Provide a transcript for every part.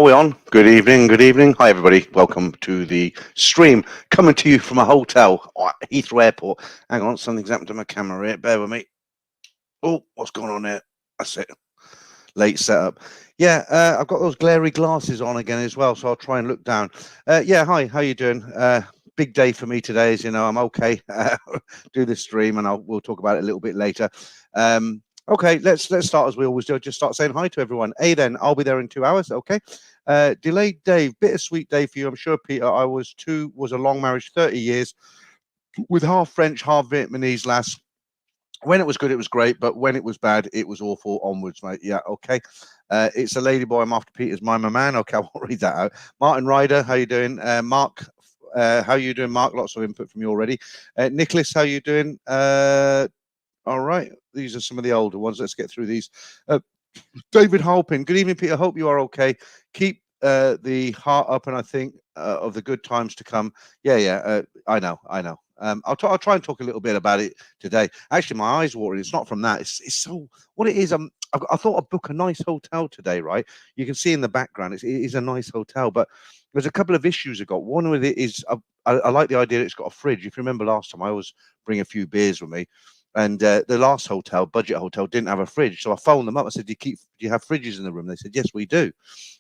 Are we on? Good evening, good evening. Hi, everybody. Welcome to the stream coming to you from a hotel at Heathrow Airport. Hang on, something's happened to my camera here. Bear with me. Oh, what's going on there? That's it. Late setup. Yeah, I've got those glary glasses on again as well, so I'll try and look down. Yeah, hi, how you doing? Big day for me today, as you know. I'm okay. Do the stream, and we'll talk about it a little bit later. Okay, let's start as we always do. Just start saying hi to everyone. Then I'll be there in 2 hours. Okay. Delayed Dave, bittersweet day for you. I'm sure, Peter. I was a long marriage, 30 years, with half French, half Vietnamese lass. When it was good, it was great, but when it was bad, it was awful. Onwards, mate. Yeah, okay. It's a lady boy. I'm after Peter's my man. Okay, I won't read that out. Martin Ryder, how you doing? Mark, how you doing, Mark? Lots of input from you already. Nicholas, how you doing? All right, these are some of the older ones. Let's get through these. David Halpin, good evening, Peter. Hope you are okay. Keep the heart up, and I think of the good times to come. Yeah. I know. I'll try and talk a little bit about it today. Actually, my eyes watering. It's not from that. It's so what it is. I thought I'd book a nice hotel today. Right, you can see in the background it is a nice hotel, but there's a couple of issues I got. One with it is I like the idea that it's got a fridge. If you remember last time, I always bring a few beers with me. And the last hotel, budget hotel, didn't have a fridge. So I phoned them up. I said, do you have fridges in the room? They said, yes, we do.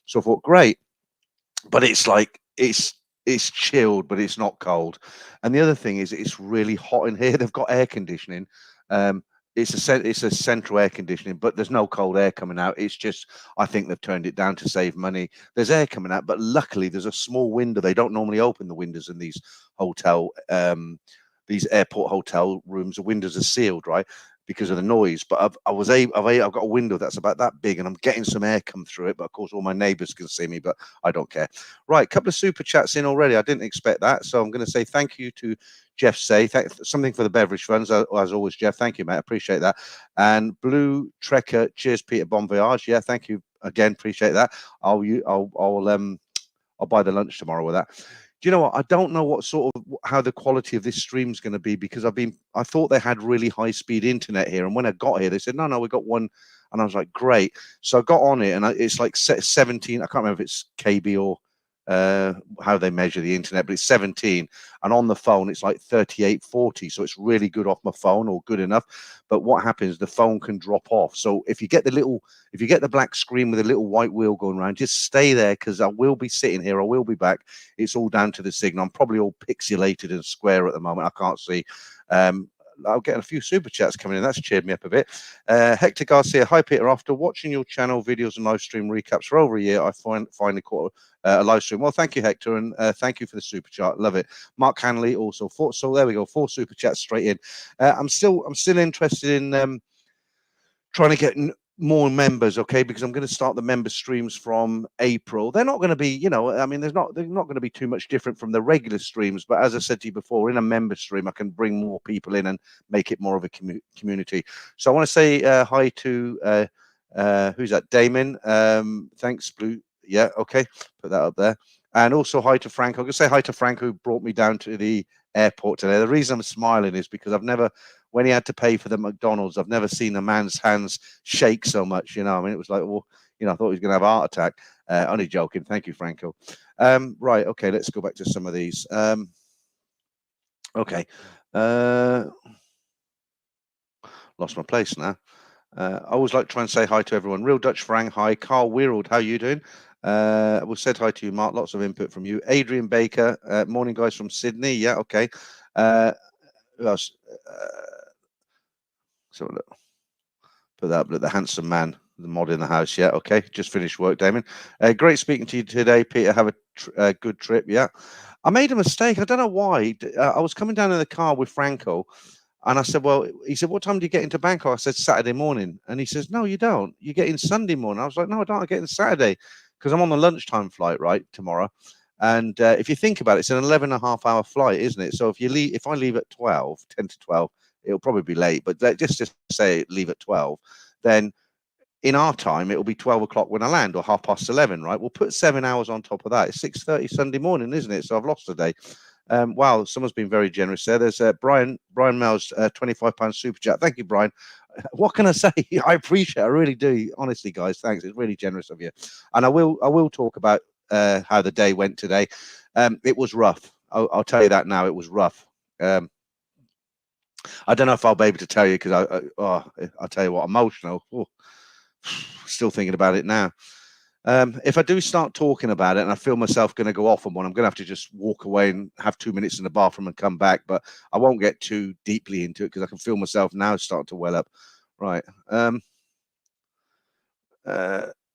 So I thought, great. But it's like, it's chilled, but it's not cold. And the other thing is it's really hot in here. They've got air conditioning. It's a central air conditioning, but there's no cold air coming out. It's just, I think they've turned it down to save money. There's air coming out, but luckily there's a small window. They don't normally open the windows in these these airport hotel rooms. The windows are sealed, right, because of the noise. But I've got a window that's about that big, and I'm getting some air come through it. But of course, all my neighbours can see me, but I don't care. Right, couple of super chats in already. I didn't expect that, so I'm going to say thank you to Jeff. Something for the beverage funds, as always, Jeff. Thank you, mate. I appreciate that. And Blue Trekker, cheers, Peter. Bon voyage. Yeah, thank you again. Appreciate that. I'll buy the lunch tomorrow with that. Do you know what? I don't know how the quality of this stream is going to be, because I thought they had really high speed internet here, and when I got here, they said no, we got one, and I was like, great. So I got on it, and it's like 17. I can't remember if it's KB or how they measure the internet, but it's 17, and on the phone it's like 3840, so it's really good off my phone, or good enough. But what happens, the phone can drop off. So if you get the black screen with a little white wheel going around, just stay there, because I will be sitting here, I will be back. It's all down to the signal. I'm probably all pixelated and square at the moment. I can't see. I'll get a few super chats coming in. That's cheered me up a bit. Hector Garcia, hi Peter. After watching your channel videos and live stream recaps for over a year, I finally caught a live stream. Well, thank you, Hector, and thank you for the super chat. Love it. Mark Hanley also. So there we go. 4 super chats straight in. I'm still interested in trying to get more members, okay, because I'm going to start the member streams from April. They're not going to be, I mean, they're not going to be too much different from the regular streams, but as I said to you before, in a member stream I can bring more people in and make it more of a community. So I want to say hi to who's that? Damon. Thanks, Blue. Yeah, okay, put that up there. And also hi to Frank. I'm going to say hi to Frank, who brought me down to the airport today. The reason I'm smiling is because when he had to pay for the McDonald's, I've never seen a man's hands shake so much. I mean, it was like, well, I thought he was going to have a heart attack. Only joking. Thank you, Franco. Right. Okay. Let's go back to some of these. Okay. Lost my place now. I always like to try and say hi to everyone. Real Dutch Frank, hi. Carl Weirald, how you doing? We said hi to you, Mark. Lots of input from you. Adrian Baker, morning, guys, from Sydney. Yeah, okay. Who else? So put that, but the handsome man, the mod in the house. Yeah, okay. Just finished work, Damon. Great speaking to you today, Peter. Have a good trip. Yeah, I made a mistake. I don't know why. I was coming down in the car with Franco, and I said, well, he said, what time do you get into Bangkok? I said, Saturday morning. And he says, no, you don't. You get in Sunday morning. I was like, no, I don't. I get in Saturday, because I'm on the lunchtime flight, right, tomorrow. And if you think about it, it's an 11.5-hour flight, isn't it? So if I leave at 10 to 12, it'll probably be late, but just say leave at 12, then in our time it'll be 12 o'clock when I land, or 11:30, right? We'll put 7 hours on top of that. It's 6:30 Sunday morning, isn't it? So I've lost a day. Wow, someone's been very generous there. There's Brian Mel's £25 super chat. Thank you, Brian. What can I say? I appreciate it. I really do. Honestly, guys, thanks. It's really generous of you. And I will talk about how the day went today. It was rough. I'll tell you that now. It was rough. I don't know if I'll be able to tell you because I'll tell you what, emotional. Oh, still thinking about it now. If I do start talking about it and I feel myself going to go off on one, I'm going to have to just walk away and have 2 minutes in the bathroom and come back. But I won't get too deeply into it because I can feel myself now start to well up. Right.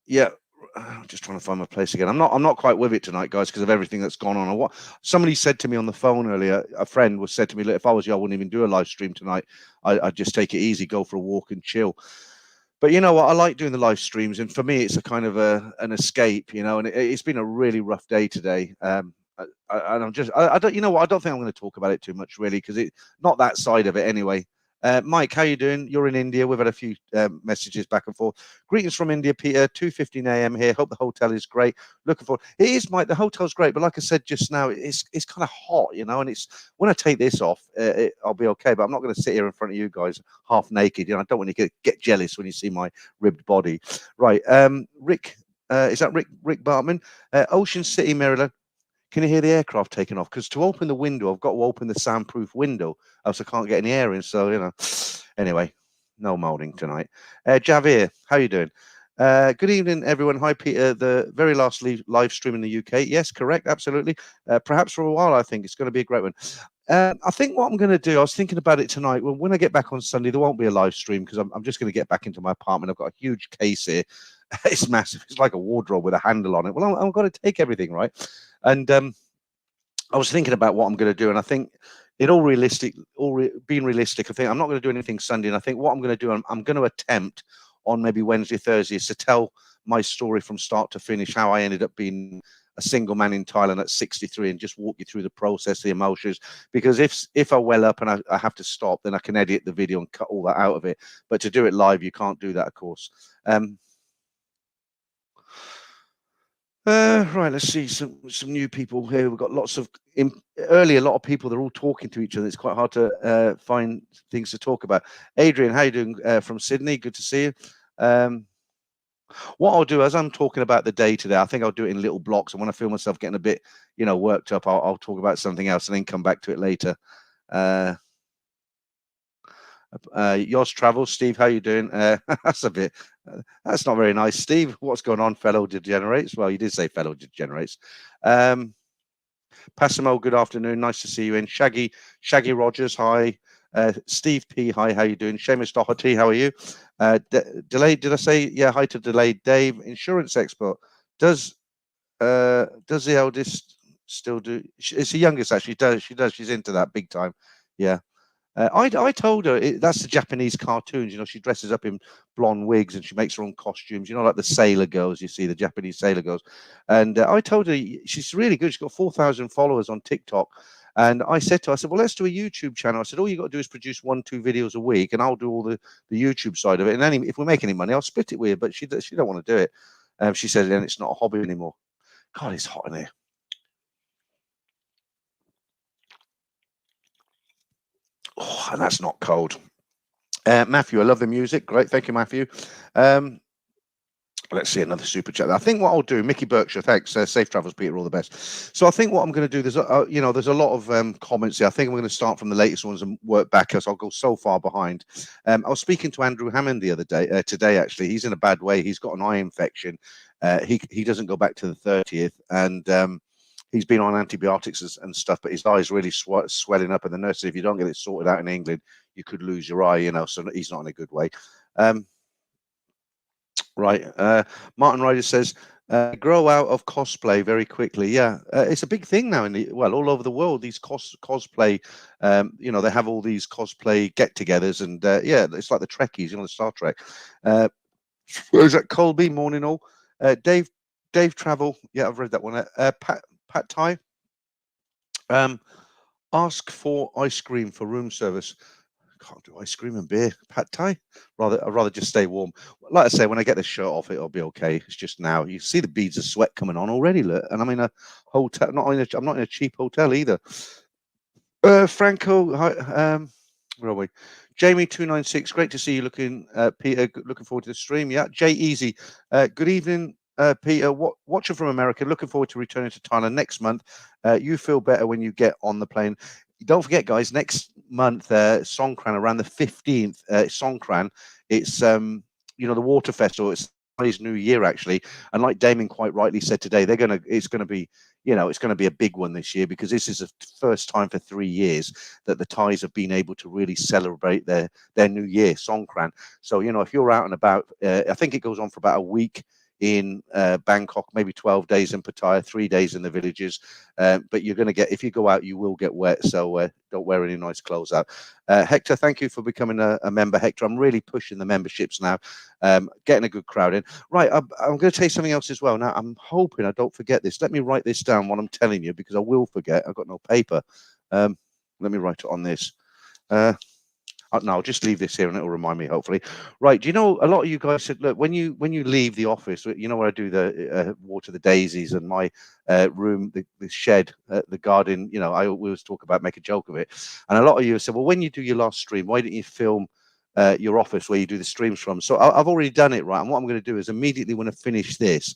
Yeah. I'm just trying to find my place again. I'm not quite with it tonight, guys, because of everything that's gone on. And what somebody said to me on the phone earlier, a friend was said to me, look, if I was you, I wouldn't even do a live stream tonight. I'd just take it easy, go for a walk and chill. But you know what? I like doing the live streams, and for me, it's a kind of an escape, you know. And it's been a really rough day today. And I'm just, I don't, you know what? I don't think I'm going to talk about it too much, really, because it's not that side of it anyway. Mike, how you doing? You're in India. We've had a few messages back and forth. Greetings from India, Peter. 2:15 a.m. here. Hope the hotel is great. Looking forward. It is, Mike. The hotel's great, but like I said just now, it's kind of hot, you know. And it's when I take this off, I'll be okay. But I'm not going to sit here in front of you guys half naked. You know, I don't want you to get jealous when you see my ribbed body. Right, Rick. Is that Rick Bartman? Ocean City, Maryland. Can you hear the aircraft taking off? Because to open the window, I've got to open the soundproof window, else I can't get any air in. So, you know, anyway, no molding tonight. Javier, how you doing? Good evening, everyone. Hi, Peter. The very last live stream in the UK. Yes, correct. Absolutely. Perhaps for a while, I think it's going to be a great one. I think what I'm going to do, I was thinking about it tonight. Well, when I get back on Sunday, there won't be a live stream because I'm just going to get back into my apartment. I've got a huge case here. It's massive. It's like a wardrobe with a handle on it. Well, I'm going to take everything, right? And I was thinking about what I'm going to do, and I think being realistic, I think I'm not going to do anything Sunday. And I think what I'm going to do, I'm going to attempt on maybe Wednesday, Thursday, is to tell my story from start to finish, how I ended up being a single man in Thailand at 63, and just walk you through the process, the emotions. Because if I well up and I have to stop, then I can edit the video and cut all that out of it. But to do it live, you can't do that, of course. Right, let's see some new people here. We've got lots of early. A lot of people. They're all talking to each other. It's quite hard to find things to talk about. Adrian, how you doing from Sydney? Good to see you. What I'll do as I'm talking about the day today, I think I'll do it in little blocks. And when I feel myself getting a bit, you know, worked up, I'll talk about something else and then come back to it later. Yours Travel, Steve, how you doing? That's a bit, that's not very nice. Steve, what's going on, fellow degenerates? Well, you did say fellow degenerates. Passimo, good afternoon. Nice to see you in. Shaggy Rogers, hi. Steve P, hi, how you doing? Seamus Doherty, how are you? Delayed, did I say? Yeah, hi to Delayed Dave. Insurance expert. Does the eldest still do? It's the youngest, actually. She does. She's into that big time. Yeah. I told her that's the Japanese cartoons. You know, she dresses up in blonde wigs and she makes her own costumes. You know, like the sailor girls. You see the Japanese sailor girls. And I told her she's really good. She's got 4,000 followers on TikTok. And I said to her, I said, well, let's do a YouTube channel. I said, all you got to do is produce 1-2 videos a week, and I'll do all the YouTube side of it. And if we make any money, I'll split it with you. But she don't want to do it. She said, and it's not a hobby anymore. God, it's hot in here. Oh, and that's not cold. Matthew, I love the music. Great. Thank you, Matthew. Let's see another super chat. I think what I'll do, Mickey Berkshire, thanks. Safe travels, Peter. All the best. So I think what I'm going to do, there's a lot of comments here. I think I'm going to start from the latest ones and work back as I'll go so far behind. I was speaking to Andrew Hammond the other day, today actually. He's in a bad way. He's got an eye infection. He doesn't go back to the 30th, and he's been on antibiotics and stuff, but his eye is really swelling up. And the nurse said, if you don't get it sorted out in England, you could lose your eye. You know, so he's not in a good way. Right. Martin Ryder says, grow out of cosplay very quickly. Yeah, it's a big thing now all over the world. These cosplay, they have all these cosplay get-togethers, and yeah, it's like the Trekkies, you know, the Star Trek. Is that Colby? Morning all. Dave Travel. Yeah, I've read that one. Pat Thai. Ask for ice cream for room service. Can't do ice cream and beer. Pad Thai. I'd rather just stay warm. Like I say, when I get the shirt off, it'll be okay. It's just now. You see the beads of sweat coming on already, look. And I'm in a hotel. I'm not in a cheap hotel either. Franco, hi, where are we? Jamie296, great to see you. Peter, looking forward to the stream. Yeah, Jay Easy, good evening, Peter. Watcher from America, looking forward to returning to Thailand next month. You feel better when you get on the plane. Don't forget, guys, next month, Songkran, around the 15th, Songkran, it's the water festival. It's Chinese New Year, actually, and like Damien quite rightly said today, it's gonna be, it's going to be a big one this year, because this is the first time for 3 years that the Thais have been able to really celebrate their New Year, Songkran. So, if you're out and about, I think it goes on for about a week in Bangkok, maybe 12 days in Pattaya, 3 days in the villages. But you're going to if you go out, you will get wet. So don't wear any nice clothes out. Hector, thank you for becoming a member, Hector. I'm really pushing the memberships now, getting a good crowd in. Right, I'm going to tell you something else as well. Now, I'm hoping I don't forget this. Let me write this down while I'm telling you, because I will forget. I've got no paper. Let me write it on this. No, I'll just leave this here and it'll remind me, hopefully. Right, do you know, a lot of you guys said, look, when you leave the office, where I do the water the daisies, and my room, the shed, the garden, I always talk about, make a joke of it. And a lot of you have said, well, when you do your last stream, why didn't you film your office where you do the streams from? So I've already done it, right? And what I'm going to do is, immediately when I finish this,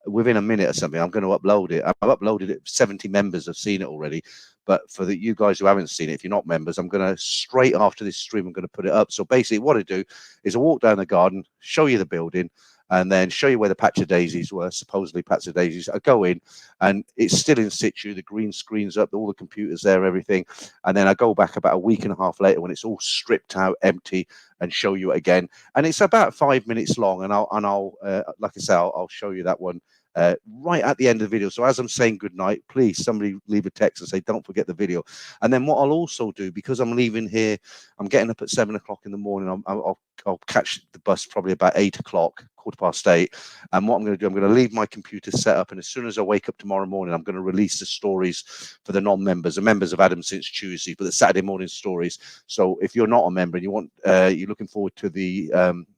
within a minute or something, I'm going to upload it. I've uploaded it. 70 members have seen it already. But for you guys who haven't seen it, if you're not members, I'm going to, straight after this stream, I'm going to put it up. So basically what I do is I walk down the garden, show you the building, and then show you where the patch of daisies were, supposedly patch of daisies. I go in and it's still in situ. The green screen's up, all the computers there, everything. And then I go back about a week and a half later when it's all stripped out, empty, and show you it again. And it's about 5 minutes long. And I'll like I say, I'll show you that one right at the end of the video. So as I'm saying goodnight, please somebody leave a text and say, don't forget the video. And then what I'll also do, because I'm leaving here, I'm getting up at 7 o'clock in the morning. I'll catch the bus probably about 8 o'clock, 8:15. And what I'm going to do, I'm going to leave my computer set up. And as soon as I wake up tomorrow morning, I'm going to release the stories for the non-members. The members have had them since Tuesday, but the Saturday morning stories. So if you're not a member and you're looking forward to the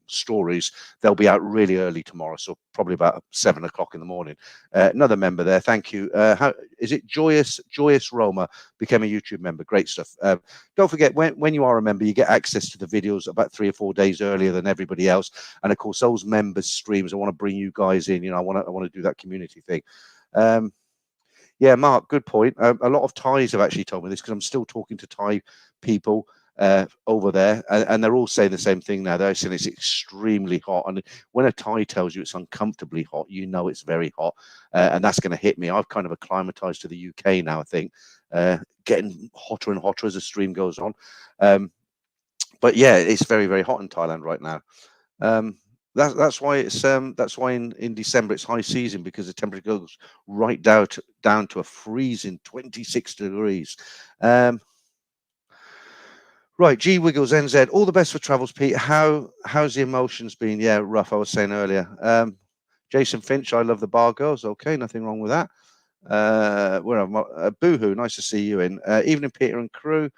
stories, they'll be out really early tomorrow, so probably about 7 o'clock in the morning. Another member there, thank you. How is it? Joyous Roma became a YouTube member. Great stuff. Don't forget, when you are a member, you get access to the videos about 3 or 4 days earlier than everybody else. And of course, those members streams, I want to bring you guys in. I want to do that community thing. Yeah, Mark, good point. A lot of Thais have actually told me this, because I'm still talking to Thai people over there, and they're all saying the same thing now. They're saying it's extremely hot, and when a Thai tells you it's uncomfortably hot, it's very hot, and that's going to hit me. I've kind of acclimatized to the UK now, I think, getting hotter and hotter as the stream goes on. But yeah, it's very, very hot in Thailand right now. That's why in December it's high season, because the temperature goes right down to a freezing 26 degrees. Right, G Wiggles NZ. All the best for travels, Pete. How's the emotions been? Yeah, rough. I was saying earlier. Jason Finch. I love the bar girls. Okay, nothing wrong with that. Where am I? Boohoo. Nice to see you in. Evening, Peter and crew.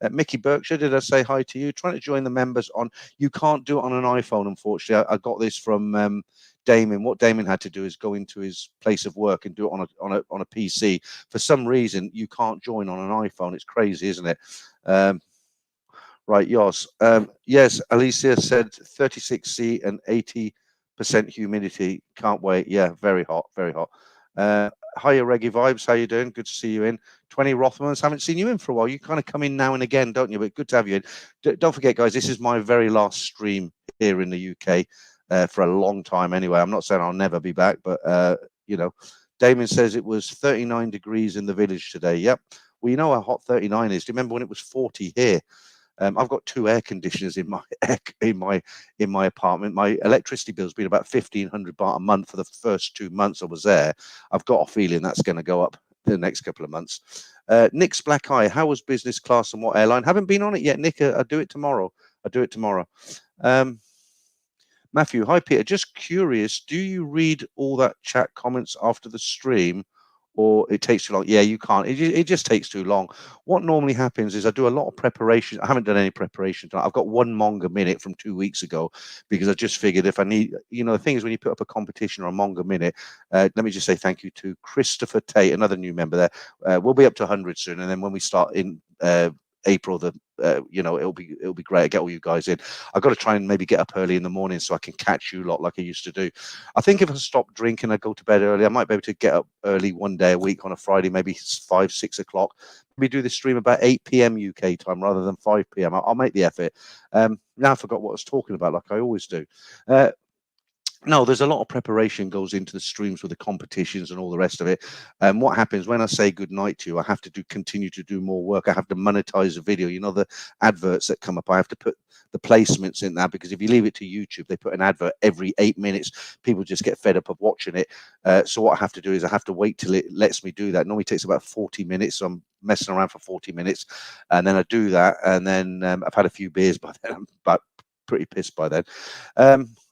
Mickey Berkshire, did I say hi to you? Trying to join the members on. You can't do it on an iPhone, unfortunately. I got this from Damien. What Damien had to do is go into his place of work and do it on a PC. For some reason, you can't join on an iPhone. It's crazy, isn't it? Right, Jos. Yes, Alicia said 36C and 80% humidity. Can't wait. Yeah, very hot, very hot. Hiya, Reggae Vibes. How you doing? Good to see you in. 20 Rothmans. Haven't seen you in for a while. You kind of come in now and again, don't you? But good to have you in. Don't forget, guys, this is my very last stream here in the UK for a long time anyway. I'm not saying I'll never be back, but, Damien says it was 39 degrees in the village today. Yep. Well, you know how hot 39 is. Do you remember when it was 40 here? I've got 2 air conditioners in my apartment. My electricity bill's been about 1,500 baht a month for the first 2 months I was there. I've got a feeling that's going to go up the next couple of months. Nick's Black Eye. How was business class and what airline? Haven't been on it yet, Nick. I'll do it tomorrow. Matthew, hi Peter. Just curious, do you read all that chat comments after the stream, or it takes too long. Yeah, you can't. It just takes too long. What normally happens is I do a lot of preparation. I haven't done any preparation tonight. I've got one manga minute from 2 weeks ago because I just figured if I need, the thing is when you put up a competition or a manga minute, let me just say thank you to Christopher Tate, another new member there. We'll be up to 100 soon, and then when we start in April, it'll be great. I get all you guys in. I've got to try and maybe get up early in the morning so I can catch you lot like I used to do. I think if I stop drinking, I go to bed early, I might be able to get up early one day a week on a Friday, maybe 5, 6 o'clock. Maybe do the stream about 8 p.m. UK time rather than 5 p.m. I'll make the effort. Now I forgot what I was talking about, like I always do. No, there's a lot of preparation goes into the streams with the competitions and all the rest of it. And what happens when I say good night to you, I have to continue to do more work. I have to monetize the video. The adverts that come up, I have to put the placements in there, because if you leave it to YouTube, they put an advert every 8 minutes. People just get fed up of watching it. So what I have to do is I have to wait till it lets me do that. It normally takes about 40 minutes. So I'm messing around for 40 minutes, and then I do that. And then I've had a few beers by then. I'm about pretty pissed by then.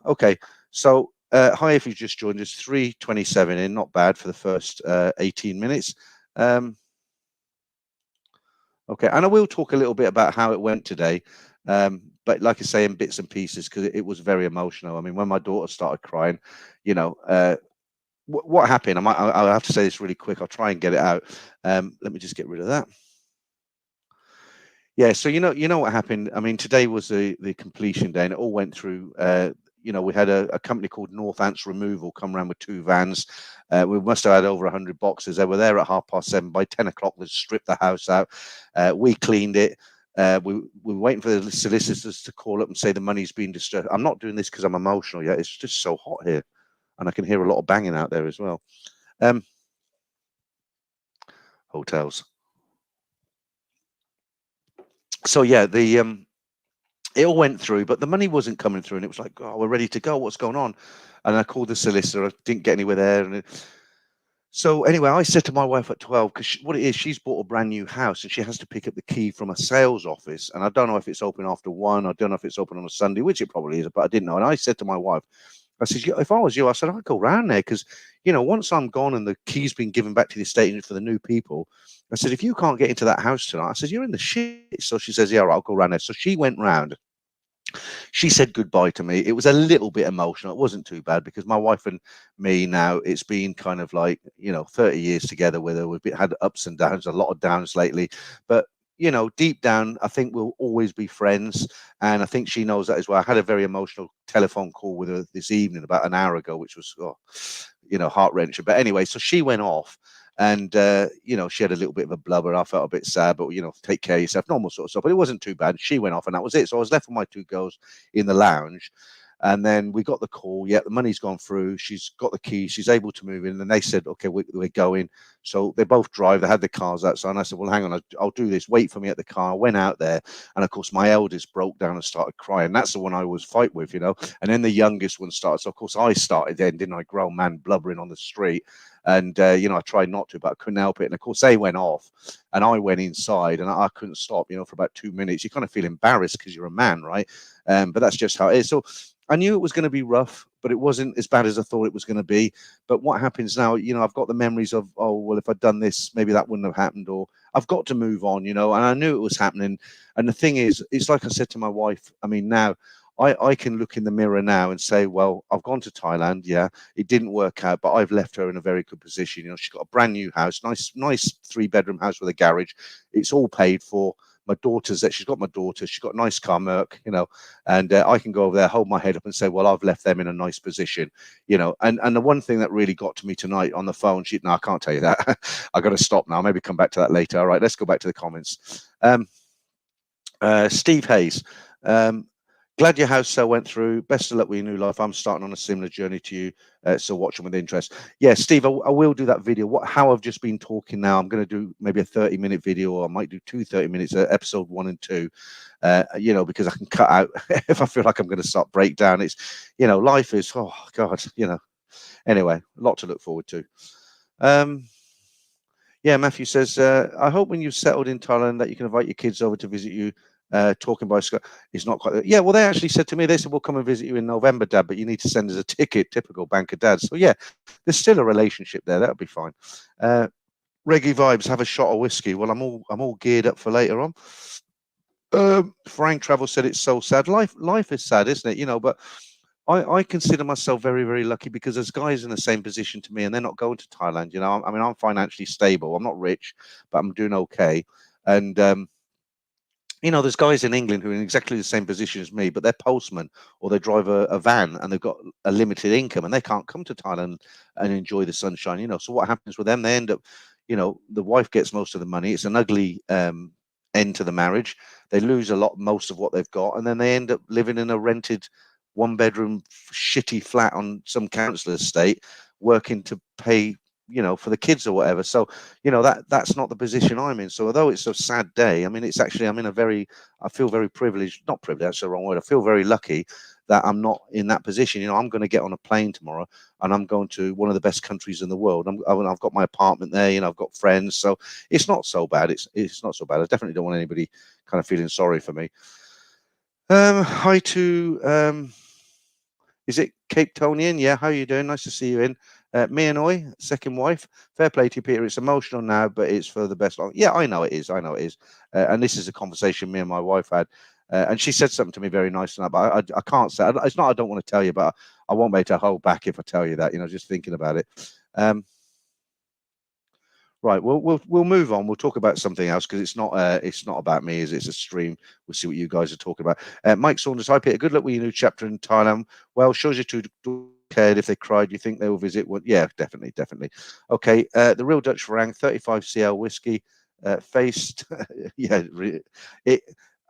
Okay. So, hi, if you just joined us, 3:27 in, not bad for the first 18 minutes. Okay, and I will talk a little bit about how it went today, but like I say, in bits and pieces, because it was very emotional. I mean, when my daughter started crying, what happened? I'll have to say this really quick. I'll try and get it out. Let me just get rid of that. Yeah, so what happened. I mean, today was the completion day, and it all went through. We had a company called North Ants Removal come around with 2 vans. We must have had over 100 boxes. They were there at 7:30. By 10 o'clock, they stripped the house out. We cleaned it. We were waiting for the solicitors to call up and say the money's been disturbed. I'm not doing this because I'm emotional yet. It's just so hot here, and I can hear a lot of banging out there as well. Hotels. So yeah, it all went through, but the money wasn't coming through, and it was like, oh, we're ready to go. What's going on? And I called the solicitor. I didn't get anywhere there. So anyway, I said to my wife at 12, because what it is, she's bought a brand new house and she has to pick up the key from a sales office. And I don't know if it's open after 1. I don't know if it's open on a Sunday, which it probably is, but I didn't know. And I said to my wife, I said, if I was you, I said, I'd go round there, because, once I'm gone and the key's been given back to the estate agent for the new people, I said, if you can't get into that house tonight, I said, you're in the shit. So she says, yeah, all right, I'll go round there. So she went round. She said goodbye to me. It was a little bit emotional. It wasn't too bad, because my wife and me now, it's been kind of like, 30 years together, where we've had ups and downs, a lot of downs lately. But, deep down, I think we'll always be friends. And I think she knows that as well. I had a very emotional telephone call with her this evening about an hour ago, which was, heart wrenching. But anyway, so she went off. And she had a little bit of a blubber. I felt a bit sad, but take care of yourself, normal sort of stuff. But it wasn't too bad. She went off, and that was it. So I was left with my 2 girls in the lounge, and then we got the call. Yeah, the money's gone through. She's got the key. She's able to move in. And they said, okay, we're going. So they both drive. They had the cars outside, and I said, well, hang on, I'll do this. Wait for me at the car. I went out there, and of course, my eldest broke down and started crying. That's the one I always fight with, And then the youngest one started. So of course, I started then, didn't I? Grown man blubbering on the street. And I tried not to, but I couldn't help it. And of course, they went off, and I went inside, and I couldn't stop. For about 2 minutes, you kind of feel embarrassed because you're a man, right? But that's just how it is. So I knew it was going to be rough, but it wasn't as bad as I thought it was going to be. But what happens now? I've got the memories of, oh well, if I'd done this, maybe that wouldn't have happened, or I've got to move on. And I knew it was happening. And the thing is, it's like I said to my wife. I mean, now I can look in the mirror now and say, well, I've gone to Thailand. Yeah, it didn't work out, but I've left her in a very good position. She's got a brand new house, nice 3-bedroom house with a garage. It's all paid for. She's got my daughter, she's got a nice car, Merc, and I can go over there, hold my head up and say, well, I've left them in a nice position, and the one thing that really got to me tonight on the phone, no, I can't tell you that. I got to stop now. Maybe come back to that later. All right, let's go back to the comments. Steve Hayes. Glad your house sale went through. Best of luck with your new life. I'm starting on a similar journey to you, so watch them with interest. Yeah, Steve, I will do that video. How I've just been talking now, I'm going to do maybe a 30-minute video, or I might do 2 30-minutes, episode 1 and 2, because I can cut out if I feel like I'm going to start breakdown. It's, life is, oh, God, Anyway, a lot to look forward to. Yeah, Matthew says, I hope when you've settled in Thailand that you can invite your kids over to visit you Talking by Sky. It's not quite. Yeah, well, they actually said to me, they said, we'll come and visit you in November, Dad, but you need to send us a ticket. Typical banker dads. So yeah, there's still a relationship there. That'll be fine. Reggae vibes. Have a shot of whiskey. Well, I'm all geared up for later on. Frank Travel said it's so sad. Life is sad, isn't it? But I consider myself very, very lucky because there's guys in the same position to me and they're not going to Thailand. I mean, I'm financially stable. I'm not rich, but I'm doing okay. And there's guys in England who are in exactly the same position as me, but they're postmen or they drive a van and they've got a limited income and they can't come to Thailand and enjoy the sunshine. So what happens with them? They end up, the wife gets most of the money. It's an ugly end to the marriage. They lose most of what they've got, and then they end up living in a rented one-bedroom shitty flat on some council estate, working to pay for the kids or whatever. So that's not the position I'm in. So although it's a sad day, I mean, it's actually, I feel very privileged. Not privileged, that's the wrong word. I feel very lucky that I'm not in that position. I'm going to get on a plane tomorrow and I'm going to one of the best countries in the world. I've got my apartment there, I've got friends, so it's not so bad. It's not so bad. I definitely don't want anybody kind of feeling sorry for me. Hi to is it Cape Tonian? Yeah, how are you doing? Nice to see you in. Mianoi, second wife. Fair play to you, Peter. It's emotional now, but it's for the best. Yeah, I know it is. I know it is. And this is a conversation me and my wife had. And she said something to me very nice tonight, but I can't say. It's not I don't want to tell you, but I won't be able to hold back if I tell you that, just thinking about it. Right, we'll move on. We'll talk about something else because it's not about me. It's a stream. We'll see what you guys are talking about. Mike Saunders, hi Peter. Good luck with your new chapter in Thailand. Well, shows you to cared if they cried. You think they will visit? Well, yeah, definitely. Okay, the real Dutch Farang, 35 CL whiskey, faced. Yeah, it.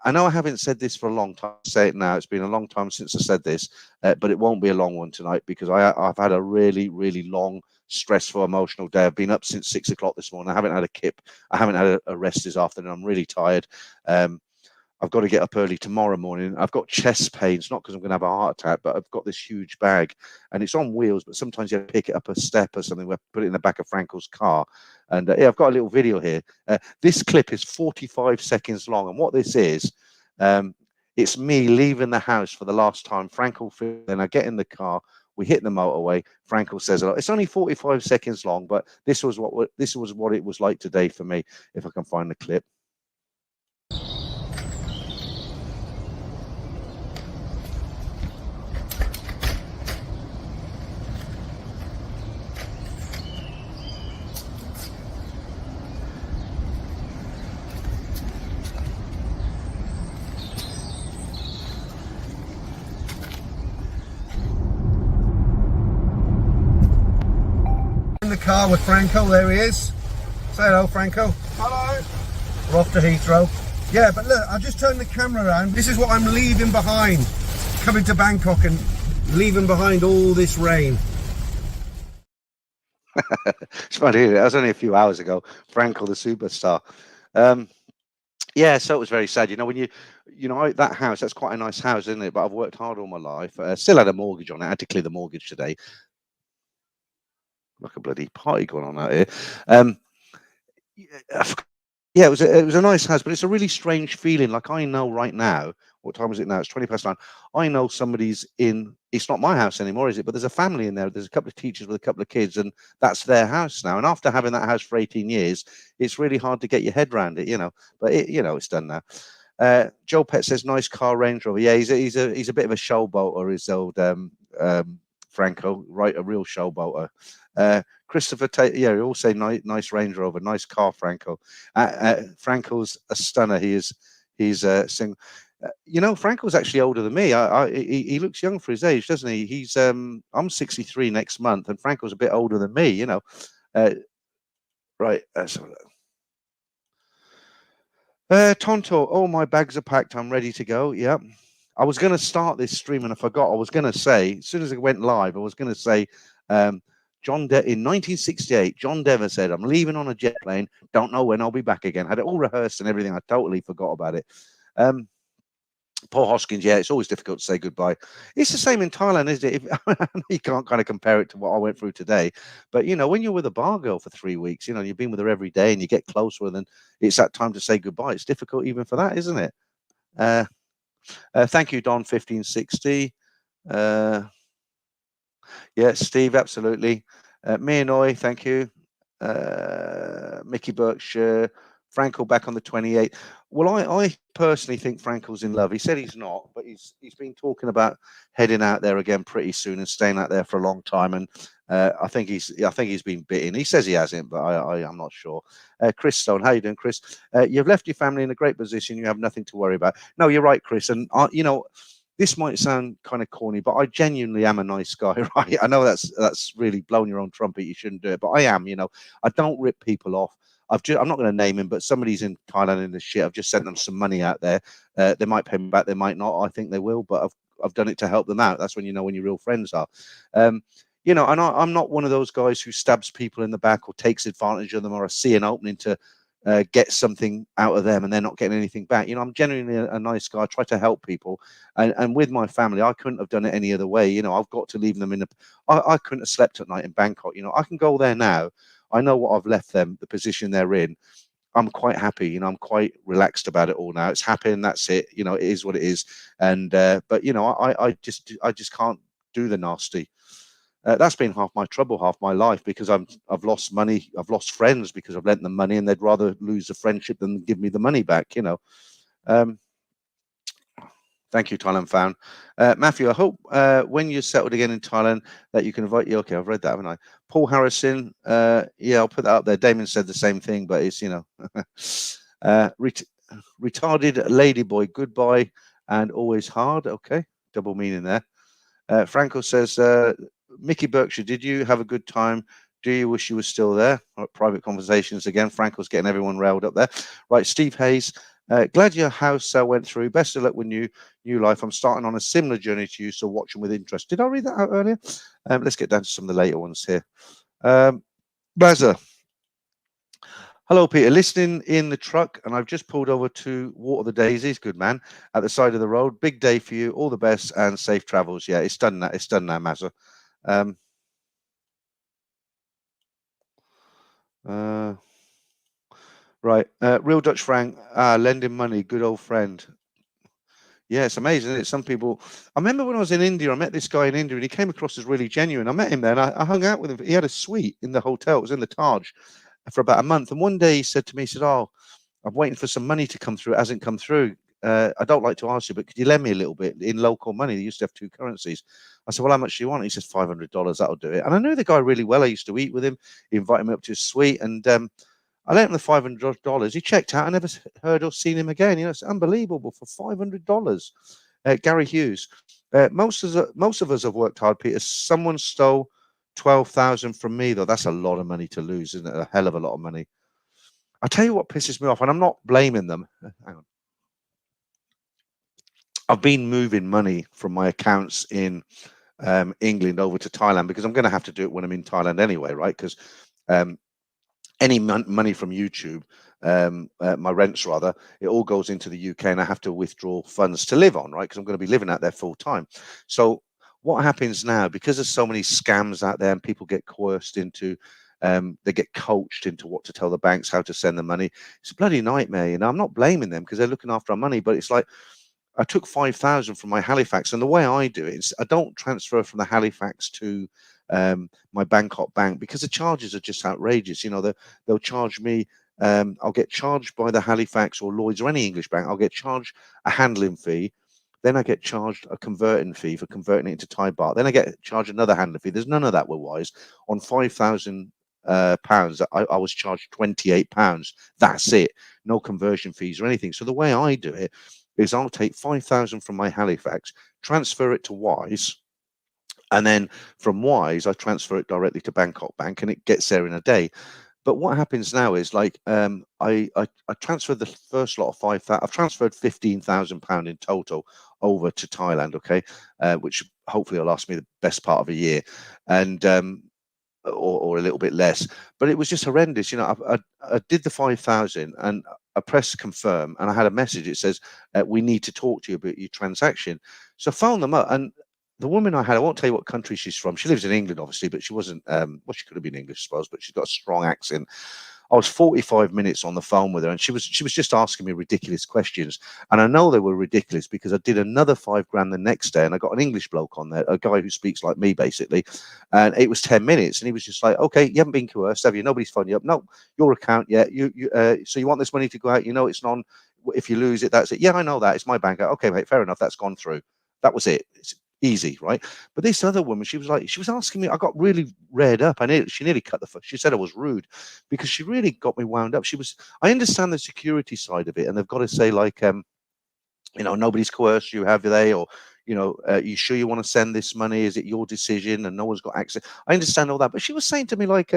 I know I haven't said this for a long time. I'll say it now. It's been a long time since I said this, but it won't be a long one tonight because I've had a really, really long, stressful, emotional day. I've been up since 6 o'clock this morning. I haven't had a kip. I haven't had a rest this afternoon. I'm really tired. I've got to get up early tomorrow morning. I've got chest pains, not because I'm going to have a heart attack, but I've got this huge bag and it's on wheels, but sometimes you have to pick it up a step or something. We put it in the back of Frankel's car. And yeah, I've got a little video here. This clip is 45 seconds long. And what this is, it's me leaving the house for the last time. Frankel, then I get in the car. We hit the motorway. Frankel says, it's only 45 seconds long, but this was what it was like today for me, if I can find the clip. In the car with Franco, there he is. Say hello, Franco. Hello. We're off to Heathrow. Yeah, but look, I've just turned the camera around. This is what I'm leaving behind. Coming to Bangkok and leaving behind all this rain. It's funny, that was only a few hours ago. Franco, the superstar. Yeah, so it was very sad. When that house, that's quite a nice house, isn't it? But I've worked hard all my life. Still had a mortgage on it. I had to clear the mortgage today. Like a bloody party going on out here. Yeah, it was a nice house, but it's a really strange feeling. Like I know right now, what time is it now? It's 9:20. I know somebody's in. It's not my house anymore, is it? But there's a family in there. There's a couple of teachers with a couple of kids, and that's their house now. And after having that house for 18 years, it's really hard to get your head around it, But it's done now. Joe Pett says, "Nice car, Range Rover." Yeah, he's a bit of a showboater. His old Franco, right? A real showboater. Christopher, yeah, he all say nice Range Rover, nice car, Franco. Franco's a stunner. He's single. Franco's actually older than me. He looks young for his age, doesn't he? He's I'm 63 next month, and Franco's a bit older than me. Right. Tonto, all my bags are packed. I'm ready to go. Yeah. I was going to start this stream and I forgot. I was going to say, as soon as it went live, I was going to say, in 1968, John Dever said, "I'm leaving on a jet plane. Don't know when I'll be back again." Had it all rehearsed and everything. I totally forgot about it. Paul Hoskins, yeah, it's always difficult to say goodbye. It's the same in Thailand, isn't it? You can't kind of compare it to what I went through today. But, when you're with a bar girl for 3 weeks, you've been with her every day and you get closer, and then it's that time to say goodbye. It's difficult even for that, isn't it? Uh, Thank you, Don 1560. Uh, yeah, Steve, absolutely. Mianoi, thank you. Mickey Berkshire, Frankel back on the 28th. Well, I personally think Frankel's in love. He said he's not, but he's been talking about heading out there again pretty soon and staying out there for a long time. And I think he's been bitten. He says he hasn't, but I'm not sure. Chris Stone, how you doing, Chris? You've left your family in a great position. You have nothing to worry about. No, you're right, Chris. And this might sound kind of corny, but I genuinely am a nice guy, right? I know that's really blowing your own trumpet. You shouldn't do it, but I am. I don't rip people off. I'm not going to name him, but somebody's in Thailand in this shit. I've just sent them some money out there. They might pay me back, they might not. I think they will, but I've done it to help them out. That's when you know when your real friends are. And I'm not one of those guys who stabs people in the back or takes advantage of them, or I see an opening to get something out of them and they're not getting anything back. I'm genuinely a nice guy. I try to help people, and with my family, I couldn't have done it any other way. I've got to leave them in I couldn't have slept at night in Bangkok. I can go there now. I know what I've left them, the position they're in. I'm quite happy. I'm quite relaxed about it all now. It's happening. That's it. It is what it is. And but I just can't do the nasty. That's been half my trouble, half my life, because I've lost money, I've lost friends because I've lent them money, and they'd rather lose the friendship than give me the money back. Um, Thank you, Thailand fan. Matthew, I hope when you're settled again in Thailand that you can invite you. Okay, I've read that, haven't I? Paul Harrison. Yeah, I'll put that up there. Damon said the same thing, but it's retarded ladyboy. Goodbye and always hard. Okay, double meaning there. Franco says, Mickey Berkshire, did you have a good time? Do you wish you were still there? Right, private conversations again. Franco's getting everyone railed up there. Right, Steve Hayes. Glad your house went through. Best of luck with new life. I'm starting on a similar journey to you, so watching with interest. Did I read that out earlier? Let's get down to some of the later ones here. Blazer. Hello, Peter. Listening in the truck, and I've just pulled over to water the daisies. Good man. At the side of the road. Big day for you. All the best and safe travels. Yeah, it's done now. It's done now, Mazza. Right. Real Dutch Frank. Lending money. Good old friend. Yeah, it's amazing, isn't it? Some people. I remember when I was in India, I met this guy in India, and he came across as really genuine. I met him there, and I hung out with him. He had a suite in the hotel. It was in the Taj for about a month. And one day he said to me, he said, "Oh, I'm waiting for some money to come through. It hasn't come through. I don't like to ask you, but could you lend me a little bit in local money? They used to have two currencies." I said, "Well, how much do you want?" He says, $500. That'll do it. And I knew the guy really well. I used to eat with him. He invited me up to his suite, and I lent him the $500. He checked out. I never heard or seen him again. It's unbelievable for $500. Gary Hughes. Most of us have worked hard, Peter. Someone stole 12,000 from me, though. That's a lot of money to lose, isn't it? A hell of a lot of money. I tell you what pisses me off, and I'm not blaming them. Hang on. I've been moving money from my accounts in England over to Thailand because I'm going to have to do it when I'm in Thailand anyway, right? Because any money from YouTube, my rents rather, it all goes into the UK, and I have to withdraw funds to live on, right? Because I'm going to be living out there full time. So what happens now, because there's so many scams out there and people get coerced into, they get coached into what to tell the banks, how to send the money. It's a bloody nightmare. I'm not blaming them because they're looking after our money, but it's like, I took 5,000 from my Halifax, and the way I do it is I don't transfer from the Halifax to my Bangkok bank because the charges are just outrageous. They'll charge me. I'll get charged by the Halifax or Lloyd's or any English bank. I'll get charged a handling fee. Then I get charged a converting fee for converting it into Thai baht. Then I get charged another handling fee. There's none of that with Wise. On 5,000 pounds, I was charged £28. That's it. No conversion fees or anything. So the way I do it is I'll take 5,000 from my Halifax, transfer it to Wise, and then from Wise I transfer it directly to Bangkok Bank, and it gets there in a day. But what happens now is like I transferred the first lot of 5,000. I've transferred £15,000 in total over to Thailand, okay, which hopefully will last me the best part of a year, and or a little bit less. But it was just horrendous. I did the 5,000 and I pressed confirm, and I had a message. It says, "We need to talk to you about your transaction." So I phoned them up, and the woman I had, I won't tell you what country she's from. She lives in England, obviously, but she wasn't. Well, she could have been English, I suppose, but she's got a strong accent. I was 45 minutes on the phone with her, and she was just asking me ridiculous questions. And I know they were ridiculous because I did another 5 grand the next day, and I got an English bloke on there, a guy who speaks like me basically, and it was 10 minutes, and he was just like, "Okay, you haven't been coerced, have you? Nobody's phoned you up. No, your account, yeah. So you want this money to go out? You know, it's non. If you lose it, that's it. Yeah, I know that. It's my bank account. Okay, mate, fair enough. That's gone through. That was it. It's easy, right? But this other woman, she was asking me. I got really reared up. She nearly cut the. She said I was rude because she really got me wound up. I understand the security side of it, and they've got to say like, nobody's coerced you, have they? Or, you sure you want to send this money? Is it your decision? And no one's got access. I understand all that, but she was saying to me like,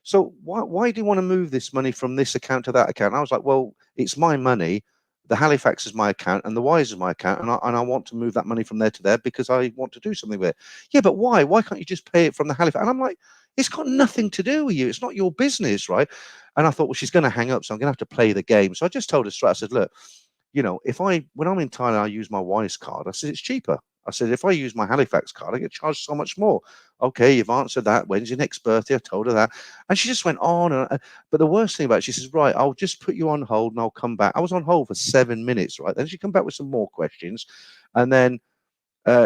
so why do you want to move this money from this account to that account? And I was like, well, it's my money. The Halifax is my account, and the Wise is my account, and I want to move that money from there to there because I want to do something with it. Yeah, but why? Why can't you just pay it from the Halifax? And I'm like, it's got nothing to do with you. It's not your business, right? And I thought, well, she's going to hang up, so I'm going to have to play the game. So I just told her straight. I said, look, when I'm in Thailand, I use my Wise card. I said, it's cheaper. I said, if I use my Halifax card, I get charged so much more. Okay, you've answered that. When's your next birthday? I told her that. And she just went on. But the worst thing about it, she says, right, I'll just put you on hold and I'll come back. I was on hold for 7 minutes, right? Then she come back with some more questions. And then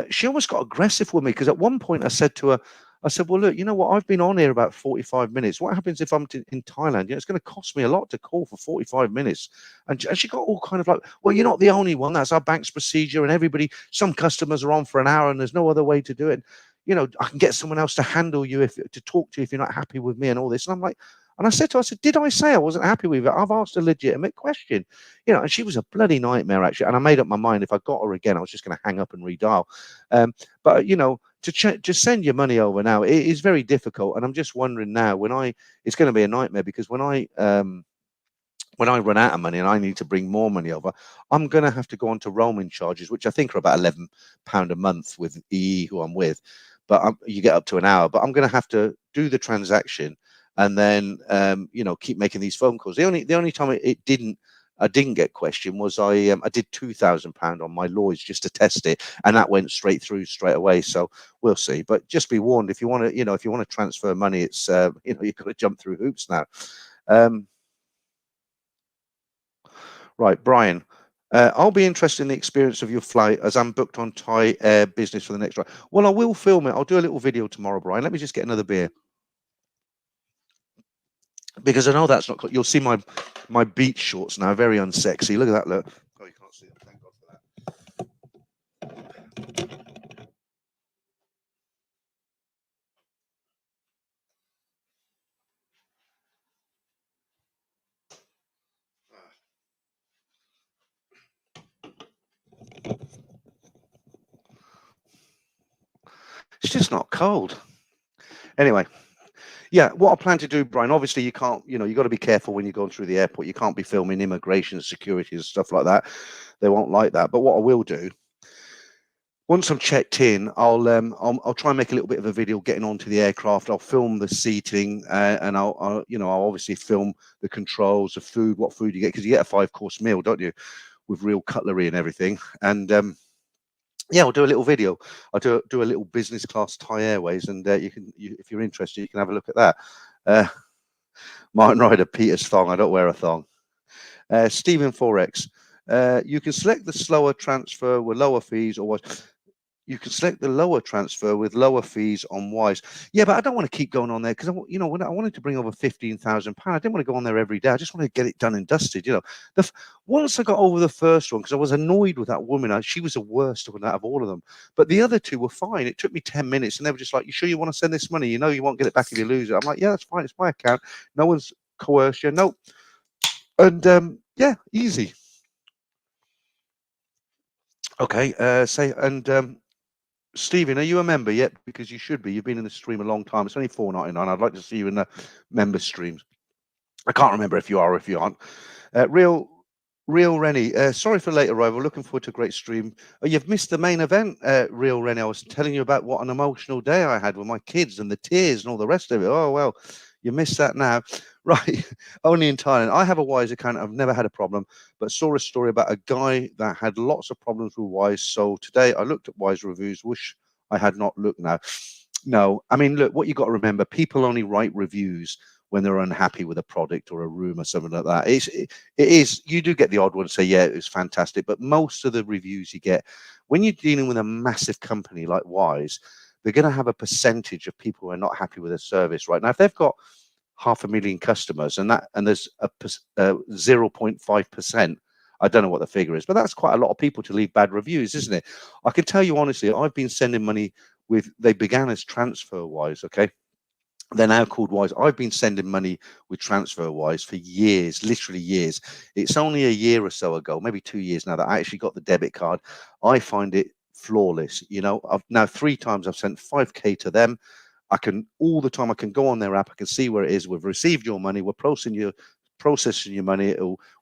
she almost got aggressive with me because at one point I said to her, I said, well, look, you know what? I've been on here about 45 minutes. What happens if I'm in Thailand? It's going to cost me a lot to call for 45 minutes. And she got all kind of like, well, you're not the only one. That's our bank's procedure. And some customers are on for an hour and there's no other way to do it. I can get someone else to handle you to talk to you if you're not happy with me and all this. And I'm like, and I said to her, I said, did I say I wasn't happy with it? I've asked a legitimate question, and she was a bloody nightmare, actually. And I made up my mind if I got her again, I was just going to hang up and redial. But, to send your money over now, it is very difficult. And I'm just wondering now it's going to be a nightmare because when I run out of money and I need to bring more money over, I'm going to have to go on to roaming charges, which I think are about £11 a month with EE, who I'm with. But you get up to an hour. But I'm going to have to do the transaction and then keep making these phone calls. The only time I didn't get questioned was I did £2,000 on my Lloyds just to test it, and that went straight through straight away. So we'll see. But just be warned, if you want to transfer money, it's you've got to jump through hoops now. Right, Brian. I'll be interested in the experience of your flight as I'm booked on Thai Air Business for the next ride. Well, I will film it. I'll do a little video tomorrow, Brian. Let me just get another beer because I know that's not. You'll see my beach shorts now, very unsexy. Look at that. Look. Oh, you can't see them. Thank God for that. It's just not cold. Anyway. Yeah, what I plan to do, Brian, obviously you can't, you've got to be careful when you're going through the airport. You can't be filming immigration, security and stuff like that. They won't like that. But what I will do, once I'm checked in, I'll try and make a little bit of a video getting onto the aircraft. I'll film the seating and I'll obviously film the controls, the food, what food you get, because you get a 5-course meal, don't you, with real cutlery and everything. And yeah, I'll do a little video. I'll do a little business class Thai Airways, and if you're interested, you can have a look at that. Martin Ryder, Peter's thong. I don't wear a thong. Stephen Forex. You can select the slower transfer with lower fees, or what? You can select the lower transfer with lower fees on Wise. Yeah, but I don't want to keep going on there because when I wanted to bring over £15,000, I didn't want to go on there every day. I just wanted to get it done and dusted. Once I got over the first one, because I was annoyed with that woman, she was the worst one out of all of them. But the other two were fine. It took me 10 minutes, and they were just like, "You sure you want to send this money? You know you won't get it back if you lose it." I'm like, "Yeah, that's fine. It's my account. No one's coerced you. No." And yeah, easy. Okay. Stephen, are you a member yet? Because you should be. You've been in the stream a long time. It's only $4.99. I'd like to see you in the member streams. I can't remember if you are or if you aren't. Real Rennie, sorry for late arrival. Looking forward to a great stream. Oh, you've missed the main event, Real Rennie. I was telling you about what an emotional day I had with my kids and the tears and all the rest of it. Oh, well, you missed that now. Right. Only in Thailand. I have a Wise account. I've never had a problem, but saw a story about a guy that had lots of problems with Wise. So today I looked at Wise reviews. Wish I had not looked now. No, I mean, look, what you got to remember, people only write reviews when they're unhappy with a product or a room or something like that. It is, you do get the odd one say, yeah, it was fantastic, but most of the reviews you get, when you're dealing with a massive company like Wise, they're going to have a percentage of people who are not happy with their service. Right now, if they've got 500,000 customers and there's a 0.5%, I don't know what the figure is, but that's quite a lot of people to leave bad reviews, isn't it? I can tell you honestly, I've been sending money with, they began as TransferWise, okay? They're now called Wise. I've been sending money with TransferWise for years, literally years. It's only a year or so ago, maybe 2 years now, that I actually got the debit card. I find it flawless. You know, I've now 3 times I've sent 5K to them. I can all the time, I can go on their app, I can see where it is. We've received your money, we're processing your money.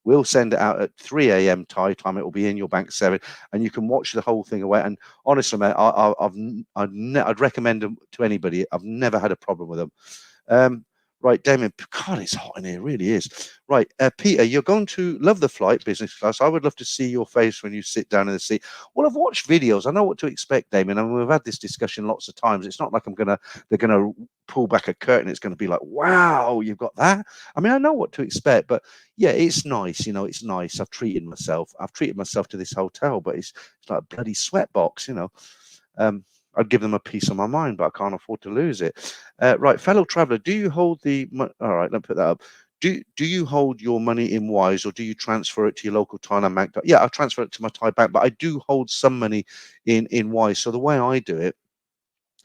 We'll send it out at 3 a.m. Thai time. It will be in your bank 7, and you can watch the whole thing away. And honestly, mate, I'd recommend them to anybody. I've never had a problem with them. Right, Damien, God, it's hot in here, it really is. Right, Peter, you're going to love the flight, business class. I would love to see your face when you sit down in the seat. Well, I've watched videos. I know what to expect, Damien, and we've had this discussion lots of times. It's not like they're gonna pull back a curtain. It's going to be like, wow, you've got that. I mean, I know what to expect, but yeah, it's nice. You know, it's nice. I've treated myself to this hotel, but it's like a bloody sweatbox, you know. I'd give them a piece of my mind, but I can't afford to lose it. Right, fellow traveller, do you hold all right, let me put that up. Do you hold your money in Wise, or do you transfer it to your local Thailand bank? Yeah, I transfer it to my Thai bank, but I do hold some money in Wise. So the way I do it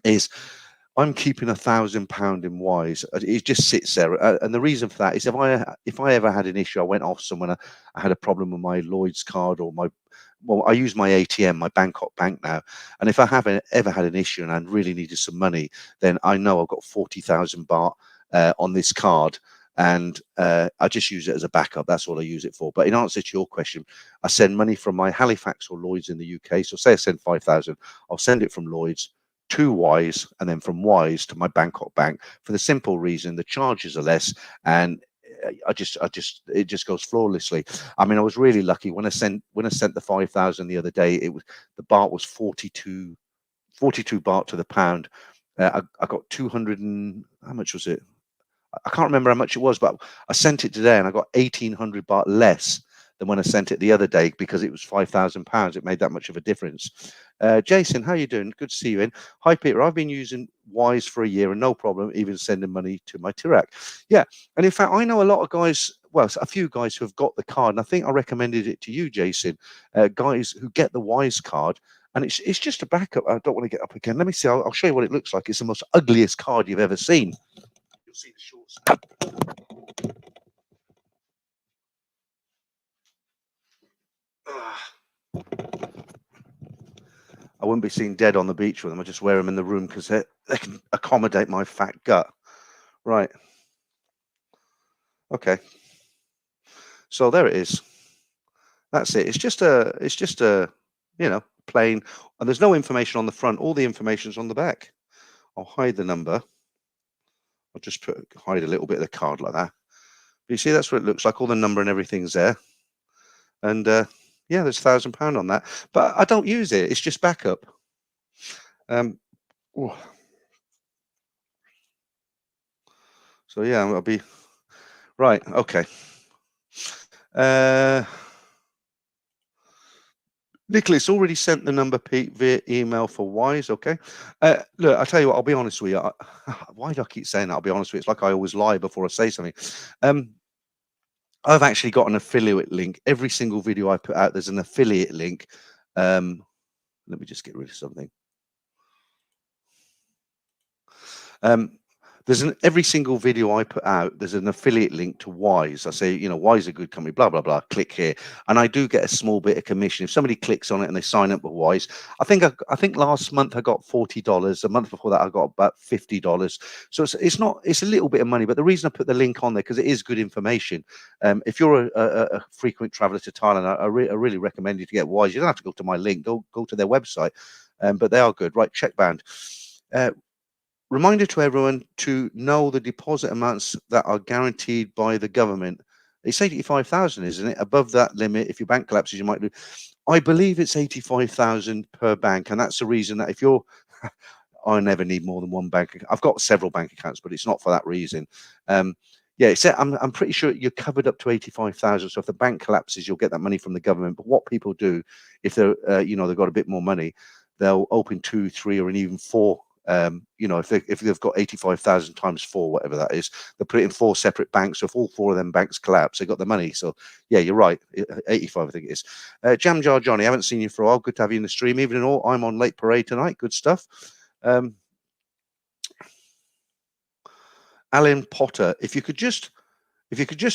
is, I'm keeping £1,000 in Wise. It just sits there, and the reason for that is if I ever had an issue, I went off somewhere, I had a problem with my Lloyd's card or I use my ATM, my Bangkok bank now, and if I haven't ever had an issue and I really needed some money, then I know I've got 40,000 baht on this card, and I just use it as a backup. That's all I use it for. But in answer to your question, I send money from my Halifax or Lloyd's in the UK. So say I send 5,000, I'll send it from Lloyd's to Wise, and then from Wise to my Bangkok bank, for the simple reason the charges are less, and it just goes flawlessly. I mean, I was really lucky when I sent the 5,000 the other day. The baht was 42 baht to the pound. I got 200 and how much was it? I can't remember how much it was, but I sent it today and I got 1,800 baht less than when I sent it the other day, because it was £5,000. It made that much of a difference. Jason, how you doing? Good to see you in. Hi, Peter. I've been using Wise for a year and no problem, even sending money to my Tirak. Yeah, and in fact, I know a lot of guys, well, a few guys who have got the card, and I think I recommended it to you, Jason, guys who get the Wise card, and it's just a backup. I don't want to get up again. Let me see. I'll show you what it looks like. It's the most ugliest card you've ever seen. You'll see the shorts. I wouldn't be seen dead on the beach with them. I just wear them in the room because they can accommodate my fat gut. Right. Okay. So there it is. That's it. It's just a plain, and there's no information on the front. All the information's on the back. I'll hide the number. I'll just hide a little bit of the card like that. But you see, that's what it looks like. All the number and everything's there. And yeah, there's £1,000 on that. But I don't use it. It's just backup. Oh. So yeah, I'll be right. Okay. Nicholas already sent the number, Pete, via email for Wise. Okay. Look, I'll tell you what, I'll be honest with you. Why do I keep saying that? I'll be honest with you. It's like I always lie before I say something. I've actually got an affiliate link. Every single video I put out, there's an affiliate link. Let me just get rid of something. Every single video I put out, there's an affiliate link to Wise. I say, Wise is a good company, blah, blah, blah, click here. And I do get a small bit of commission. If somebody clicks on it and they sign up with Wise, I think last month I got $40. A month before that, I got about $50. So it's a little bit of money, but the reason I put the link on there, because it is good information. If you're a frequent traveler to Thailand, I really recommend you to get Wise. You don't have to go to my link, go to their website. But they are good. Right, check band. Reminder to everyone to know the deposit amounts that are guaranteed by the government. It's 85,000, isn't it? Above that limit, if your bank collapses, you might lose. I believe it's 85,000 per bank, and that's the reason that if you're I never need more than one bank account. I've got several bank accounts, but it's not for that reason. Yeah, I'm pretty sure you're covered up to 85,000. So if the bank collapses, you'll get that money from the government. But what people do, if they're they've got a bit more money, they'll open 2, 3, or even 4. If they've got 85,000 times 4, whatever that is, they put it in 4 separate banks. So if all 4 of them banks collapse, they got the money. So yeah, you're right. 85, I think it is. Jam Jar Johnny, I haven't seen you for a while. Good to have you in the stream. Even in all, I'm on late parade tonight. Good stuff. Alan Potter, if you could just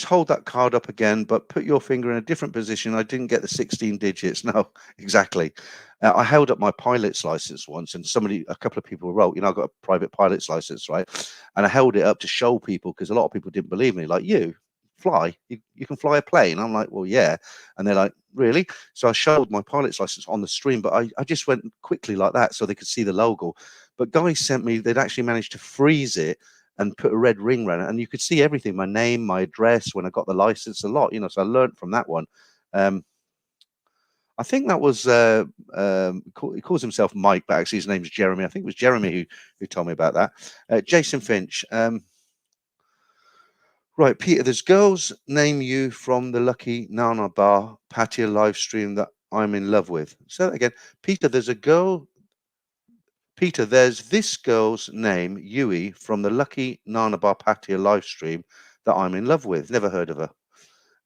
hold that card up again, but put your finger in a different position. I didn't get the 16 digits. No, exactly. I held up my pilot's license once, and a couple of people wrote, I've got a private pilot's license, right? And I held it up to show people because a lot of people didn't believe me. Like, you can fly a plane. I'm like, well, yeah. And they're like, really? So I showed my pilot's license on the stream, but I just went quickly like that so they could see the logo. But guys sent me, they'd actually managed to freeze it and put a red ring around it, and you could see everything, my name, my address, when I got the license, a lot, so I learned from that one. I think that was he calls himself Mike, but actually his name's Jeremy. I think it was Jeremy who told me about that. Jason Finch. Right, Peter, there's girls name you from the Lucky Nana Bar Pattaya live stream that I'm in love with. Say that again. Peter, there's this girl's name, Yui, from the Lucky Nana Bar Pattaya live stream that I'm in love with. Never heard of her.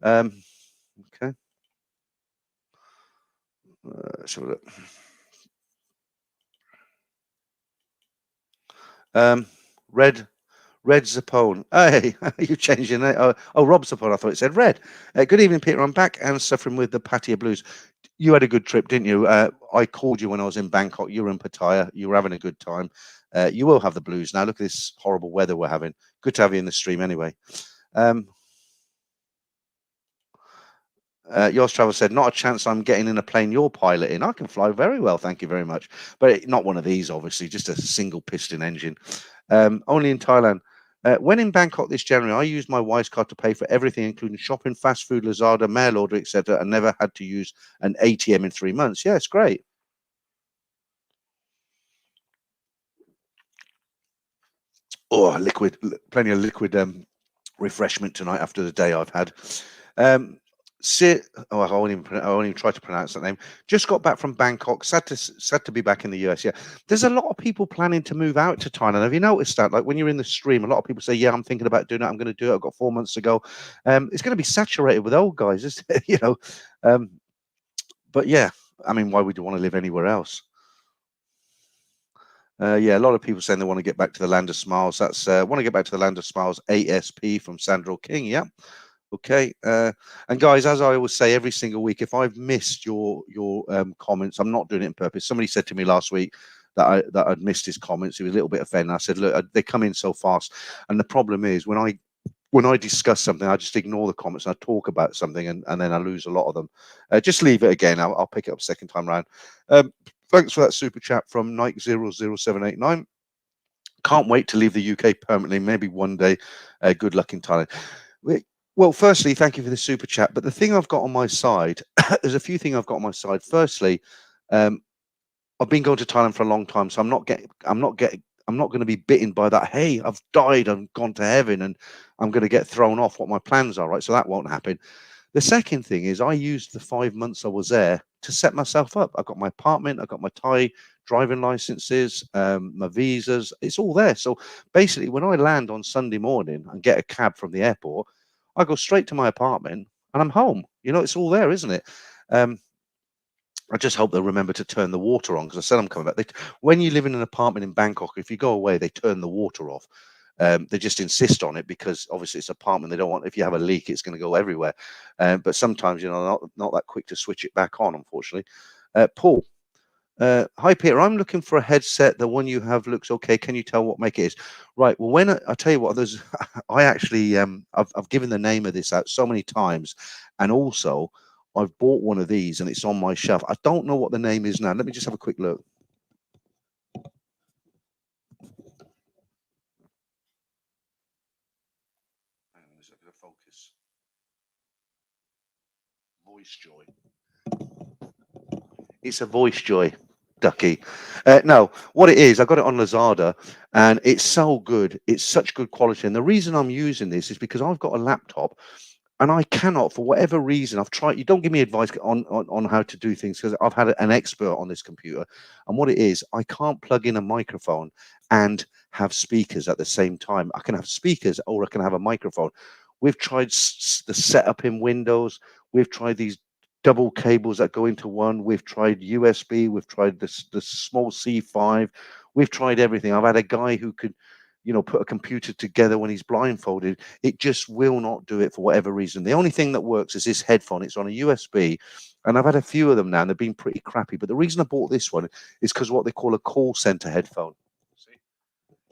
Okay. Let's have a look. Red Zapone. Hey, you changed your name. Oh, Rob Zapone. I thought it said Red. Good evening, Peter. I'm back and suffering with the Pattaya blues. You had a good trip, didn't you? I called you when I was in Bangkok. You were in Pattaya. You were having a good time. You will have the blues now. Look at this horrible weather we're having. Good to have you in the stream anyway. Yours Travel said, not a chance I'm getting in a plane you're piloting. I can fly very well, thank you very much. But not one of these, obviously, just a single piston engine. Only in Thailand. When in Bangkok this January, I used my Wise card to pay for everything, including shopping, fast food, Lazada, mail order, etc., and never had to use an ATM in 3 months. Yeah, it's great. Oh, plenty of liquid refreshment tonight after the day I've had. I won't even try to pronounce that name. Just got back from Bangkok. Sad to be back in the US. Yeah, there's a lot of people planning to move out to Thailand. Have you noticed that? Like when you're in the stream, a lot of people say, "Yeah, I'm thinking about doing it. I'm going to do it. I've got 4 months to go." It's going to be saturated with old guys, isn't it? But yeah, I mean, why would you want to live anywhere else? Yeah, a lot of people saying they want to get back to the land of smiles. That's want to get back to the land of smiles. ASP from Sandro King. Yeah. Okay, and guys, as I always say every single week, if I've missed your comments, I'm not doing it on purpose. Somebody said to me last week that I'd missed his comments. He was a little bit offended. I said, look, they come in so fast, and the problem is when I discuss something, I just ignore the comments and I talk about something, and then I lose a lot of them. Just leave it again. I'll pick it up second time round. Thanks for that super chat from Nike00789. Can't wait to leave the UK permanently. Maybe one day. Good luck in Thailand. Well, firstly, thank you for the super chat. But the thing I've got on my side, there's a few things I've got on my side. Firstly, I've been going to Thailand for a long time, so I'm not going to be bitten by that. Hey, I've died, I've gone to heaven, and I'm going to get thrown off what my plans are. Right, so that won't happen. The second thing is I used the 5 months I was there to set myself up. I've got my apartment, I've got my Thai driving licenses, my visas. It's all there. So basically, when I land on Sunday morning and get a cab from the airport, I go straight to my apartment and I'm home. It's all there, isn't it? I just hope they'll remember to turn the water on because I said I'm coming back. When you live in an apartment in Bangkok, if you go away, they turn the water off. They just insist on it because obviously it's an apartment. They don't want, if you have a leak, it's going to go everywhere. But sometimes, not that quick to switch it back on, unfortunately. Paul, hi Peter, I'm looking for a headset. The one you have looks okay. Can you tell what make it is? Right. Well, when I tell you what, there's I actually I've given the name of this out so many times, and also I've bought one of these and it's on my shelf. I don't know what the name is now. Let me just have a quick look. Is it going to focus? Voice Joy. It's a Voice Joy. Ducky. No, what it is, I got it on Lazada, and it's so good. It's such good quality. And the reason I'm using this is because I've got a laptop and I cannot, for whatever reason, I've tried. You don't give me advice on how to do things because I've had an expert on this computer. And what it is, I can't plug in a microphone and have speakers at the same time. I can have speakers or I can have a microphone. We've tried the setup in Windows. We've tried these double cables that go into one. We've tried USB. We've tried the small C5. We've tried everything. I've had a guy who could, put a computer together when he's blindfolded. It just will not do it for whatever reason. The only thing that works is this headphone. It's on a USB, and I've had a few of them now, and they've been pretty crappy. But the reason I bought this one is because what they call a call center headphone. See?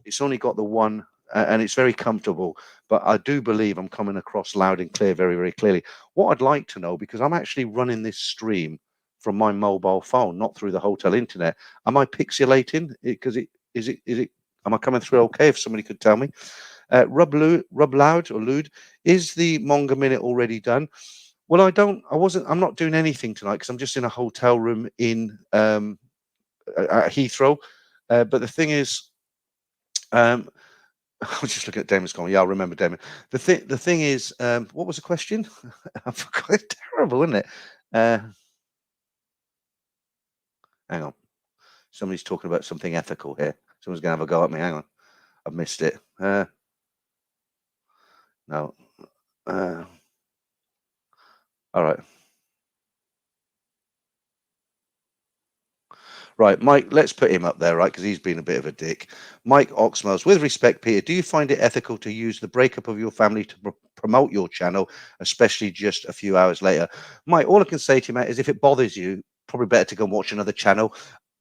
It's only got the one, and it's very comfortable. But I do believe I'm coming across loud and clear, very, very clearly. What I'd like to know, because I'm actually running this stream from my mobile phone, not through the hotel internet. Am I pixelating? Because is it am I coming through okay? If somebody could tell me. Rub Loud or Lude, is the Manga Minute already done? Well, I'm not doing anything tonight because I'm just in a hotel room in at Heathrow. But the thing is, I was just looking at Damon's comment. Yeah, I remember Damon. The thing is, what was the question? I forgot. It's terrible, isn't it? Hang on. Somebody's talking about something ethical here. Someone's going to have a go at me. Hang on. I've missed it. No. All right. Right, Mike, let's put him up there, right? Because he's been a bit of a dick. Mike Oxmiles, with respect, Peter, do you find it ethical to use the breakup of your family to promote your channel, especially just a few hours later? Mike, all I can say to you, mate, is if it bothers you, probably better to go and watch another channel.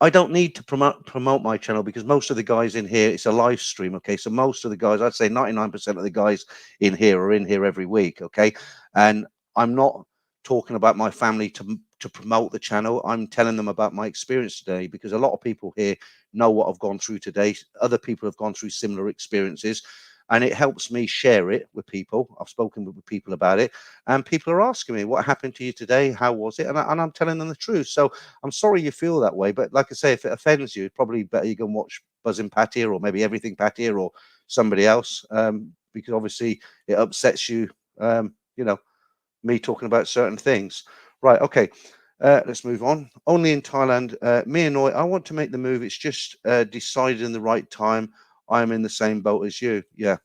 I don't need to promote my channel because most of the guys in here, it's a live stream, okay? So most of the guys, I'd say 99% of the guys in here are in here every week, okay? And I'm not talking about my family to promote the channel. I'm telling them about my experience today because a lot of people here know what I've gone through today. Other people have gone through similar experiences, and it helps me share it with people. I've spoken with people about it, and people are asking me, what happened to you today? How was it? And I'm telling them the truth. So I'm sorry you feel that way, but like I say, if it offends you, probably better you go and watch Buzzing Pattaya or maybe Everything Pattaya or somebody else, because obviously it upsets you, me talking about certain things. Right, okay. Let's move on. Only in Thailand. Me and I want to make the move. It's just decided in the right time. I'm in the same boat as you. Yeah.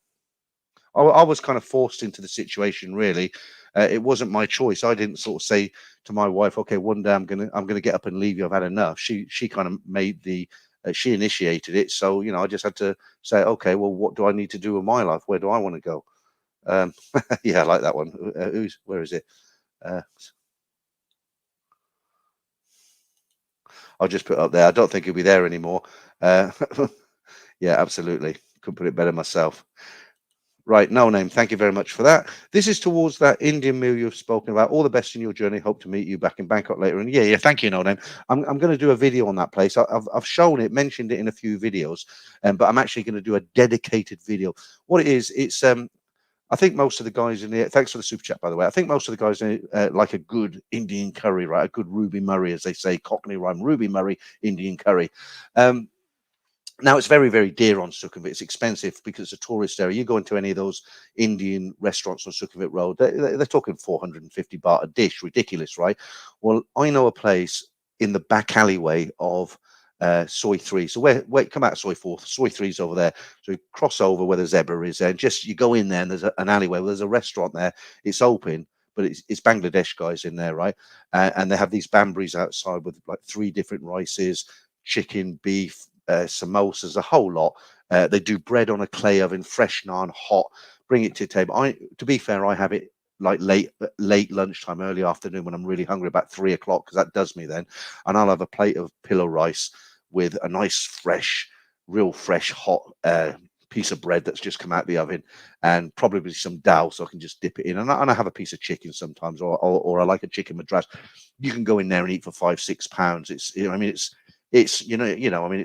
I was kind of forced into the situation, really. It wasn't my choice. I didn't sort of say to my wife, okay, one day I'm gonna get up and leave you. I've had enough. She kind of made the she initiated it. So, I just had to say, okay, well, what do I need to do with my life? Where do I want to go? Yeah, I like that one. Where is it? Uh, I'll just put it up there. I don't think he'll be there anymore. Uh, yeah, absolutely. Couldn't put it better myself. Right, no name. Thank you very much for that. This is towards that Indian meal you've spoken about. All the best in your journey. Hope to meet you back in Bangkok later. And yeah, thank you, no name. I'm going to do a video on that place. I've shown it, mentioned it in a few videos, but I'm actually going to do a dedicated video. What it is, it's I think most of the guys in here, thanks for the super chat, by the way. I think most of the guys in here, like a good Indian curry, right? A good Ruby Murray, as they say, Cockney rhyme, Ruby Murray, Indian curry. Now, it's very, very dear on Sukhumvit. It's expensive because it's a tourist area. You go into any of those Indian restaurants on Sukhumvit Road, they're talking 450 baht a dish. Ridiculous, right? Well, I know a place in the back alleyway of Soy 3. So where come out Soy 4, Soy 3's over there. So you cross over where the zebra is there. And just you go in there and there's an alleyway where there's a restaurant there. It's open, but it's Bangladesh guys in there, right? And they have these bambris outside with like 3 different rices, chicken, beef, samosas, a whole lot. They do bread on a clay oven, fresh naan, hot. Bring it to the table. To be fair, I have it like late lunchtime, early afternoon when I'm really hungry, about 3 o'clock, because that does me then. And I'll have a plate of pillow rice with a nice real fresh hot piece of bread that's just come out the oven, and probably some dal so I can just dip it in. And I have a piece of chicken sometimes, or I like a chicken madras. You can go in there and eat for £5-6. I mean, it's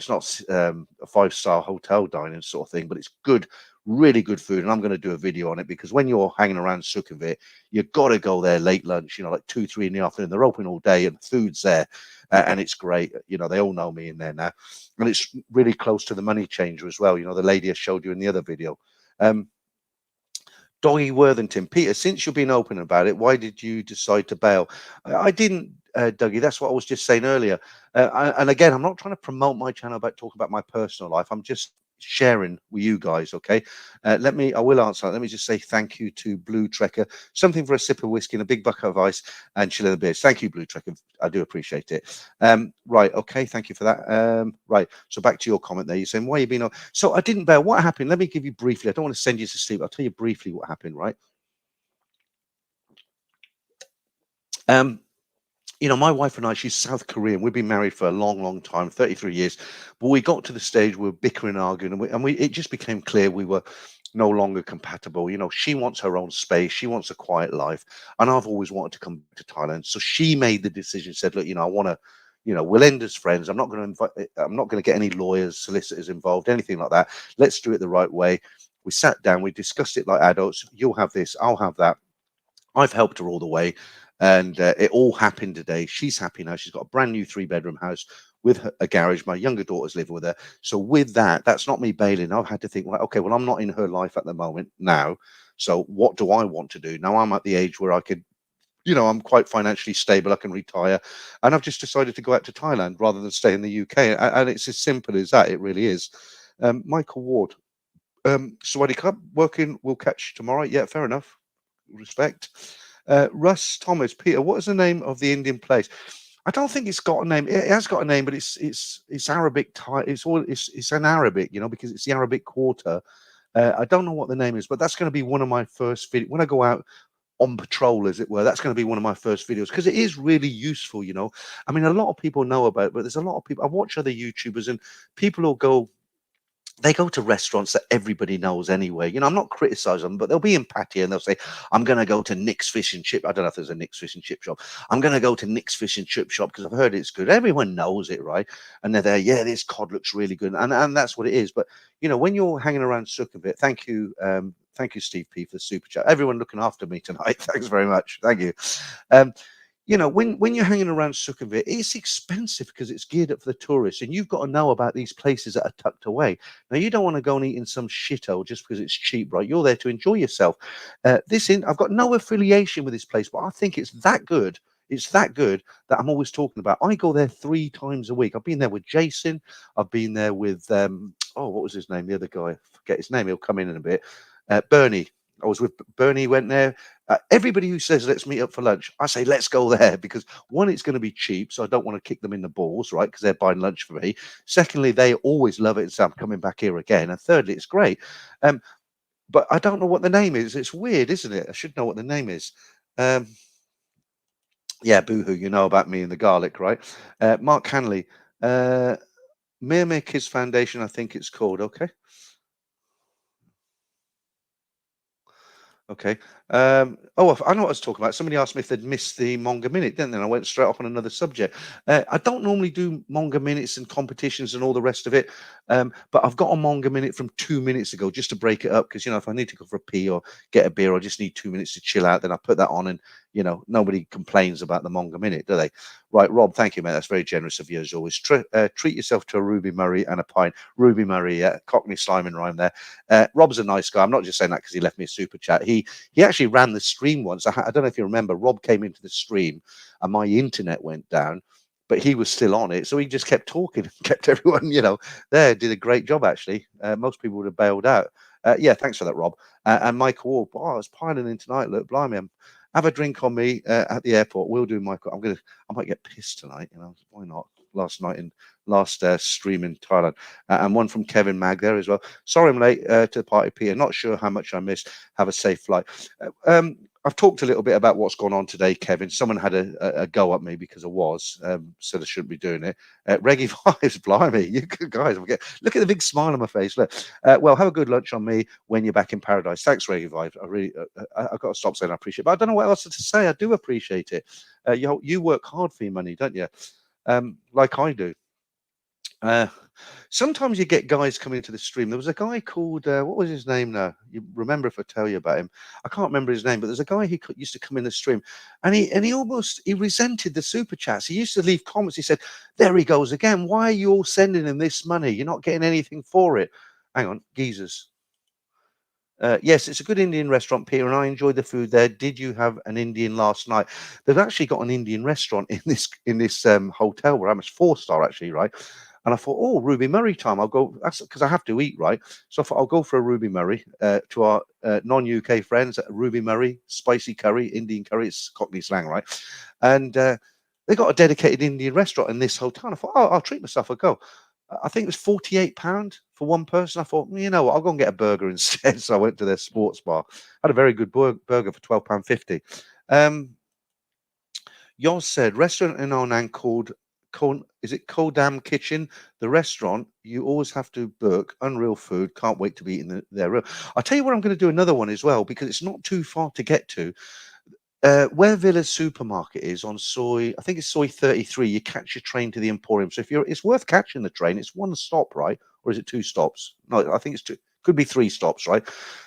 not a 5-star hotel dining sort of thing, but it's good, really good food. And I'm going to do a video on it because when you're hanging around Sukhumvit, you've got to go there late lunch, like 2-3 in the afternoon. They're open all day and food's there. and it's great. You know, they all know me in there now, and it's really close to the money changer as well. You know, the lady I showed you in the other video. Um, Doggy Worthington, Peter, since you've been open about it, why did you decide to bail? I didn't, Dougie. That's what I was just saying earlier. And again, I'm not trying to promote my channel about talking about my personal life. I'm just sharing with you guys. Okay. I will answer that. Let me just say thank you to Blue Trekker. Something for a sip of whiskey and a big bucket of ice and chilling the beers. Thank you, Blue Trekker. I do appreciate it. Right. Okay. Thank you for that. Right. So back to your comment there. You're saying, why you been on? So I didn't bail. What happened? Let me give you briefly. I don't want to send you to sleep. I'll tell you briefly what happened, right? Um, you know, my wife and I, she's South Korean. We've been married for a long, long time, 33 years. But we got to the stage where we were bickering, arguing, and it just became clear we were no longer compatible. You know, she wants her own space, she wants a quiet life, and I've always wanted to come back to Thailand. So she made the decision, said, look, you know, I want to, you know, we'll end as friends. I'm not going to invite, I'm not going to get any lawyers, solicitors involved, anything like that. Let's do it the right way. We sat down, we discussed it like adults. You'll have this, I'll have that. I've helped her all the way, and it all happened today. She's happy now. She's got a brand new 3-bedroom house with a garage. My younger daughter's living with her. So with that, that's not me bailing. I've had to think, right, okay, well, I'm not in her life at the moment now. So what do I want to do? Now I'm at the age where I could, you know, I'm quite financially stable. I can retire, and I've just decided to go out to Thailand rather than stay in the UK. And it's as simple as that. It really is. Michael Ward. Swaddy Club, working, we'll catch tomorrow. Yeah, fair enough. Respect. Russ Thomas, Peter, what is the name of the Indian place? I don't think it's got a name. It has got a name, but it's Arabic. It's an Arabic, you know, because it's the Arabic Quarter. I don't know what the name is, but that's going to be one of my first videos when I go out on patrol, as it were. That's going to be one of my first videos because it is really useful, you know. I mean, a lot of people know about it, but there's a lot of people. I watch other YouTubers and people will go, they go to restaurants that everybody knows anyway. You know, I'm not criticizing them, but they'll be in Pattaya and they'll say, I'm going to go to Nick's Fish and Chip. I don't know if there's a Nick's Fish and Chip shop. I'm going to go to Nick's Fish and Chip shop because I've heard it's good. Everyone knows it, right? And they're there, yeah, this cod looks really good. And that's what it is. But, you know, when you're hanging around Sukhumvit, thank you, Steve P, for the super chat. Everyone looking after me tonight. Thanks very much. Thank you. Um, you know, when you're hanging around Sukhumvit, it's expensive because it's geared up for the tourists, and you've got to know about these places that are tucked away. Now, you don't want to go and eat in some shithole just because it's cheap, right? You're there to enjoy yourself. I've got no affiliation with this place, but I think it's that good. It's that good that I'm always talking about. I go there 3 times a week. I've been there with Jason. I've been there with what was his name? The other guy, I forget his name. He'll come in a bit. Bernie. I was with Bernie. Went there. Everybody who says let's meet up for lunch, I say let's go there because one, it's going to be cheap, so I don't want to kick them in the balls, right? Because they're buying lunch for me. Secondly, they always love it and say I'm coming back here again. And thirdly, it's great. But I don't know what the name is. It's weird, isn't it? I should know what the name is. Um, yeah, boohoo. You know about me and the garlic, right? Mark Hanley, Mermaid Kids Foundation, I think it's called. Okay. Okay. I know what I was talking about. Somebody asked me if they'd missed the Manga Minute, didn't they? And I went straight off on another subject. I don't normally do Manga Minutes and competitions and all the rest of it, but I've got a Manga Minute from 2 minutes ago just to break it up because, you know, if I need to go for a pee or get a beer or just need 2 minutes to chill out, then I put that on and, you know, nobody complains about the Manga Minute, do they? Right, Rob, thank you, mate. That's very generous of you as always. Treat yourself to a Ruby Murray and a pint. Ruby Murray, Cockney Sliming rhyme there. Rob's a nice guy. I'm not just saying that because he left me a super chat. He actually ran the stream once. I don't know if you remember. Rob came into the stream, and my internet went down, but he was still on it, so he just kept talking, kept everyone, you know, there. Did a great job actually. Most people would have bailed out. Yeah, thanks for that, Rob. And Michael Ward. Oh, I was piling in tonight. Look, blimey, have a drink on me at the airport. We'll do, Michael. I might get pissed tonight. You know, why not? Last stream in Thailand, and one from Kevin Mag there as well. Sorry I'm late to the party, Peter. Not sure how much I missed. Have a safe flight. I've talked a little bit about what's gone on today, Kevin. Someone had a go at me because I said I shouldn't be doing it. Reggae vibes, blimey, you good guys. Look at the big smile on my face. Look, well, have a good lunch on me when you're back in paradise. Thanks, Reggae vibes. I really, I've got to stop saying I appreciate it, but I don't know what else to say. I do appreciate it. You work hard for your money, don't you? Like I do. Uh, Sometimes you get guys coming to the stream. There was a guy called what was his name now? You remember if I tell you about him? I can't remember his name, but there's a guy who used to come in the stream, and he almost he resented the super chats. He used to leave comments. He said, "There he goes again. Why are you all sending him this money? You're not getting anything for it." Hang on, geezers. Yes, it's a good Indian restaurant, Peter, and I enjoyed the food there. Did you have an Indian last night? They've actually got an Indian restaurant in this hotel where I'm. It's 4-star actually, right? And I thought, oh, Ruby Murray time. I'll go. That's because I have to eat, right? So I thought I'll go for a Ruby Murray to our non-UK friends at Ruby Murray spicy curry, Indian curry. It's Cockney slang, right? And they got a dedicated Indian restaurant in this hotel. And I thought, oh, I'll treat myself. I'll go. I think it was £48 for one person. I thought, "Well, you know what, I'll go and get a burger instead." So I went to their sports bar. Had a very good burger for £12.50. Um, Yoz said, restaurant in Onan called is it Kodam Kitchen? The restaurant, you always have to book. Unreal food. Can't wait to be in their room. I'll tell you where I'm going to do another one as well because it's not too far to get to. Where Villa's supermarket is on Soy, I think it's Soy 33. You catch your train to the Emporium. So if you're, it's worth catching the train. It's one stop, right? Or is it two stops? No, I think it's two. Could be three stops, right?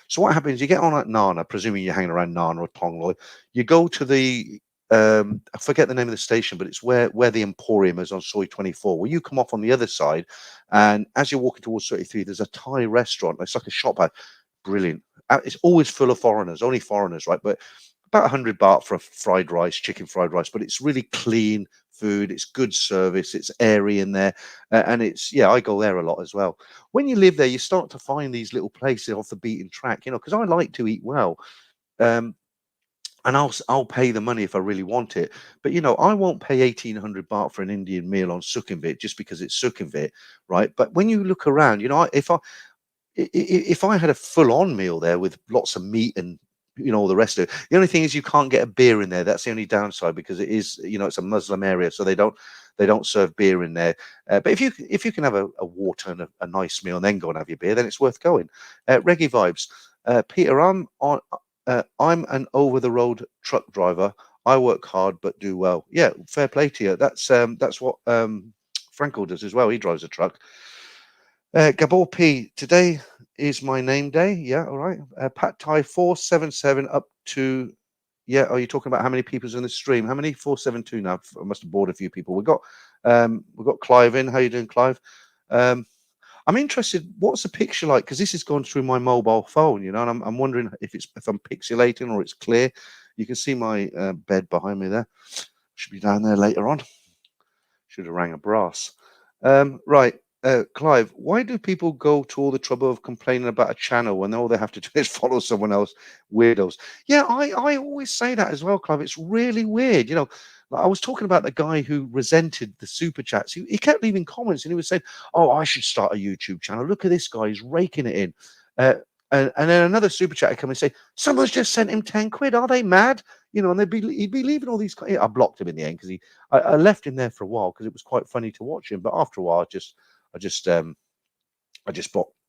So what happens? You get on at Nana, presuming you're hanging around Nana or Tongloy. You go to the I forget the name of the station, but it's where the Emporium is on Soy 24. Well, you come off on the other side, and as you're walking towards 33, there's a Thai restaurant. It's like a shop. Brilliant. It's always full of foreigners, only foreigners, right? But about 100 baht for a fried rice, chicken fried rice, but it's really clean food. It's good service. It's airy in there. And it's, yeah, I go there a lot as well. When you live there, you start to find these little places off the beaten track, you know, because I like to eat well. Um, and I'll pay the money if I really want it. But you know, I won't pay 1,800 baht for an Indian meal on Sukhumvit just because it's Sukhumvit, right? But when you look around, you know, if I had a full-on meal there with lots of meat and you know all the rest of it, the only thing is you can't get a beer in there. That's the only downside because it is, you know, it's a Muslim area, so they don't serve beer in there. But if you can have a water and a nice meal and then go and have your beer, then it's worth going. Reggae vibes, Peter. I'm an over-the-road truck driver. I work hard but do well. Yeah, fair play to you. That's what Frankel does as well. He drives a truck. Gabor P, today is my name day. Yeah, all right. Pat Thai 477 up to, yeah. Are you talking about how many people's in the stream? How many? 472 now. I must have bored a few people. We've got Clive in. How you doing, Clive? Um, I'm interested. What's the picture like? Because this has gone through my mobile phone, you know, and I'm wondering if I'm pixelating or it's clear. You can see my bed behind me there. Should be down there later on. Should have rang a brass. Right. Clive, why do people go to all the trouble of complaining about a channel when all they have to do is follow someone else? Weirdos. Yeah, I always say that as well, Clive. It's really weird. You know, like I was talking about the guy who resented the super chats. He kept leaving comments and he was saying, "Oh, I should start a YouTube channel. Look at this guy. He's raking it in." Uh, and then another super chat would come and say, "Someone's just sent him 10 quid. Are they mad?" You know, and he'd be leaving all these. I blocked him in the end because I left him there for a while because it was quite funny to watch him. But after a while, I just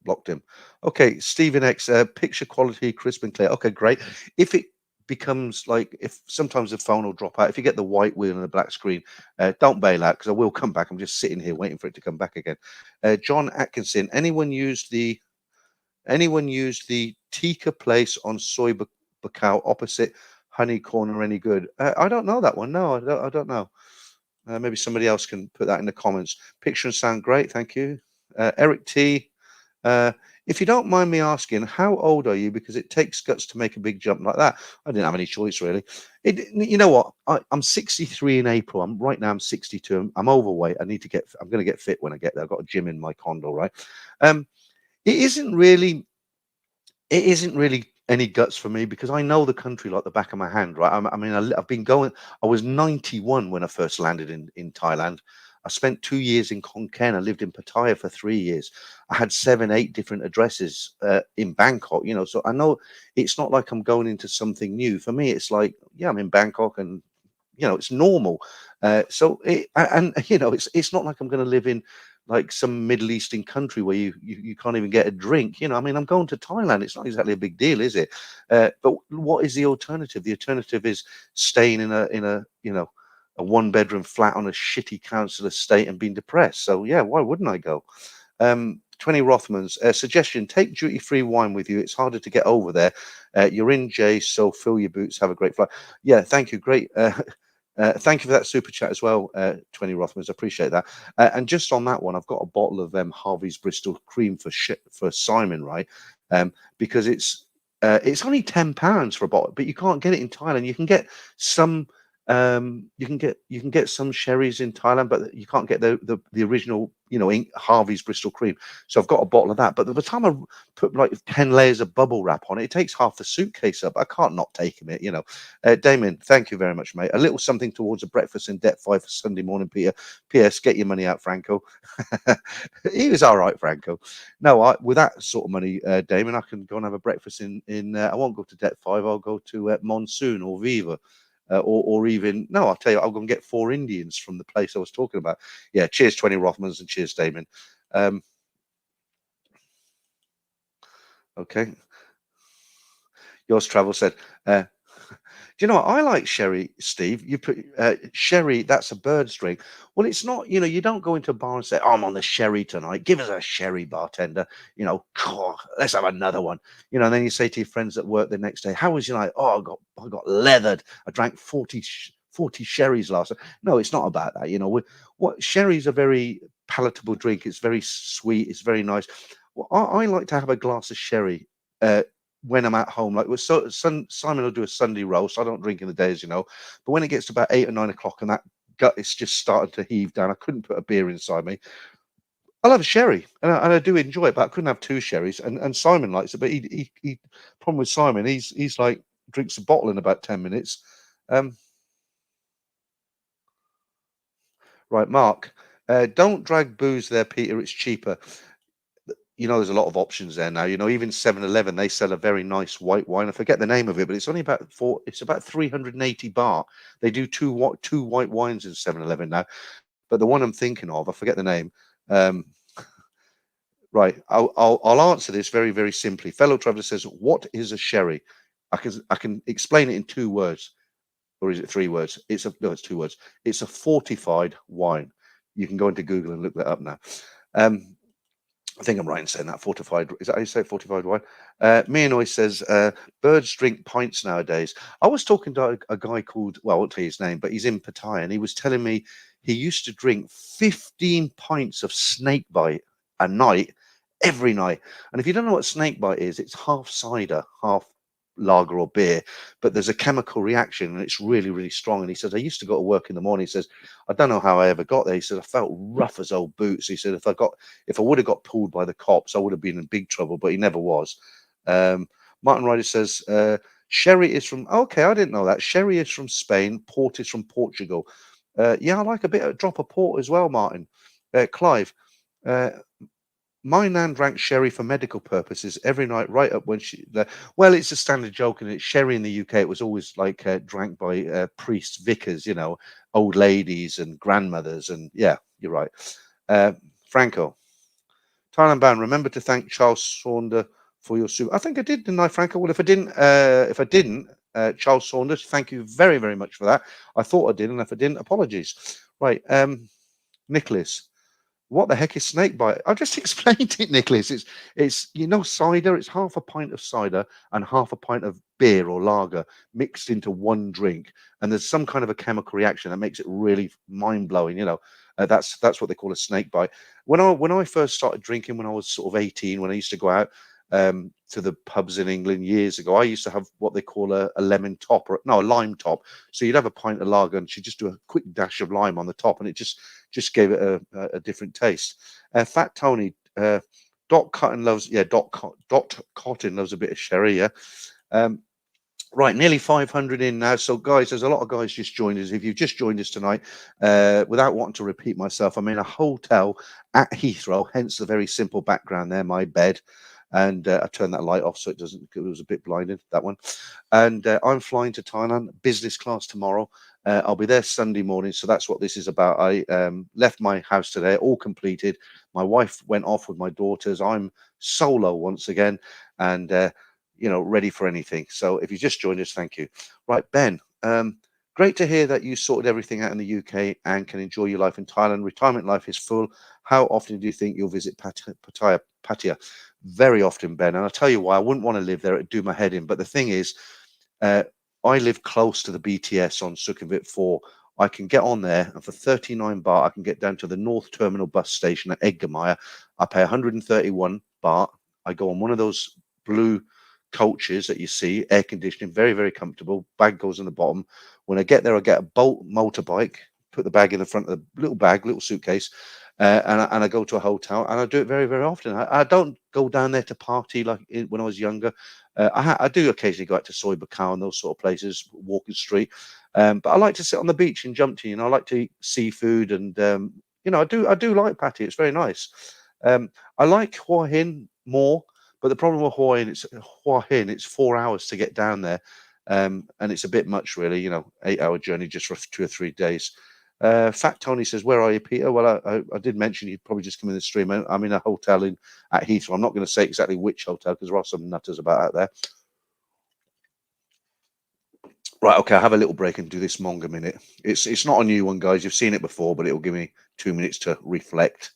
blocked him. Okay, Stephen X, picture quality crisp and clear. Okay, great. If it becomes like, if sometimes the phone will drop out, if you get the white wheel and the black screen, don't bail out because I will come back. I'm just sitting here waiting for it to come back again. John Atkinson, anyone used the Tika place on Soy Bacau opposite Honey Corner any good? I don't know that one. No, I don't know. Maybe somebody else can put that in the comments. Picture and sound great. Thank you. Eric T. Uh, if you don't mind me asking, how old are you? Because it takes guts to make a big jump like that. I didn't have any choice really. You know what? I'm 63 in April. Right now I'm 62. I'm overweight. I'm going to get fit when I get there. I've got a gym in my condo, right? Um, it isn't really any guts for me because I know the country like the back of my hand, right? I've been going. I was 91 when I first landed in Thailand. I spent 2 years in Khon Kaen. I lived in Pattaya for 3 years. I had 7, 8 different addresses in Bangkok. You know, so I know it's not like I'm going into something new. For me, it's like, yeah, I'm in Bangkok, and you know, it's normal. You know, it's not like I'm going to live in like some Middle Eastern country where you can't even get a drink. You know, I mean, I'm going to Thailand. It's not exactly a big deal, is it? But what is the alternative? The alternative is staying in a you know, a one-bedroom flat on a shitty council estate and been depressed. So yeah, why wouldn't I go? 20 Rothmans, suggestion, take duty-free wine with you. It's harder to get over there. You're in Jay, so fill your boots, have a great flight. Yeah, thank you. Great. Thank you for that super chat as well, 20 Rothmans. I appreciate that. And just on that one, I've got a bottle of Harvey's Bristol cream for Simon, right? Because it's only £10 for a bottle, but you can't get it in Thailand. You can get some you can get some sherries in Thailand, but you can't get the original, Harvey's Bristol cream. So I've got a bottle of that. But by the time I put like 10 layers of bubble wrap on it, it takes half the suitcase up. I can't not take him it, Damien, thank you very much, mate. A little something towards a breakfast in debt 5 for Sunday morning, Peter. P.S. Get your money out, Franco. He was all right, Franco. No, with that sort of money, Damien, I can go and have a breakfast in I won't go to debt 5. I'll go to Monsoon or Viva. Or even no, I'll tell you, I'll go and get 4 Indians from the place I was talking about. Yeah, cheers, 20 Rothmans, and cheers, Damon. Okay, yours travel said. Do you know what? I like sherry, Steve. You put sherry, that's a bird's drink. Well, it's not, you don't go into a bar and say, oh, I'm on the sherry tonight. Give us a sherry, bartender. Let's have another one. And then you say to your friends at work the next day, how was your night? Oh, I got leathered. I drank 40 sherries last night. No, it's not about that. What sherry's a very palatable drink. It's very sweet. It's very nice. Well, I like to have a glass of sherry. When I'm at home, like Simon will do a Sunday roast. I don't drink in the days, but when it gets to about 8 or 9 o'clock and that gut is just starting to heave down, I couldn't put a beer inside me. I'll have a sherry, and I do enjoy it, but I couldn't have 2 sherries. And Simon likes it, but he problem with Simon, he's like drinks a bottle in about 10 minutes. Right, Mark, don't drag booze there, Peter. It's cheaper. There's a lot of options there now. Even 7-Eleven, they sell a very nice white wine. I forget the name of it, but it's only it's about 380 baht. They do two white wines in 7-Eleven now. But the one I'm thinking of, I forget the name. Right, I'll answer this very, very simply. Fellow traveler says, what is a sherry? I can explain it in 2 words. Or is it 3 words? It's 2 words. It's a fortified wine. You can go into Google and look that up now. I think I'm right in saying that. Fortified, is that how you say it? Fortified wine? Mianoy says, birds drink pints nowadays. I was talking to a guy called, well, I won't tell you his name, but he's in Pattaya, and he was telling me he used to drink 15 pints of snake bite a night, every night. And if you don't know what snake bite is, it's half cider, half lager or beer, but there's a chemical reaction and it's really, really strong. And he says, I used to go to work in the morning. He says, I don't know how I ever got there. He said, I felt rough as old boots. He said, if I would have got pulled by the cops, I would have been in big trouble, but he never was. Martin Ryder says, sherry is from, okay, I didn't know that. Sherry is from Spain. Port is from Portugal. Yeah, I like a drop of port as well, Martin. Clive, my nan drank sherry for medical purposes every night, right up when well, it's a standard joke, and it's sherry in the UK. It was always like drank by priests, vicars, old ladies and grandmothers. And yeah, you're right. Franco, Thailand ban. Remember to thank Charles Saunders for your soup. I think I did, didn't I, Franco? Well, if I didn't, Charles Saunders, thank you very, very much for that. I thought I did, and if I didn't, apologies. Right, Nicholas. What the heck is snake bite? I just explained it, Nicholas. It's cider. It's half a pint of cider and half a pint of beer or lager mixed into one drink, and there's some kind of a chemical reaction that makes it really mind blowing. That's what they call a snake bite. When I first started drinking, when I was sort of 18, when I used to go out to the pubs in England years ago, I used to have what they call a lemon top, or no, a lime top. So you'd have a pint of lager and she'd just do a quick dash of lime on the top, and it just gave it a different taste. Fat Tony, Dot Cotton loves, yeah, Dot Cotton loves a bit of sherry, yeah. Right, nearly 500 in now. So, guys, there's a lot of guys just joined us. If you've just joined us tonight, without wanting to repeat myself, I'm in a hotel at Heathrow, hence the very simple background there, my bed. And I turned that light off so it was a bit blinded, that one. And I'm flying to Thailand, business class tomorrow. I'll be there Sunday morning. So that's what this is about. I left my house today, all completed. My wife went off with my daughters. I'm solo once again. And ready for anything. So if you just joined us, thank you. Right, Ben, Great to hear that you sorted everything out in the UK and can enjoy your life in Thailand. Retirement life is full. How often do you think you'll visit Pattaya? Very often, Ben. And I'll tell you why. I wouldn't want to live there. It'd do my head in. But the thing is, uh, I live close to the BTS on Sukhumvit 4. I can get on there, and for 39 baht, I can get down to the North Terminal bus station at Edgermire. I pay 131 baht. I go on one of those blue coaches that you see, air conditioning, very, very comfortable. Bag goes in the bottom. When I get there, I get a Bolt motorbike, put the bag in the front of the little bag, little suitcase, and I go to a hotel, and I do it very, very often. I don't go down there to party like when I was younger. I do occasionally go out to Soy Bukkao and those sort of places, walking street. But I like to sit on the beach and jump to, I like to eat seafood, and I do like Patty. It's very nice. I like Hua Hin more, but the problem with Hua Hin, it's 4 hours to get down there, and it's a bit much, really. 8-hour journey just for 2 or 3 days. Fat Tony says, "Where are you, Peter?" Well, I did mention you'd probably just come in the stream. I'm in a hotel at Heathrow. I'm not going to say exactly which hotel because there are some nutters about out there. Right, okay, I'll have a little break and do this Manga minute. It's not a new one, guys. You've seen it before, but it will give me 2 minutes to reflect.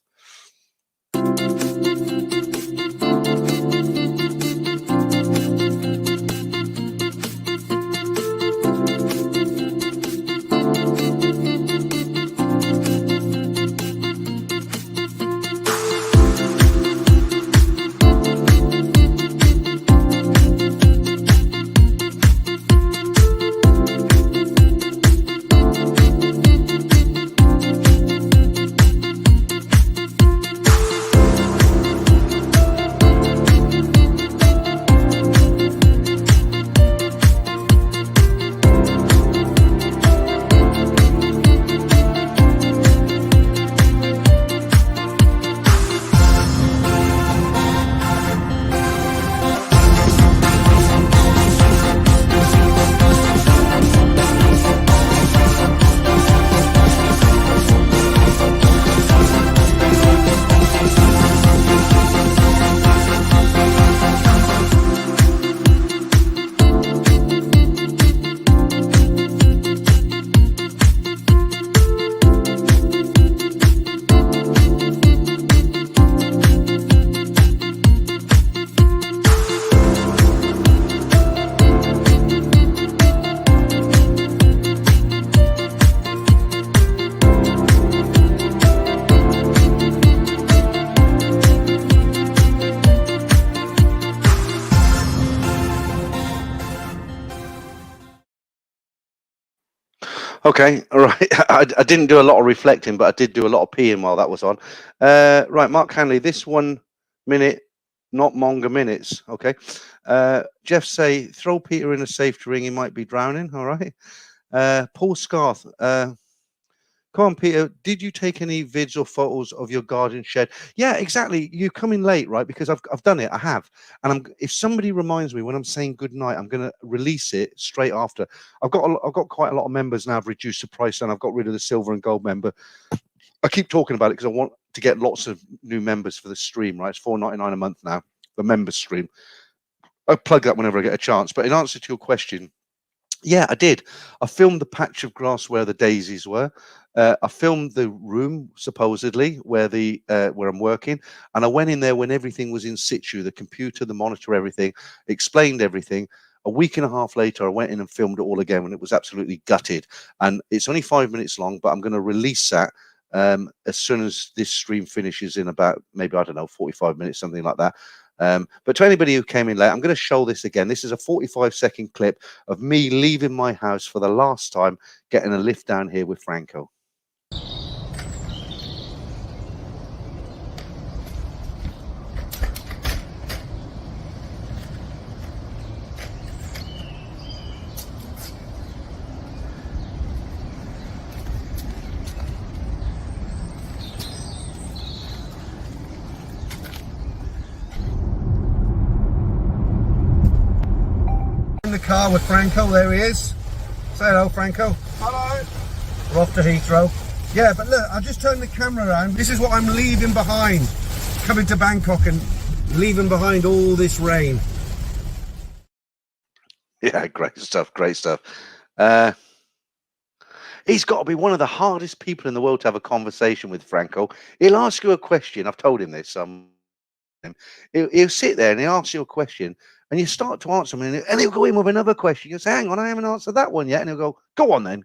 Okay, all right. I didn't do a lot of reflecting, but I did do a lot of peeing while that was on. Right, Mark Hanley, this 1 minute, not Manga minutes. Okay. Jeff say, throw Peter in a safe ring. He might be drowning. All right. Paul Scarth. Come on, Peter. Did you take any vids or photos of your garden shed? Yeah, exactly. You come in late, right? Because I've done it. I have. And if somebody reminds me when I'm saying good night, I'm going to release it straight after. I've got quite a lot of members now. I've reduced the price and I've got rid of the silver and gold member. I keep talking about it because I want to get lots of new members for the stream, right? It's $4.99 a month now, the member stream. I'll plug that whenever I get a chance. But in answer to your question, yeah, I did. I filmed the patch of grass where the daisies were. I filmed the room supposedly where I'm working, and I went in there when everything was in situ, the computer, the monitor, everything, explained everything. A week and a half later, I went in and filmed it all again, and it was absolutely gutted. And it's only 5 minutes long, but I'm going to release that as soon as this stream finishes in about maybe, I don't know, 45 minutes, something like that. But to anybody who came in late, I'm going to show this again. This is a 45-second clip of me leaving my house for the last time, getting a lift down here with Franco. In the car with Franco, there he is. Say hello, Franco. Hello. We're off to Heathrow. Yeah, but look, I've just turned the camera around. This is what I'm leaving behind. Coming to Bangkok and leaving behind all this rain. Yeah, great stuff, great stuff. He's got to be one of the hardest people in the world to have a conversation with, Franco. He'll ask you a question. I've told him this. He'll sit there and he'll ask you a question, and you start to answer him, and he'll go in with another question. You say, "Hang on, I haven't answered that one yet," and he'll go, go on then,"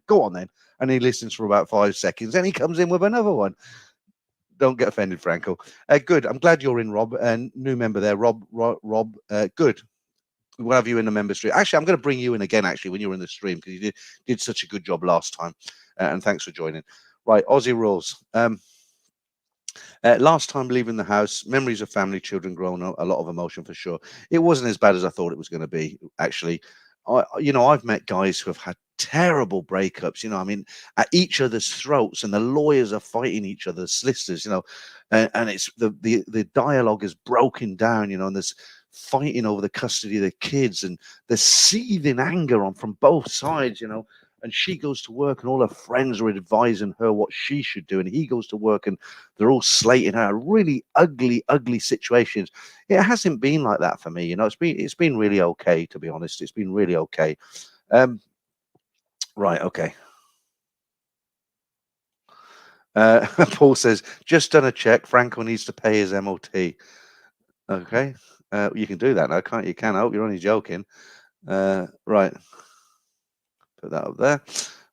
and he listens for about 5 seconds, and he comes in with another one. Don't get offended, Franco. Good. I'm glad you're in, Rob, and new member there, Rob. Good. We'll have you in the member stream. Actually, I'm going to bring you in again. Actually, when you were in the stream, because you did such a good job last time, and thanks for joining. Right, Aussie rules. Last time leaving the house, memories of family, children, grown up, a lot of emotion for sure. It wasn't as bad as I thought it was going to be. Actually, I've met guys who have had terrible breakups. I mean, at each other's throats, and the lawyers are fighting each other's solicitors. And it's the dialogue is broken down. And there's fighting over the custody of the kids, and there's seething anger on from both sides. And she goes to work, and all her friends are advising her what she should do, and he goes to work, and they're all slating her. Really ugly situations. It hasn't been like that for me. It's been really okay, to be honest. It's been really okay. Right, okay. Paul says, just done a check. Franco needs to pay his MOT. Okay. You can do that now, can't you? I hope you're only joking. Right. Put that up there.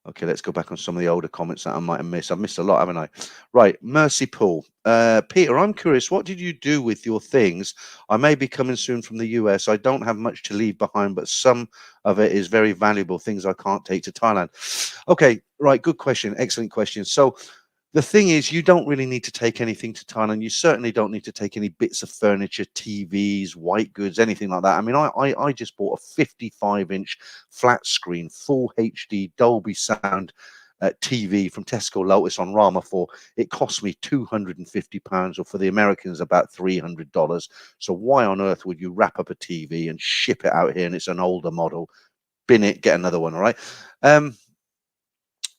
Okay, let's go back on some of the older comments that I might have missed. I've missed a lot, haven't I? Right, Mercy Pool. Peter, I'm curious, what did you do with your things? I may be coming soon from the US. I don't have much to leave behind, but some of it is very valuable, things I can't take to Thailand. Okay, right, good question. Excellent question. So the thing is, you don't really need to take anything to Thailand. You certainly don't need to take any bits of furniture, TVs, white goods, anything like that. I mean, I just bought a 55-inch flat screen, full HD Dolby sound TV from Tesco Lotus on Rama 4. It cost me £250, or for the Americans, about $300. So why on earth would you wrap up a TV and ship it out here, and it's an older model? Bin it, get another one, all right?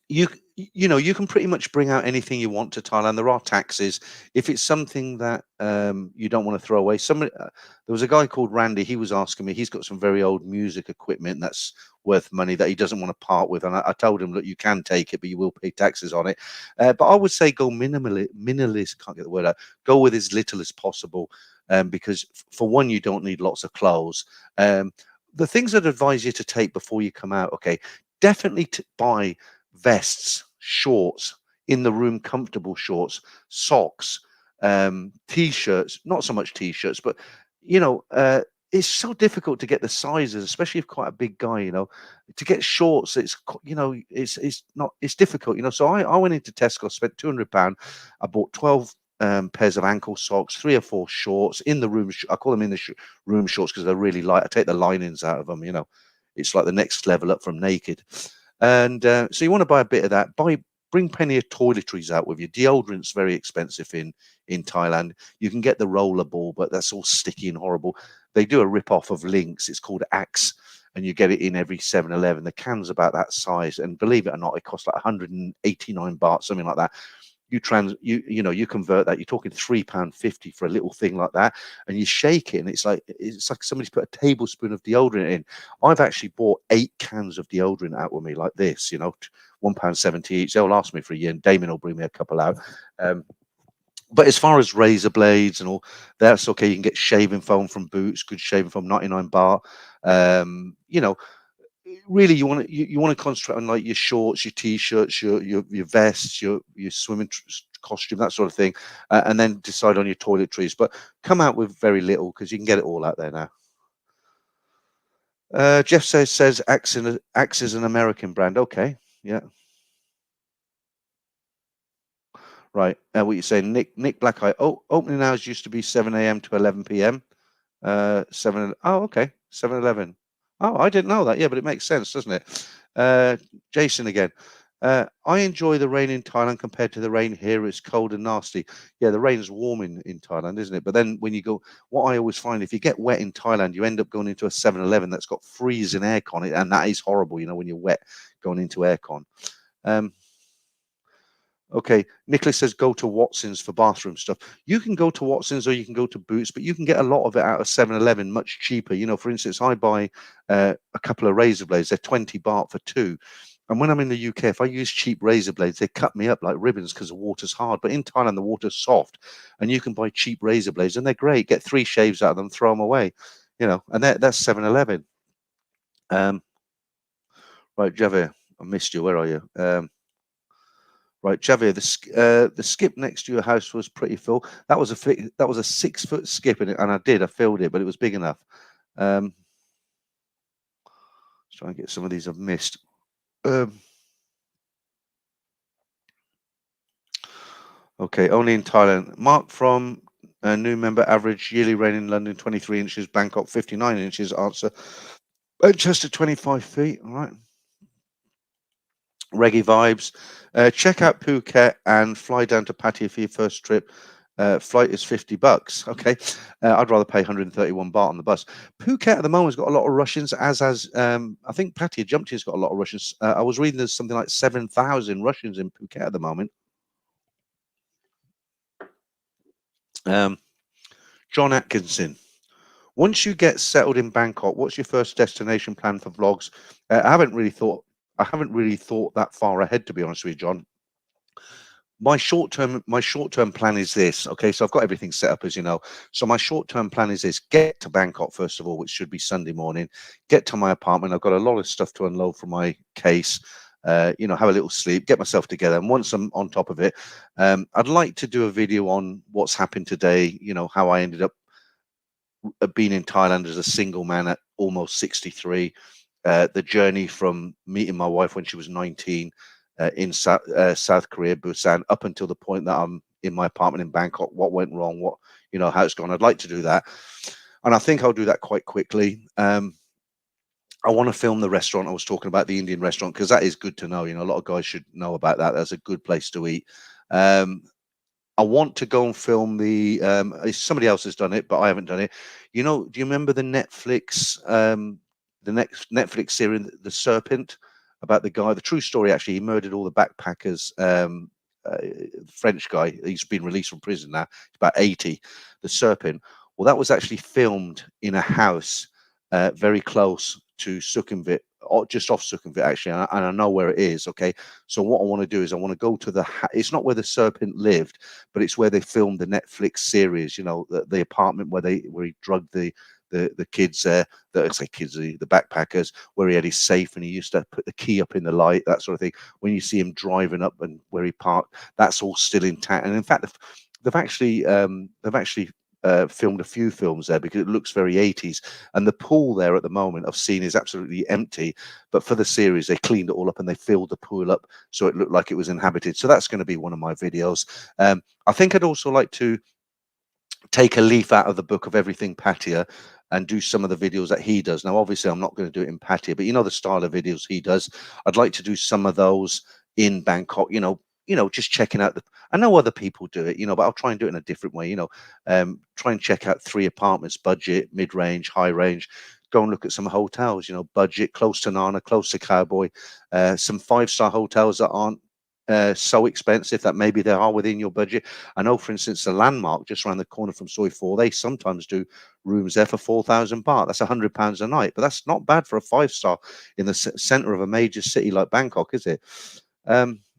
You can pretty much bring out anything you want to Thailand. There are taxes. If it's something that you don't want to throw away, there was a guy called Randy. He was asking me. He's got some very old music equipment that's worth money that he doesn't want to part with. And I told him, look, you can take it, but you will pay taxes on it. But I would say go minimalist. Can't get the word out. Go with as little as possible, because for one, you don't need lots of clothes. The things I'd advise you to take before you come out. Okay, definitely buy vests, shorts, in the room comfortable shorts, socks, t-shirts, not so much t-shirts, but it's so difficult to get the sizes, especially if quite a big guy, to get shorts. It's difficult. So I went into Tesco, spent £200. I bought 12 pairs of ankle socks, 3 or 4 shorts in the room. I call them in the room shorts because they're really light. I take the linings out of them. It's like the next level up from naked. And so you want to buy a bit of that. Bring plenty of toiletries out with you. Deodorant's very expensive in Thailand. You can get the rollerball, but that's all sticky and horrible. They do a rip-off of Lynx. It's called Axe, and you get it in every 7-Eleven. The can's about that size, and believe it or not, it costs like 189 baht, something like that. You convert that, you're talking £3.50 for a little thing like that, and you shake it, and it's like somebody's put a tablespoon of deodorant in. I've actually bought 8 cans of deodorant out with me like this, £1.70 each. They'll last me for a year, and Damien will bring me a couple out. But as far as razor blades and all, that's okay. You can get shaving foam from Boots, good shaving foam, 99 baht. Really, you want to concentrate on like your shorts, your t-shirts, your vests, your swimming costume, that sort of thing, and then decide on your toiletries. But come out with very little, because you can get it all out there now. Jeff says Axe is an American brand. Okay, yeah. Right. What you saying, Nick Blackeye? Oh, opening hours used to be 7 a.m. to 11 p.m. 7. Oh, okay. 7-Eleven. Oh, I didn't know that. Yeah, but it makes sense, doesn't it? Jason again. I enjoy the rain in Thailand compared to the rain here. It's cold and nasty. Yeah, the rain's warm in Thailand, isn't it? But then when you go, what I always find, if you get wet in Thailand, you end up going into a 7-Eleven that's got freezing aircon, and that is horrible, when you're wet going into aircon. Okay, Nicholas says go to Watson's for bathroom stuff. You can go to Watson's, or you can go to Boots, but you can get a lot of it out of 7-Eleven much cheaper. For instance, I buy a couple of razor blades. They're 20 baht for 2. And when I'm in the UK, if I use cheap razor blades, they cut me up like ribbons because the water's hard. But in Thailand, the water's soft, and you can buy cheap razor blades, and they're great. Get 3 shaves out of them, throw them away, and that's 7-Eleven. Right, Javier, I missed you. Where are you? Right, Javier, the skip next to your house was pretty full. That was a 6-foot skip, and I filled it, but it was big enough. Let's try and get some of these I've missed. Okay, only in Thailand. Mark from a new member, average yearly rain in London 23 inches, Bangkok 59 inches. Answer, Manchester 25 feet. All right. Reggae vibes. Check out Phuket and fly down to Pattaya for your first trip. Flight is $50. Okay, I'd rather pay 131 baht on the bus. Phuket at the moment has got a lot of Russians, as has I think Pattaya Jumpti's got a lot of Russians. I was reading there's something like 7,000 Russians in Phuket at the moment. John Atkinson. Once you get settled in Bangkok, what's your first destination plan for vlogs? I haven't really thought that far ahead, to be honest with you, John. My short-term plan is this. Okay, so I've got everything set up, as you know. So my short-term plan is this: get to Bangkok first of all, which should be Sunday morning. Get to my apartment. I've got a lot of stuff to unload from my case. Have a little sleep, get myself together, and once I'm on top of it, I'd like to do a video on what's happened today. How I ended up being in Thailand as a single man at almost 63. The journey from meeting my wife when she was 19 in South Korea, Busan, up until the point that I'm in my apartment in Bangkok. What went wrong? How it's gone. I'd like to do that, and I think I'll do that quite quickly. I want to film the restaurant I was talking about, the Indian restaurant, because that is good to know. A lot of guys should know about that. That's a good place to eat. I want to go and film somebody else has done it, but I haven't done it. Do you remember the next Netflix series, The Serpent, about the guy, the true story, actually, he murdered all the backpackers, French guy. He's been released from prison now. He's about 80, The Serpent. Well, that was actually filmed in a house very close to Sukhumvit, or just off Sukhumvit, actually, and I know where it is. Okay, so what I want to do is I want to go to it's not where the serpent lived, but it's where they filmed the Netflix series. The apartment where he drugged the kids there. The backpackers, where he had his safe and he used to put the key up in the light, that sort of thing. When you see him driving up and where he parked, that's all still intact. And in fact, they've actually filmed a few films there because it looks very 80s. And the pool there at the moment I've seen is absolutely empty. But for the series, they cleaned it all up and they filled the pool up so it looked like it was inhabited. So that's going to be one of my videos. I think I'd also like to take a leaf out of the book of everything Pattaya and do some of the videos that he does. Now, obviously, I'm not going to do it in Pattaya, but the style of videos he does. I'd like to do some of those in Bangkok. Just checking out I know other people do it, but I'll try and do it in a different way. Try and check out 3 apartments, budget, mid-range, high range. Go and look at some hotels. Budget, close to Nana, close to Cowboy. Some 5-star hotels that aren't so expensive that maybe they are within your budget. I know, for instance, the Landmark just around the corner from Soi 4, they sometimes do rooms there for 4,000 baht. That's £100 a night, but that's not bad for a 5-star in the center of a major city like Bangkok, is it?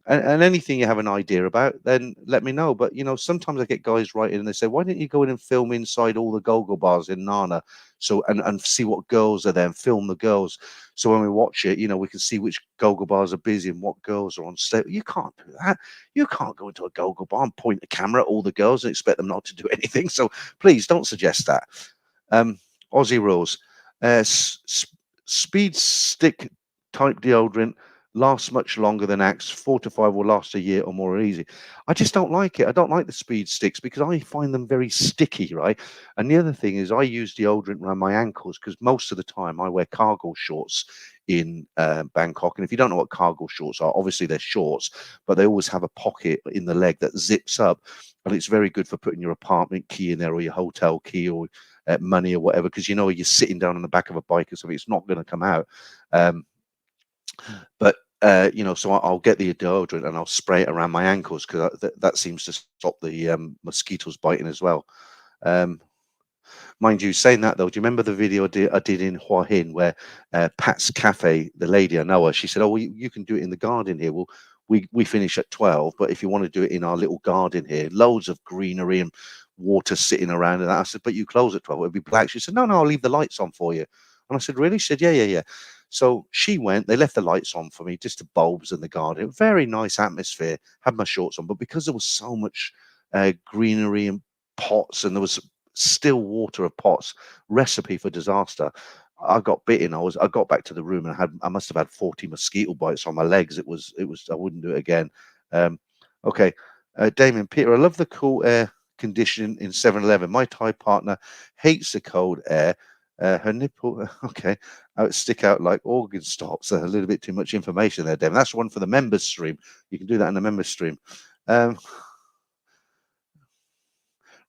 And anything you have an idea about, then let me know. But sometimes I get guys writing and they say, why didn't you go in and film inside all the go-go bars in Nana, so and see what girls are there and film the girls, so when we watch it, we can see which go-go bars are busy and what girls are on stage. You can't do that. You can't go into a go-go bar and point the camera at all the girls and expect them not to do anything. So please don't suggest that. Aussie rules. Speed stick type deodorant lasts much longer than Axe. 4 to 5 will last a year or more easy. I just don't like it. I don't like the speed sticks because I find them very sticky, right? And the other thing is I use deodorant around my ankles because most of the time I wear cargo shorts in Bangkok. And if you don't know what cargo shorts are, obviously they're shorts, but they always have a pocket in the leg that zips up. And it's very good for putting your apartment key in there or your hotel key or money or whatever, because you're sitting down on the back of a bike or something, it's not going to come out. But so I'll get the deodorant and I'll spray it around my ankles because that seems to stop the mosquitoes biting as well. Mind you, saying that though, do you remember the video I did in Hua Hin where Pat's Cafe, the lady I know her, she said, "Oh, well, you can do it in the garden here. Well, we finish at 12, but if you want to do it in our little garden here, loads of greenery and water sitting around and that." I said, "But you close at 12, it'll be black." She said, "No, I'll leave the lights on for you." And I said, "Really?" She said, "Yeah." So she went, they left the lights on for me, just the bulbs in the garden. Very nice atmosphere. Had my shorts on, but because there was so much greenery and pots, and there was still water of pots, recipe for disaster. I got bitten. I got back to the room and I must have had 40 mosquito bites on my legs. It was I wouldn't do it again. Um, okay, Damien, Peter, I love the cool air conditioning in 7-Eleven. My Thai partner hates the cold air. Her nipple, okay, stick out like organ stops. A little bit too much information there, Damien. That's one for the members stream. You can do that in the members stream. Right,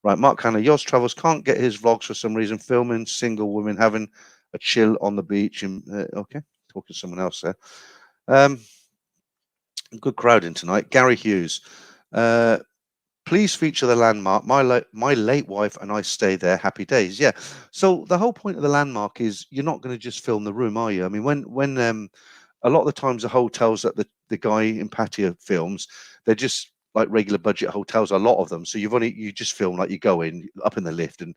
Mark Hanna, Yoz Travels can't get his vlogs for some reason, filming single women having a chill on the beach. And okay, talking to someone else there. Good crowd in tonight. Gary Hughes, please feature the landmark. My late wife and I stay there. Happy days. Yeah. So the whole point of the landmark is you're not going to just film the room, are you? I mean, when a lot of the times the hotels that the guy in Pattaya films, they're just like regular budget hotels, a lot of them. So you just film like you go in up in the lift and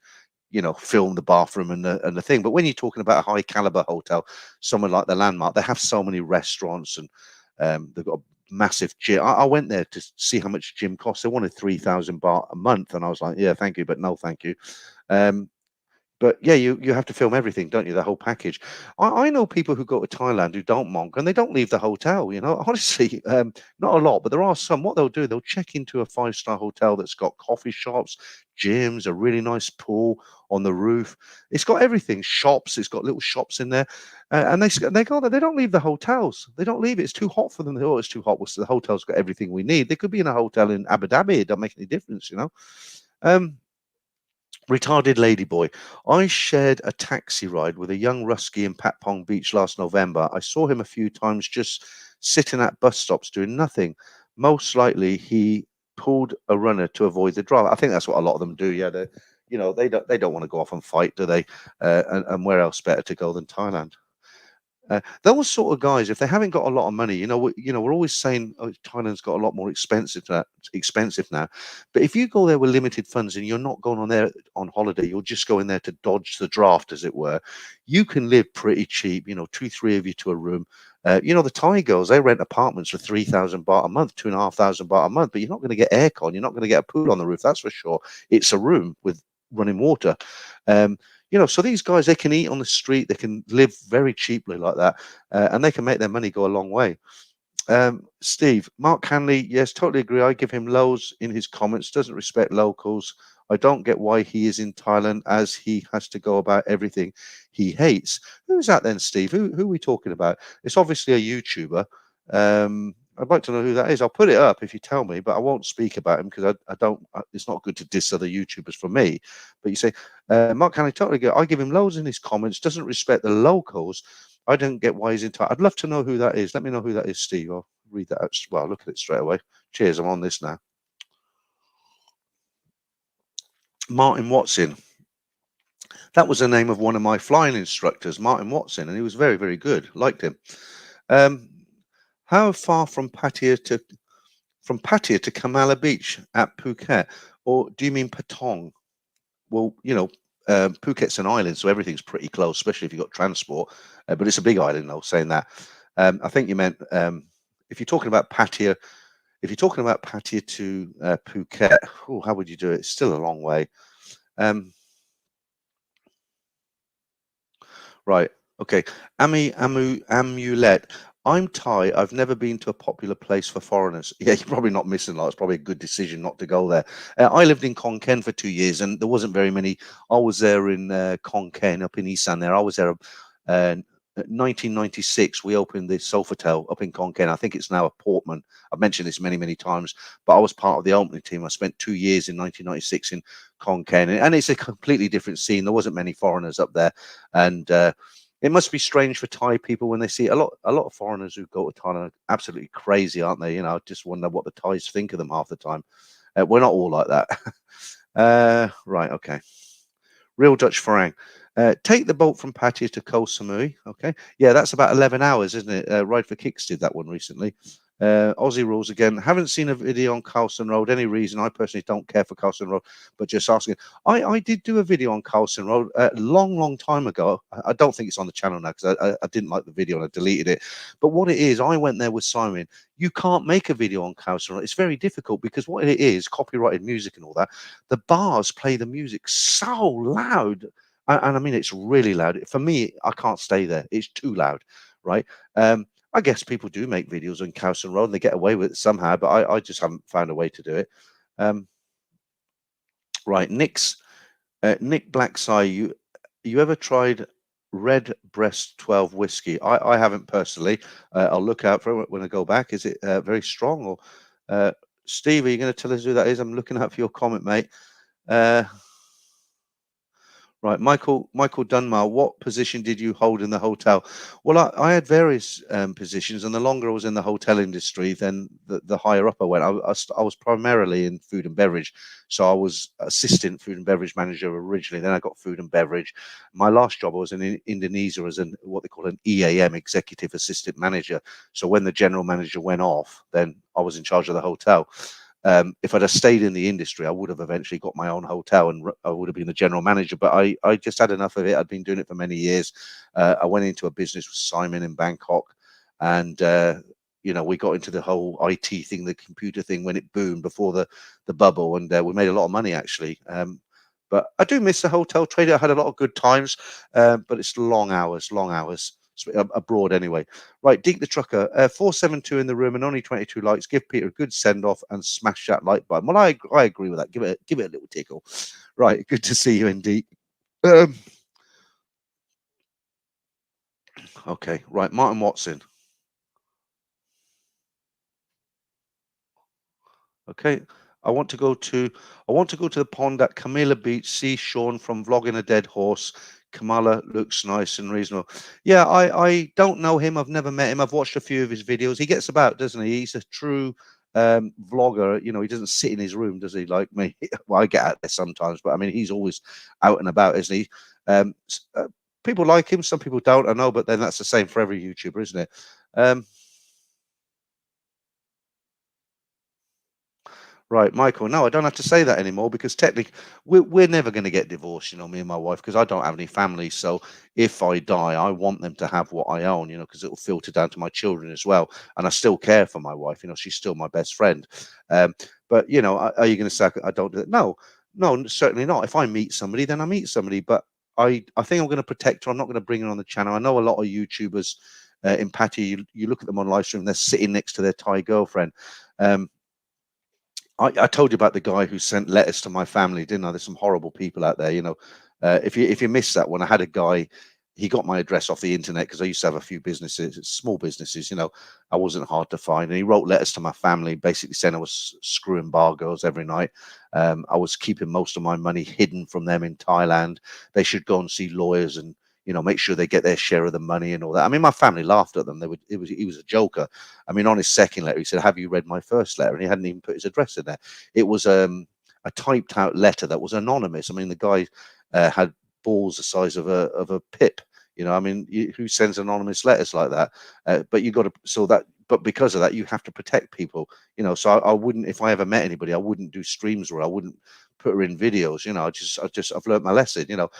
film the bathroom and the thing. But when you're talking about a high caliber hotel, somewhere like the Landmark, they have so many restaurants and they've got a massive gym. I went there to see how much gym costs. They wanted 3,000 baht a month, and I was like, yeah, thank you, but no, thank you. But yeah, you have to film everything, don't you? The whole package. I know people who go to Thailand who don't monk and they don't leave the hotel. Honestly, not a lot, but there are some. What they'll do, they'll check into a 5-star hotel that's got coffee shops, gyms, a really nice pool on the roof. It's got everything, shops. It's got little shops in there, and they go there. They don't leave the hotels. They don't leave it. It's too hot for them. Oh, it's too hot. Well, so the hotel's got everything we need. They could be in a hotel in Abu Dhabi. It don't make any difference. Retarded ladyboy. I shared a taxi ride with a young Rusky in Patpong Beach last November. I saw him a few times just sitting at bus stops doing nothing. Most likely he pulled a runner to avoid the drama. I think that's what a lot of them do. Yeah, they don't want to go off and fight, do they? And where else better to go than Thailand? Those sort of guys, if they haven't got a lot of money, we're always saying, oh, Thailand's got a lot more expensive now. But if you go there with limited funds and you're not going on there on holiday, you're just going there to dodge the draft, as it were. You can live pretty cheap. 2-3 of you to a room. The Thai girls, they rent apartments for 3,000 baht a month, 2,500 baht a month. But you're not going to get aircon. You're not going to get a pool on the roof. That's for sure. It's a room with running water. So these guys, they can eat on the street, they can live very cheaply like that, and they can make their money go a long way. Steve, Mark Hanley, yes, totally agree. I give him lows in his comments, doesn't respect locals. I don't get why he is in Thailand as he has to go about everything he hates. Who's that then, Steve? Who are we talking about? It's obviously a YouTuber. I'd like to know who that is. I'll put it up if you tell me, but I won't speak about him because I don't. It's not good to diss other YouTubers for me. But you say, Mark Hanley, totally good. I give him loads in his comments. Doesn't respect the locals. I don't get why he's in Thailand. I'd love to know who that is. Let me know who that is, Steve. I'll read that out. Well, look at it straight away. Cheers. I'm on this now. Martin Watson. That was the name of one of my flying instructors, Martin Watson, and he was very, very good. Liked him. How far from Pattaya to Kamala Beach at Phuket, or do you mean Patong? Well, Phuket's an island, so everything's pretty close, especially if you've got transport. But it's a big island, though. Saying that, I think you meant if you're talking about Pattaya. If you're talking about Pattaya to Phuket, how would you do it? It's still a long way. Right. Okay. Amulet. I'm Thai. I've never been to a popular place for foreigners. Yeah, you're probably not missing a lot. It's probably a good decision not to go there. I lived in Khon Kaen for 2 years, and there wasn't very many. I was there in Khon Kaen, up in Isan there. I was there 1996. We opened the Sofitel up in Khon Kaen. I think it's now a Portman. I've mentioned this many, many times, but I was part of the opening team. I spent 2 years in 1996 in Khon Kaen, and it's a completely different scene. There wasn't many foreigners up there, and it must be strange for Thai people when they see a lot of foreigners who go to Thailand are absolutely crazy, aren't they? I just wonder what the Thais think of them half the time. We're not all like that. Right, okay. Real Dutch farang. Take the boat from Pattaya to Koh Samui. Okay, yeah, that's about 11 hours, isn't it? Ride for Kicks did that one recently. Aussie rules again. Haven't seen a video on Carlson Road. Any reason? I personally don't care for Carlson Road, but just asking. I did do a video on Carlson Road a long time ago. I don't think it's on the channel now because I didn't like the video and I deleted it. But what it is, I went there with Simon. You can't make a video on Carlson Road. It's very difficult because what it is, copyrighted music and all that. The bars play the music so loud. And I mean, it's really loud. For me, I can't stay there. It's too loud, right? I guess people do make videos on Cowson Road and they get away with it somehow, but I just haven't found a way to do it. Right, Nick Blackseye, you ever tried Red Breast 12 whiskey? I haven't personally. I'll look out for it when I go back. Is it very strong? Or Steve, are you going to tell us who that is? I'm looking out for your comment, mate. Right, Michael Dunmar, what position did you hold in the hotel? Well, I had various positions, and the longer I was in the hotel industry, then the higher up I went. I was primarily in food and beverage, so I was assistant food and beverage manager originally. Then I got food and beverage. My last job I was in Indonesia as what they call an EAM, executive assistant manager. So when the general manager went off, then I was in charge of the hotel. If I'd have stayed in the industry, I would have eventually got my own hotel and I would have been the general manager. But I just had enough of it. I'd been doing it for many years. I went into a business with Simon in Bangkok, and we got into the whole IT thing, the computer thing when it boomed before the bubble, and we made a lot of money actually. But I do miss the hotel trade. I had a lot of good times, but it's long hours abroad anyway. Right, Deke the Trucker, 472 in the room and only 22 likes. Give Peter a good send off and smash that like button. Well, I agree with that. Give it a little tickle. Right, good to see you in Deke. Okay, right, Martin Watson. Okay, I want to go to the pond at Camilla Beach. See Sean from Vlogging a Dead Horse. Kamala looks nice and reasonable. Yeah, I don't know him. I've never met him. I've watched a few of his videos. He gets about, doesn't he? He's a true vlogger. You know, he doesn't sit in his room, does he? Like me. Well, I get out there sometimes, but I mean, he's always out and about, isn't he? People like him. Some people don't. I know, but then that's the same for every YouTuber, isn't it? Right, Michael. No, I don't have to say that anymore because technically we're never going to get divorced, you know, me and my wife, because I don't have any family. So if I die, I want them to have what I own, you know, because it will filter down to my children as well. And I still care for my wife, you know, she's still my best friend. But, you know, are you going to say I don't do that? No, certainly not. If I meet somebody, then I meet somebody. But I think I'm going to protect her. I'm not going to bring her on the channel. I know a lot of YouTubers in Patty, you look at them on live stream, they're sitting next to their Thai girlfriend. I told you about the guy who sent letters to my family, didn't I? There's some horrible people out there, you know. If you missed that one, I had a guy. He got my address off the internet because I used to have a few businesses, small businesses, you know. I wasn't hard to find, and he wrote letters to my family, basically saying I was screwing bar girls every night. I was keeping most of my money hidden from them in Thailand. They should go and see lawyers and, you know, make sure they get their share of the money and all that. I mean, my family laughed at them. He was a joker. I mean, on his second letter, he said, "Have you read my first letter?" And he hadn't even put his address in there. It was a typed out letter that was anonymous. I mean, the guy had balls the size of a pip. You know, I mean, who sends anonymous letters like that? But you got to But because of that, you have to protect people. You know, so I wouldn't, if I ever met anybody, I wouldn't do streams where I wouldn't put her in videos. You know, I've learned my lesson. You know,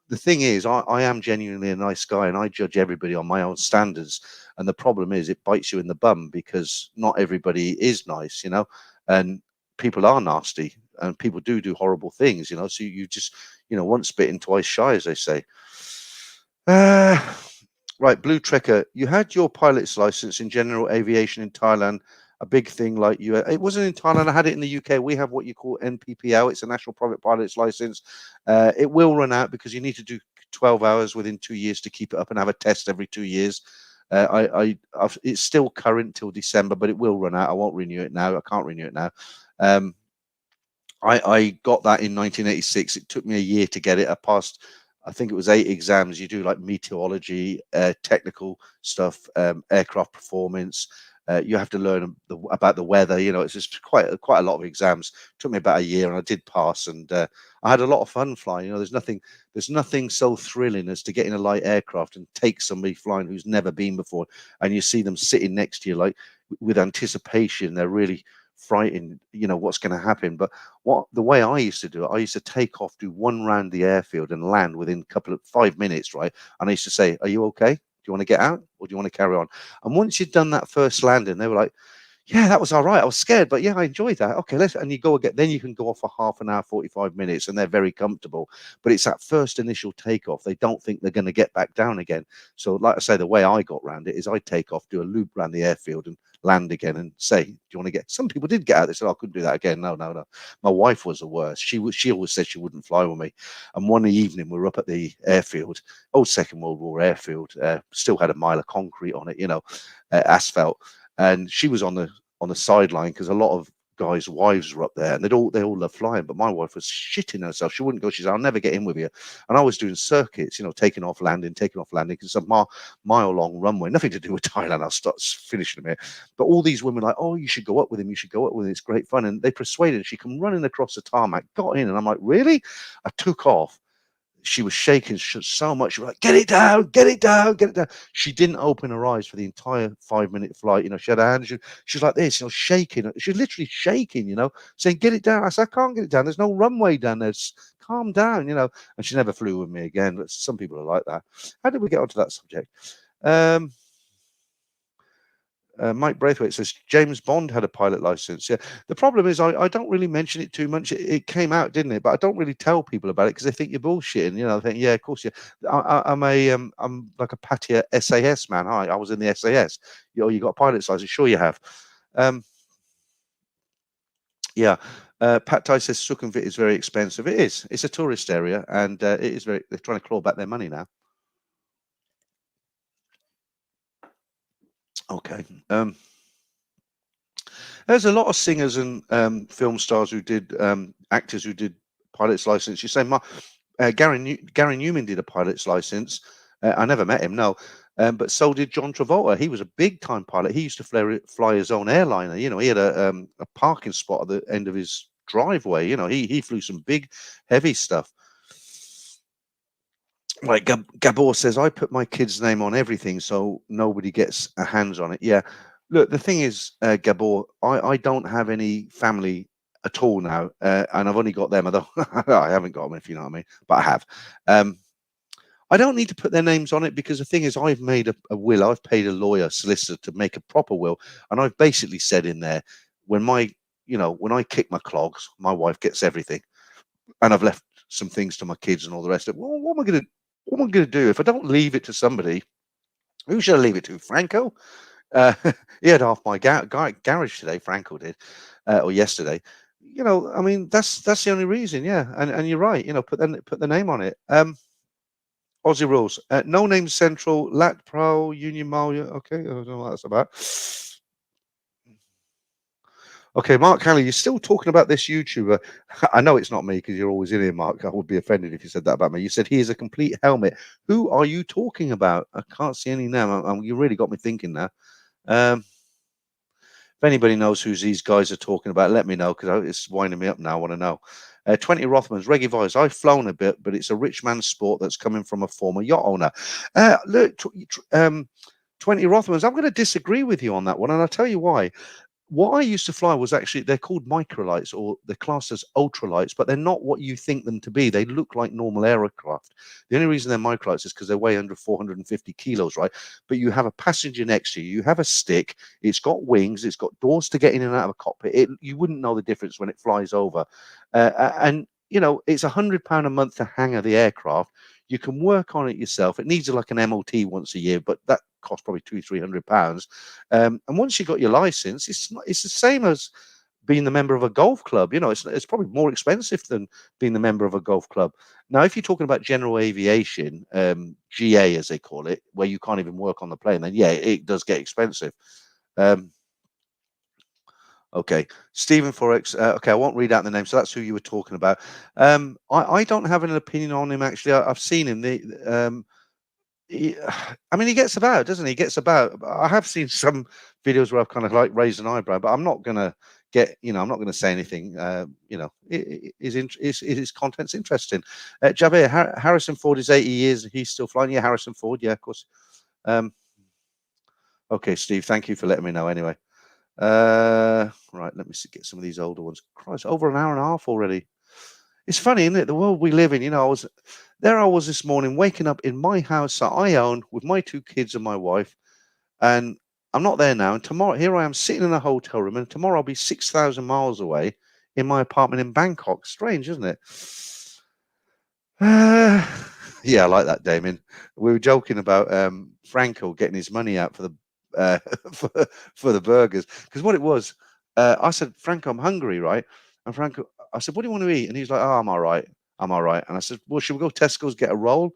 the thing is, I am genuinely a nice guy and I judge everybody on my own standards. And the problem is it bites you in the bum because not everybody is nice, you know, and people are nasty and people do horrible things, you know. So you just, you know, once bitten, twice shy, as they say. Right, Blue Trekker, you had your pilot's license in general aviation in Thailand, a big thing like you. It wasn't in Thailand. I had it in the UK. We have what you call NPPL. It's a National Private Pilot's License. It will run out because you need to do 12 hours within 2 years to keep it up and have a test every 2 years. It's still current till December, but it will run out. I won't renew it now. I can't renew it now. I got that in 1986. It took me a year to get it. I passed, I think it was 8 exams. You do like meteorology, technical stuff, aircraft performance, You have to learn about the weather. It's just quite a lot of exams. Took me about a year, and I did pass. And I had a lot of fun flying. There's nothing so thrilling as to get in a light aircraft and take somebody flying who's never been before, and you see them sitting next to you, like with anticipation. They're really frightened, what's going to happen. But the way I used to do it, I used to take off, do one round the airfield, and land within a couple of 5 minutes, right? And I used to say, "Are you okay? Do you want to get out, or do you want to carry on?" And once you'd done that first landing, they were like, "Yeah, that was all right. I was scared, but yeah, I enjoyed that. Okay, let's." And you go again. Then you can go off for half an hour, 45 minutes, and they're very comfortable. But it's that first initial takeoff. They don't think they're going to get back down again. So, like I say, the way I got around it is I take off, do a loop around the airfield, and land again, and say, "Do you want to get?" Some people did get out. They said, "Oh, I couldn't do that again." No, no, no. My wife was the worst. She always said she wouldn't fly with me. And one evening we were up at the airfield, old Second World War airfield, still had a mile of concrete on it, asphalt, and she was on the sideline because a lot of guys' wives were up there, and they all love flying. But my wife was shitting herself. She wouldn't go. She said, "I'll never get in with you." And I was doing circuits, taking off, landing, because it's a mile long runway, nothing to do with Thailand. I'll start finishing a minute. But all these women like, "Oh, you should go up with him. You should go up with him. It's great fun." And they persuaded her. She come running across the tarmac, got in, and I'm like, "Really?" I took off. She was shaking so much. She was like, "Get it down, get it down, get it down." She didn't open her eyes for the entire 5 minute flight. She had her hands, she's like this, shaking. She's literally shaking, saying, "Get it down." I said, "I can't get it down. There's no runway down there. Calm down, And she never flew with me again. But some people are like that. How did we get onto that subject? Um, Mike Braithwaite says James Bond had a pilot license. Yeah, the problem is I don't really mention it too much. It came out, didn't it? But I don't really tell people about it because they think you're bullshitting. They think, yeah, of course, yeah. I'm like a pattaya SAS man. Hi, I was in the SAS. You got a pilot's license? Sure, you have. Yeah. Pat Tai says Sukhumvit is very expensive. It is. It's a tourist area, and it is very. They're trying to claw back their money now. Okay. There's a lot of singers and film stars who did, actors who did pilot's license. You say, Gary Newman did a pilot's license. I never met him, no. But so did John Travolta. He was a big time pilot. He used to fly his own airliner. He had a parking spot at the end of his driveway. He flew some big, heavy stuff. Like Gabor says, I put my kid's name on everything so nobody gets a hands on it. Yeah. Look, the thing is, Gabor, I don't have any family at all now, and I've only got them. I haven't got them, if you know what I mean, but I have. I don't need to put their names on it because the thing is, I've made a will. I've paid a lawyer, solicitor to make a proper will, and I've basically said in there, when I kick my clogs, my wife gets everything, and I've left some things to my kids and all the rest of it. Well, what am I going to do if I don't leave it to somebody? Who should I leave it to? Franco? He had half my garage today. Franco did, or yesterday. I mean, that's the only reason. Yeah, and you're right. Put the name on it. Aussie rules. No name central. Lat Pro Union Malia. Okay, I don't know what that's about. Okay, Mark Halley, you're still talking about this YouTuber. I know it's not me because you're always in here, Mark. I would be offended if you said that about me. You said he is a complete helmet. Who are you talking about? I can't see any name. You really got me thinking now. If anybody knows who these guys are talking about, let me know because it's winding me up now. I want to know. 20 Rothmans, Reggie Voice. I've flown a bit, but it's a rich man's sport that's coming from a former yacht owner. Look, 20 Rothmans, I'm going to disagree with you on that one, and I'll tell you why. What I used to fly was actually, they're called microlights, or they're classed as ultralights, but they're not what you think them to be. They look like normal aircraft. The only reason they're microlights is because they weigh under 450 kilos, right? But you have a passenger next to you, you have a stick, it's got wings, it's got doors to get in and out of a cockpit. You wouldn't know the difference when it flies over. And it's £100 a month to hangar the aircraft. You can work on it yourself. It needs like an MOT once a year, but that costs probably £200-300. And once you got your license, it's the same as being the member of a golf club. It's probably more expensive than being the member of a golf club. Now, if you're talking about general aviation, GA as they call it, where you can't even work on the plane, then yeah, it does get expensive. Okay, Stephen Forex. Okay, I won't read out the name. So that's who you were talking about. I don't have an opinion on him actually. I've seen him. I mean, he gets about, doesn't he? He gets about. I have seen some videos where I've kind of like raised an eyebrow, but I'm not gonna I'm not gonna say anything. His content's interesting. Jabir, Harrison Ford is 80 years. He's still flying. Yeah, Harrison Ford. Yeah, of course. Um, okay, Steve. Thank you for letting me know. Anyway, right. Let me get some of these older ones. Christ, over an hour and a half already. It's funny, isn't it? The world we live in. I was this morning, waking up in my house that I own with my two kids and my wife, and I'm not there now. And tomorrow, here I am sitting in a hotel room, and tomorrow I'll be 6,000 miles away in my apartment in Bangkok. Strange, isn't it? Uh, yeah, I like that, Damien. We were joking about Franco getting his money out for the uh, for, for the burgers, because what it was, I said, Franco, I'm hungry, right? And Franco, I said, what do you want to eat? And he's like, oh, I'm all right, I'm all right. And I said, well, should we go Tesco's, get a roll?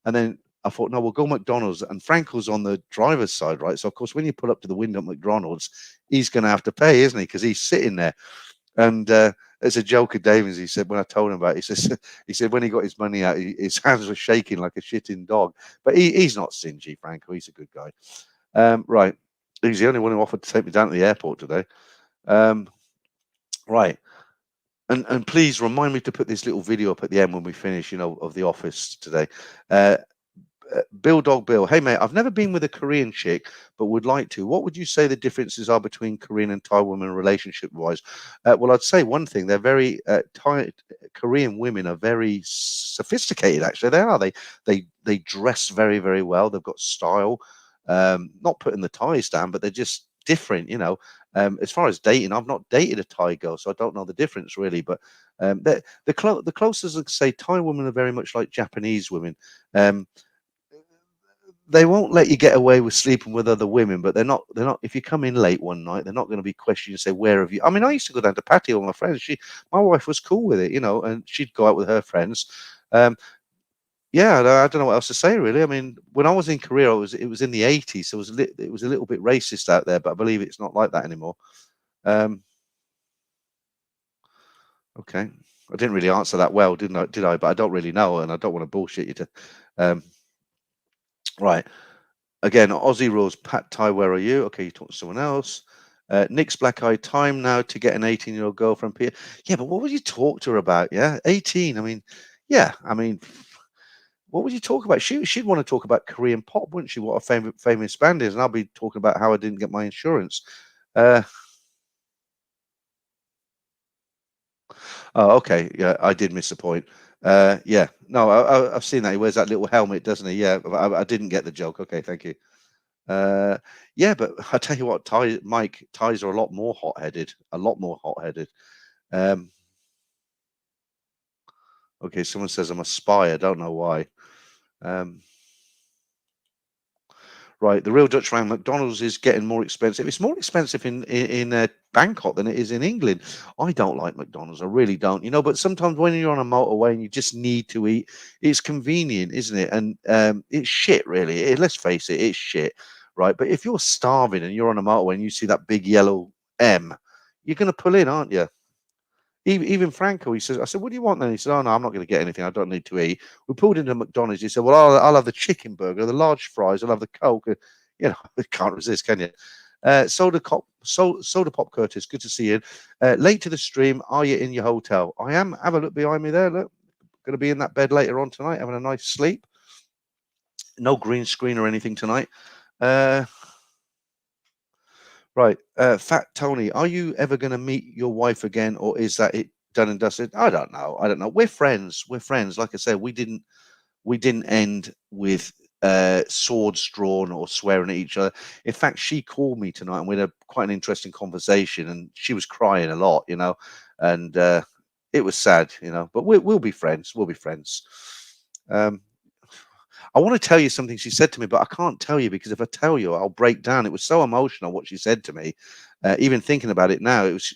And then I thought, no, we'll go McDonald's. And Franco's on the driver's side, right? So of course, when you pull up to the window at McDonald's, he's going to have to pay, isn't he? Because he's sitting there. And it's a joke of Davies. He said when I told him about it, he said when he got his money out, his hands were shaking like a shitting dog. But he's not stingy, Franco. He's a good guy. Right. He's the only one who offered to take me down to the airport today. Right. And please remind me to put this little video up at the end when we finish, of the office today. Bill Dog Bill, hey mate, I've never been with a Korean chick, but would like to. What would you say the differences are between Korean and Thai women relationship wise? Well, I'd say one thing: they're very Korean women are very sophisticated. Actually, they are. They dress very very well. They've got style. Not putting the Thais down, but they're just different. As far as dating, I've not dated a Thai girl, so I don't know the difference really. But the closest I'd say Thai women are very much like Japanese women. They won't let you get away with sleeping with other women, but they're not if you come in late one night, they're not going to be questioning, say, where have you? I mean, I used to go down to patio with my friends. My wife was cool with it, and she'd go out with her friends. um yeah, I don't know what else to say really. I mean, when I was in Korea, it was in the 80s, so it was a little bit racist out there, but I believe it's not like that anymore. um okay, I didn't really answer that well, did I? But I don't really know, and I don't want to bullshit you to um right. Again, Aussie rules. Pat Thai, where are you? Okay, you talk to someone else. Nick's black eye. Time now to get an 18-year-old girlfriend. Yeah, but what would you talk to her about? Yeah, 18. I mean, yeah, I mean, what would you talk about? She'd want to talk about Korean pop, wouldn't she? What a famous band is, and I'll be talking about how I didn't get my insurance. Uh, oh, okay, yeah, I did miss the point. Yeah, no, I've seen that. He wears that little helmet, doesn't he? Yeah, I didn't get the joke. Okay, thank you. Uh, yeah, but I tell you what, ties are a lot more hot-headed, a lot more hot-headed. Um, okay, someone says I'm a spy. I don't know why. Um, right, the real Dutch round McDonald's is getting more expensive. It's more expensive in Bangkok than it is in England. I don't like McDonald's. I really don't. But sometimes when you're on a motorway and you just need to eat, it's convenient, isn't it? And it's shit, really. Let's face it, it's shit, right? But if you're starving and you're on a motorway and you see that big yellow M, you're going to pull in, aren't you? Even Franco, he says, I said, what do you want then? He said, oh, no, I'm not going to get anything. I don't need to eat. We pulled into McDonald's. He said, well, I'll have the chicken burger, the large fries, I'll have the Coke. You can't resist, can you? Soda Pop Curtis, good to see you. Late to the stream, are you in your hotel? I am. Have a look behind me there. Look, going to be in that bed later on tonight, having a nice sleep. No green screen or anything tonight. Right. Fat Tony, are you ever going to meet your wife again, or is that it done and dusted? I don't know. I don't know. We're friends. We're friends. Like I said, we didn't end with swords drawn or swearing at each other. In fact, she called me tonight and we had quite an interesting conversation, and she was crying a lot, and it was sad. But we'll be friends. We'll be friends. Um, I want to tell you something she said to me, but I can't tell you because if I tell you, I'll break down. It was so emotional what she said to me. Even thinking about it now, it was.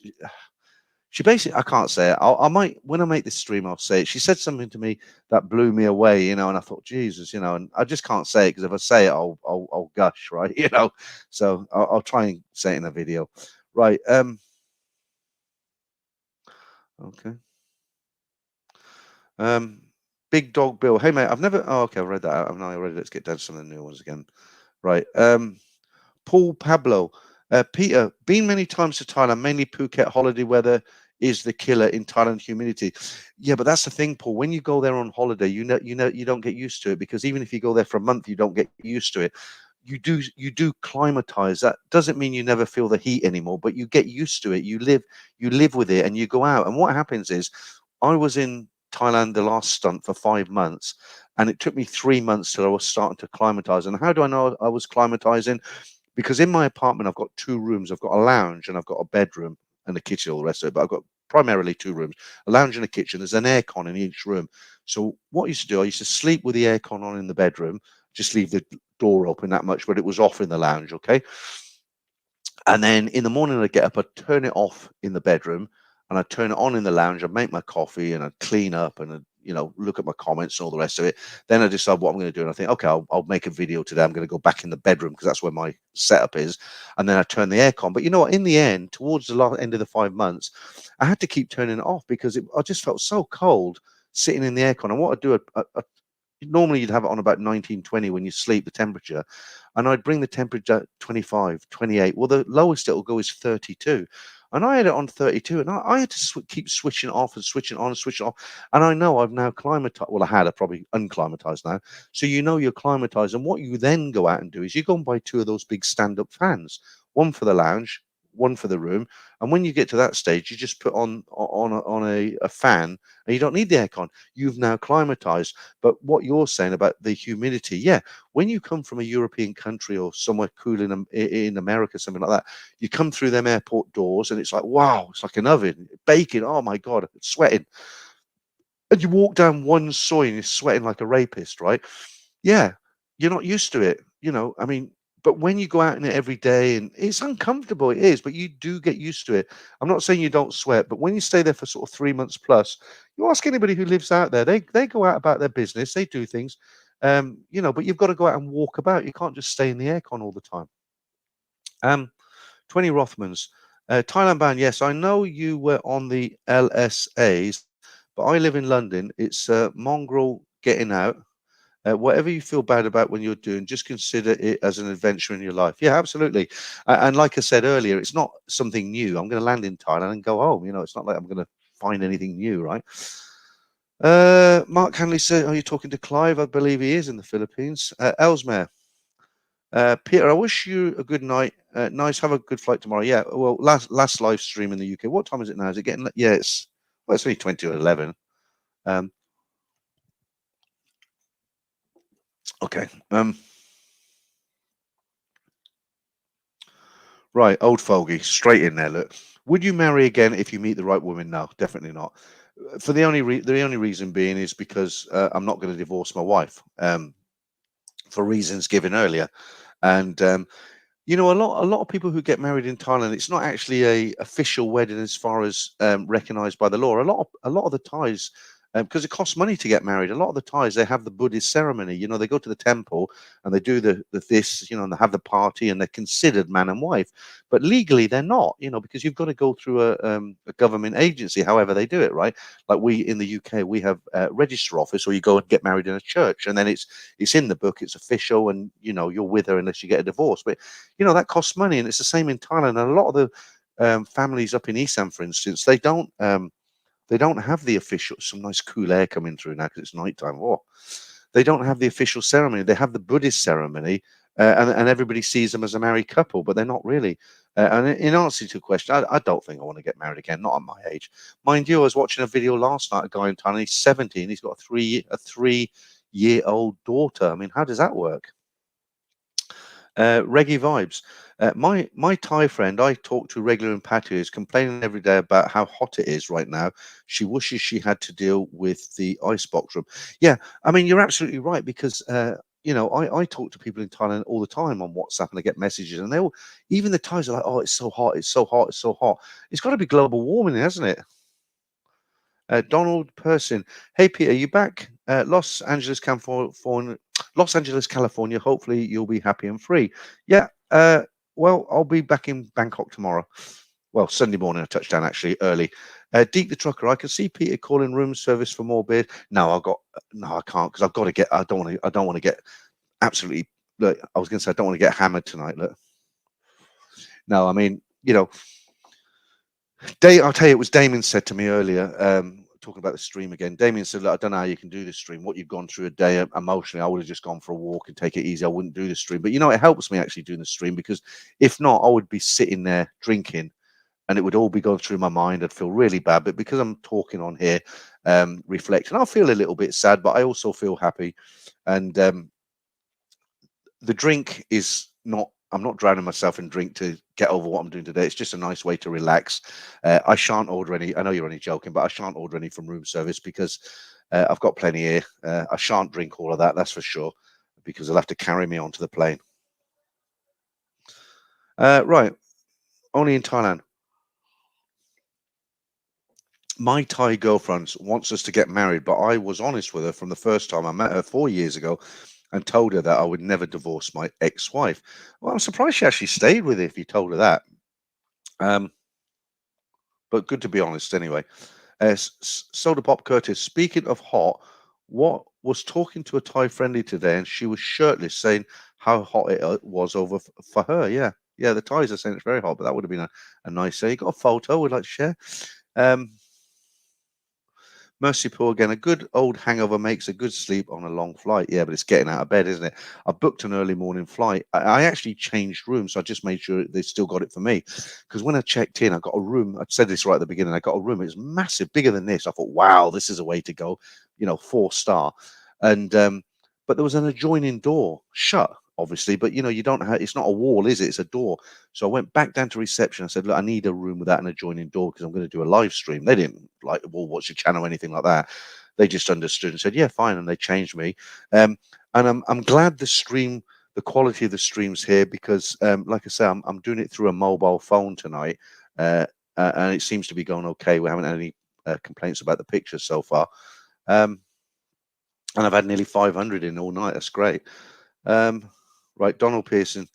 She basically, I can't say it. I might, when I make this stream, I'll say it. She said something to me that blew me away, and I thought, Jesus, and I just can't say it because if I say it, I'll gush, right? So I'll try and say it in a video, right? Okay. Um, Big Dog Bill. Hey mate, I've never. Oh, okay, I've read that out. I've not already. Let's get down to some of the new ones again. Right. Paul Pablo. Peter, been many times to Thailand, mainly Phuket. Holiday weather is the killer in Thailand. Humidity. Yeah, but that's the thing, Paul. When you go there on holiday, you don't get used to it, because even if you go there for a month, you don't get used to it. You do climatize. That doesn't mean you never feel the heat anymore, but you get used to it. You live with it, and you go out. And what happens is, I was in Thailand the last stunt for 5 months, and it took me 3 months till I was starting to climatize. And how do I know I was climatizing? Because in my apartment, I've got 2 rooms. I've got a lounge and I've got a bedroom and a kitchen, all the rest of it. But I've got primarily 2 rooms, a lounge and a kitchen. There's an aircon in each room. So what I used to do, I used to sleep with the aircon on in the bedroom, just leave the door open that much, but it was off in the lounge. Okay. And then in the morning, I'd get up, I'd turn it off in the bedroom, and I'd turn it on in the lounge. I'd make my coffee and I'd clean up and I'd, look at my comments and all the rest of it. Then I decide what I'm going to do. And I think, okay, I'll make a video today. I'm going to go back in the bedroom because that's where my setup is. And then I turn the aircon. But you know what? In the end, towards the end of the 5 months, I had to keep turning it off because I just felt so cold sitting in the aircon. And what I'd do, normally you'd have it on about 19, 20 when you sleep, the temperature, and I'd bring the temperature 25, 28. Well, the lowest it'll go is 32, and I had it on 32, and I had to keep switching off and switching on and switching off. And I know I've now climatized. Well, I probably unclimatized now. So you're climatized, and what you then go out and do is you go and buy 2 of those big stand-up fans, one for the lounge, one for the room. And when you get to that stage, you just put on a fan, and you don't need the aircon. You've now climatized. But what you're saying about the humidity, yeah, when you come from a European country or somewhere cool in America, something like that, you come through them airport doors and it's like, wow, it's like an oven, baking. Oh my God, it's sweating. And you walk down one soy and you're sweating like a rapist, right? Yeah, you're not used to it, I mean, but when you go out in it every day, and it's uncomfortable, it is, but you do get used to it. I'm not saying you don't sweat, but when you stay there for sort of 3 months plus, you ask anybody who lives out there, they go out about their business, they do things, but you've got to go out and walk about. You can't just stay in the aircon all the time. Um, 20 Rothmans, Thailand ban. Yes, I know you were on the LSAs, but I live in London. It's mongrel getting out. Whatever you feel bad about when you're doing, just consider it as an adventure in your life. Yeah, absolutely. And like I said earlier, it's not something new. I'm going to land in Thailand and go home. It's not like I'm going to find anything new, right? Mark Hanley said, "Are you talking to Clive?" I believe he is in the Philippines. Ellesmere. Peter, I wish you a good night. Nice. Have a good flight tomorrow. Yeah. Well, last live stream in the UK. What time is it now? Is it getting? Yeah, it's only 20 to 11. Um, okay. Right, old fogey, straight in there. Look, would you marry again if you meet the right woman? No, definitely not. For the only reason being is because I'm not going to divorce my wife, for reasons given earlier. And a lot of people who get married in Thailand, it's not actually a official wedding as far as recognized by the law. A lot of the Thais, because it costs money to get married. A lot of the Thais, they have the Buddhist ceremony. They go to the temple and they do the this, and they have the party, and they're considered man and wife. But legally, they're not. Because you've got to go through a government agency. However, they do it, right? Like we in the UK, we have a register office, or you go and get married in a church, and then it's in the book, it's official, and you're with her unless you get a divorce. But that costs money, and it's the same in Thailand. And a lot of the families up in Isan, for instance, they don't have the official. Some nice cool air coming through now because it's nighttime. Oh, they don't have the official ceremony. They have the Buddhist ceremony, and everybody sees them as a married couple, but they're not really. And in answer to your question, I don't think I want to get married again. Not at my age, mind you. I was watching a video last night. A guy in Thailand, he's 70, and he's got a 3-year-old daughter. I mean, how does that work? Reggae vibes. My Thai friend I talk to regular in Pattaya is complaining every day about how hot it is right now. She wishes she had to deal with the icebox room. Yeah, I mean you're absolutely right because I talk to people in Thailand all the time on WhatsApp and I get messages and even the Thais are like, oh, it's so hot, it's so hot, it's so hot. It's got to be global warming, hasn't it? Donald Person. Hey Peter, you back? Los Angeles, California. Los Angeles, California. Hopefully you'll be happy and free. Yeah. Well, I'll be back in Bangkok tomorrow. Well, Sunday morning I touched down actually early. Deep the trucker, I can see Peter calling room service for more beer. No, I can't because I've got to get. I don't want to get absolutely. Look, I was going to say I don't want to get hammered tonight. Look, no, I mean, I'll tell you, it was Damien said to me earlier, talking about the stream again. Damien said, look, I don't know how you can do this stream. What you've gone through a day emotionally, I would have just gone for a walk and take it easy. I wouldn't do the stream. But it helps me actually doing the stream because if not, I would be sitting there drinking and it would all be going through my mind. I'd feel really bad. But because I'm talking on here, reflecting, I'll feel a little bit sad, but I also feel happy. And the drink is not, I'm not drowning myself in drink to get over what I'm doing today. It's just a nice way to relax. I shan't order any. I know you're only joking, but I shan't order any from room service because I've got plenty here. I shan't drink all of that, that's for sure, because they'll have to carry me onto the plane. Right, only in Thailand. My Thai girlfriend wants us to get married, but I was honest with her from the first time I met her 4 years ago and told her that I would never divorce my ex-wife. Well, I'm surprised she actually stayed with it if you told her that. But good to be honest anyway. Soda Pop Curtis, speaking of hot, what was talking to a Thai friendly today and she was shirtless saying how hot it was over for her. Yeah. Yeah, the Thais are saying it's very hot, but that would have been a nice day. You got a photo we'd like to share? Mercy poor again. A good old hangover makes a good sleep on a long flight. Yeah, but it's getting out of bed, isn't it? I booked an early morning flight. I actually changed rooms, so I just made sure they still got it for me. Because when I checked in, I got a room. I said this right at the beginning. I got a room. It was massive, bigger than this. I thought, wow, this is a way to go. 4-star. And but there was an adjoining door shut, obviously. But you don't have. It's not a wall, is it? It's a door. So I went back down to reception. I said, look, I need a room without an adjoining door because I'm going to do a live stream. They didn't like, well, what's your channel or anything like that. They just understood and said, yeah, fine. And they changed me. And I'm glad the quality of the streams here because, like I say, I'm doing it through a mobile phone tonight. And it seems to be going okay. We haven't had any complaints about the pictures so far. And I've had nearly 500 in all night. That's great. Right, Donald Pearson.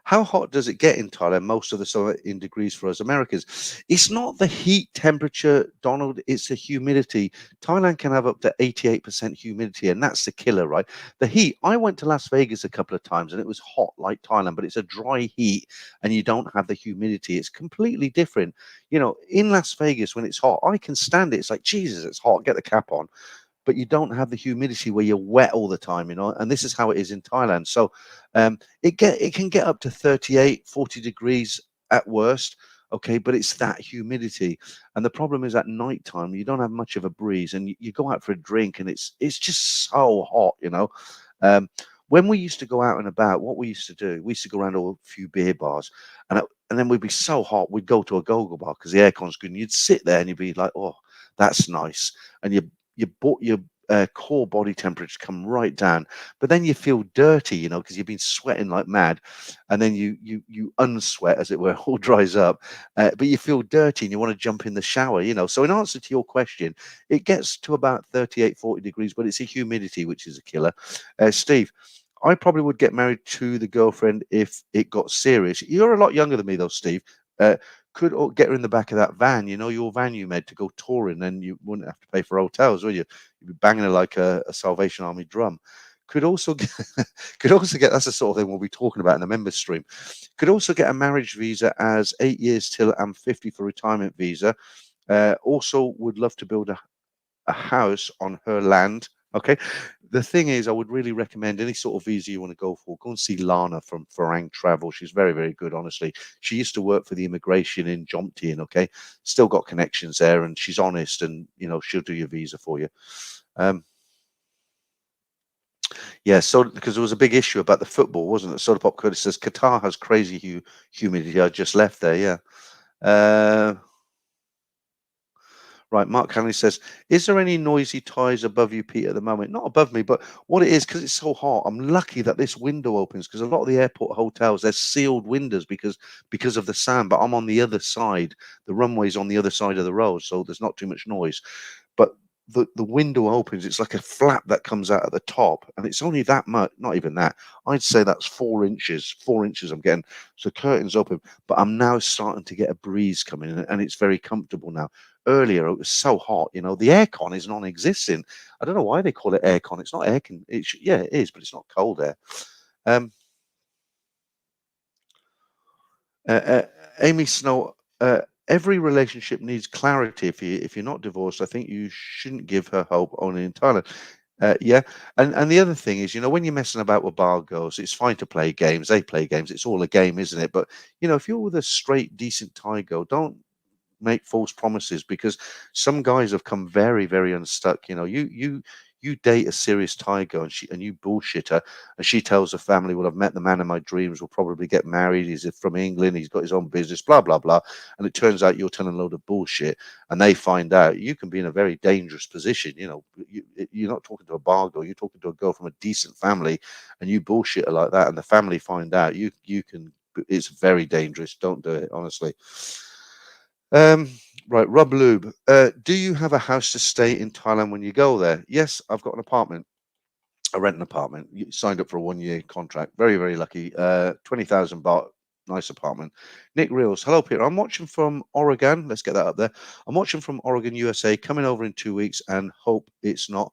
How hot does it get in Thailand? Most of the summer in degrees for us Americans. It's not the heat temperature, Donald. It's the humidity. Thailand can have up to 88% humidity, and that's the killer, right? The heat. I went to Las Vegas a couple of times, and it was hot like Thailand, but it's a dry heat, and you don't have the humidity. It's completely different. In Las Vegas when it's hot, I can stand it. It's like Jesus, it's hot. Get the cap on. But you don't have the humidity where you're wet all the time, and this is how it is in Thailand. So it can get up to 38, 40 degrees at worst, okay, but it's that humidity. And the problem is at night time, you don't have much of a breeze and you go out for a drink and it's just so hot, when we used to go out and about, what we used to do, we used to go around a few beer bars and then we'd be so hot, we'd go to a go-go bar because the aircon's good and you'd sit there and you'd be like, oh, that's nice. And your core body temperature come right down, but then you feel dirty, because you've been sweating like mad, and then you unsweat, as it were, all dries up, but you feel dirty and you want to jump in the shower, So in answer to your question, it gets to about 38, 40 degrees, but it's a humidity which is a killer. Steve, I probably would get married to the girlfriend if it got serious. You're a lot younger than me though, Steve. Could get her in the back of that van, your van you made to go touring, and you wouldn't have to pay for hotels, would you? You'd be banging her like a Salvation Army drum. Could also get, that's the sort of thing we'll be talking about in the members stream. Could also get a marriage visa as 8 years till I'm 50 for retirement visa. Also would love to build a house on her land. Okay. The thing is, I would really recommend any sort of visa you want to go and see Lana from Farang Travel. She's very, very good, honestly. She used to work for the immigration in Jomtien, okay? Still got connections there, and she's honest, and, she'll do your visa for you. Yeah, so because there was a big issue about the football, wasn't it? Soda Pop Curtis says Qatar has crazy humidity. I just left there, yeah. Right, Mark Hanley says, is there any noisy ties above you, Pete, at the moment? Not above me, but what it is, because it's so hot, I'm lucky that this window opens, because a lot of the airport hotels, they're sealed windows because of the sound, but I'm on the other side. The runway's on the other side of the road, so there's not too much noise. But the window opens. It's like a flap that comes out at the top, and it's only that much. Not even that. I'd say that's 4 inches. 4 inches I'm getting. So curtains open, but I'm now starting to get a breeze coming in, and it's very comfortable now. Earlier it was so hot. The aircon is non-existent. I don't know why they call it aircon. It's not aircon. Yeah, it is, but it's not cold air. Um, uh, uh, Amy Snow. Every relationship needs clarity. If you're not divorced, I think you shouldn't give her hope only in Thailand. Yeah, and the other thing is, when you're messing about with bar girls, it's fine to play games. They play games. It's all a game, isn't it? But if you're with a straight, decent Thai girl, don't make false promises, because some guys have come very, very unstuck. You date a serious tiger, and you bullshit her, and she tells the family, "Well, I've met the man of my dreams. We'll probably get married. He's from England. He's got his own business. Blah blah blah." And it turns out you're telling a load of bullshit, and they find out. You can be in a very dangerous position. You're not talking to a bar girl. You're talking to a girl from a decent family, and you bullshit her like that, and the family find out. You can. It's very dangerous. Don't do it, honestly. Um, right, Rob Lube. Do you have a house to stay in Thailand when you go there? Yes, I've got an apartment. I rent an apartment. You signed up for a 1 year contract. Very, very lucky. 20,000 baht. Nice apartment. Nick Reels. Hello, Peter. I'm watching from Oregon. Let's get that up there. I'm watching from Oregon, USA. Coming over in 2 weeks, and hope it's not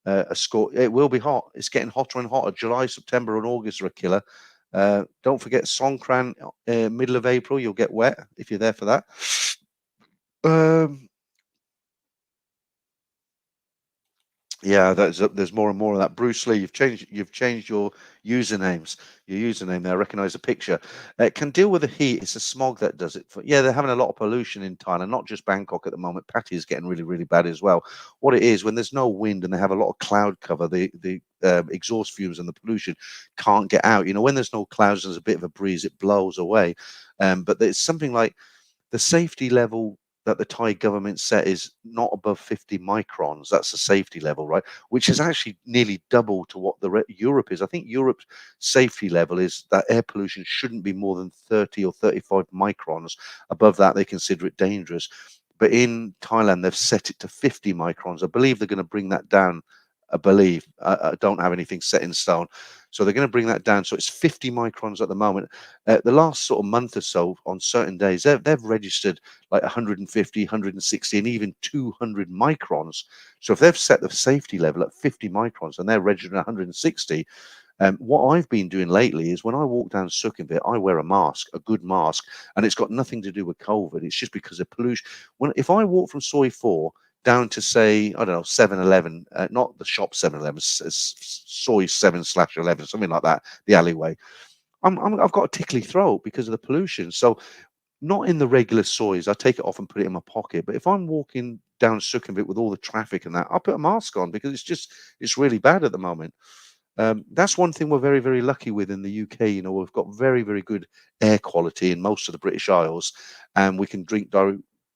a score. It will be hot. It's getting hotter and hotter. July, September, and August are a killer. Don't forget Songkran, middle of April. You'll get wet if you're there for that. Um, yeah, there's more and more of that. Bruce Lee, you've changed your usernames. Your username there. I recognise the picture. It can deal with the heat. It's the smog that does it. Yeah, they're having a lot of pollution in Thailand, not just Bangkok at the moment. Pattaya is getting really, really bad as well. What it is, when there's no wind and they have a lot of cloud cover, the exhaust fumes and the pollution can't get out. When there's no clouds, there's a bit of a breeze, it blows away. But it's something like the safety level that the Thai government set is not above 50 microns. That's the safety level, right? Which is actually nearly double to what Europe is. I think Europe's safety level is that air pollution shouldn't be more than 30 or 35 microns. Above that, they consider it dangerous. But in Thailand, they've set it to 50 microns. I believe they're going to bring that down. I don't have anything set in stone. So they're going to bring that down. So it's 50 microns at the moment. The last sort of month or so, on certain days, they've registered like 150, 160, and even 200 microns. So if they've set the safety level at 50 microns and they're registered at 160, what I've been doing lately is when I walk down Sukhumvit, I wear a mask, a good mask, and it's got nothing to do with COVID. It's just because of pollution. If I walk from Soi 4 down to, say, I don't know, 7-Eleven, not the shop 7-Eleven, Soy 7/11, something like that, the alleyway. I've got a tickly throat because of the pollution. So not in the regular soys. I take it off and put it in my pocket. But if I'm walking down Sukhumvit with all the traffic and that, I'll put a mask on because it's really bad at the moment. That's one thing we're very, very lucky with in the UK. We've got very, very good air quality in most of the British Isles, and we can drink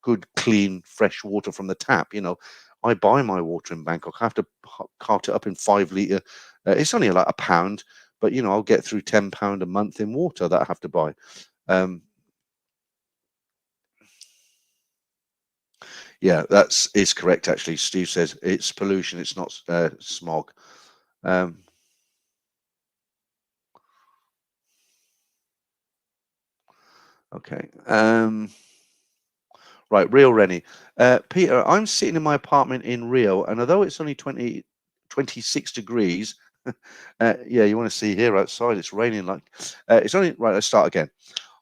good, clean, fresh water from the tap. I buy my water in Bangkok. I have to cart it up in 5 litre. It's only like £1, but I'll get through £10 a month in water that I have to buy. Um, yeah, is correct. Actually, Steve says it's pollution. It's not smog. Um, okay. Right, Rio Rennie. Peter, I'm sitting in my apartment in Rio, and although it's only 26 degrees, yeah, you want to see here outside, it's raining like, it's only, right, let's start again.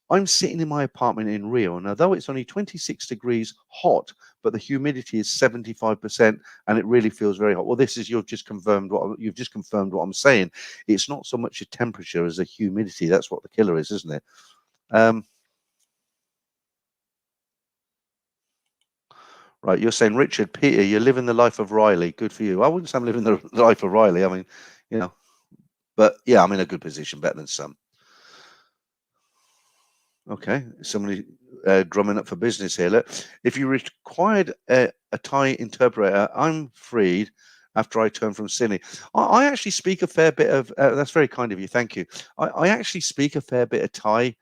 I'm sitting in my apartment in Rio, and although it's only 26 degrees hot, but the humidity is 75%, and it really feels very hot. Well, you've just confirmed what I'm saying. It's not so much a temperature as a humidity. That's what the killer is, isn't it? Right, you're saying, Richard, Peter, you're living the life of Riley. Good for you. I wouldn't say I'm living the life of Riley. I mean, but yeah, I'm in a good position, better than some. Okay, somebody drumming up for business here. Look, if you required a Thai interpreter, I'm freed after I turn from Sydney. I actually speak a fair bit of, that's very kind of you, thank you. I actually speak a fair bit of Thai.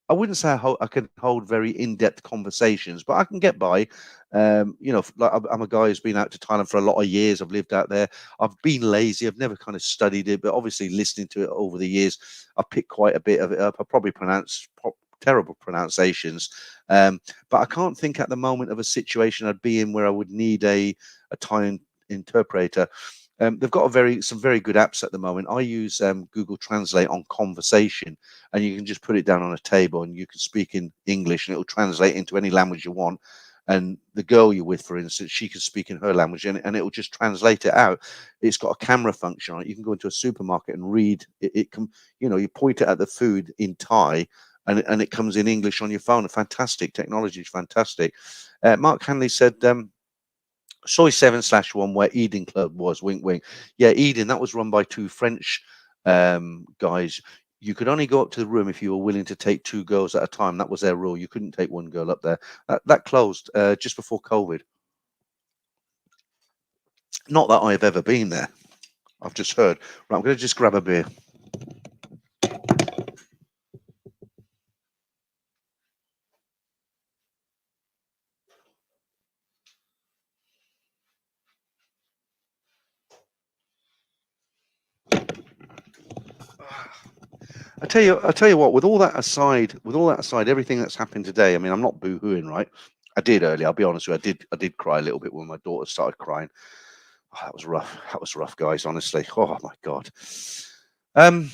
I wouldn't say I can hold very in-depth conversations, but I can get by. Like I'm a guy who's been out to Thailand for a lot of years. I've lived out there. I've been lazy. I've never kind of studied it, but obviously listening to it over the years, I've picked quite a bit of it up. I probably pronounce terrible pronunciations, but I can't think at the moment of a situation I'd be in where I would need a Thai interpreter. They've got some very good apps at the moment. I use Google Translate on conversation, and you can just put it down on a table and you can speak in English and it'll translate into any language you want. And the girl you're with, for instance, she can speak in her language and it will just translate it out. It's got a camera function on it. You can go into a supermarket and read it. It can, you point it at the food in Thai and it comes in English on your phone. Fantastic. Technology is fantastic. Mark Hanley said, Soy 7/1, where Eden Club was, wink, wink. Yeah, Eden, that was run by two French guys. You could only go up to the room if you were willing to take two girls at a time. That was their rule. You couldn't take one girl up there. That closed just before COVID. Not that I've ever been there. I've just heard. Right, I'm going to just grab a beer. I tell you what. With all that aside, everything that's happened today. I mean, I'm not boo-hooing, right? I did earlier. I'll be honest with you. I did cry a little bit when my daughter started crying. Oh, that was rough. That was rough, guys. Honestly. Oh my God. I'll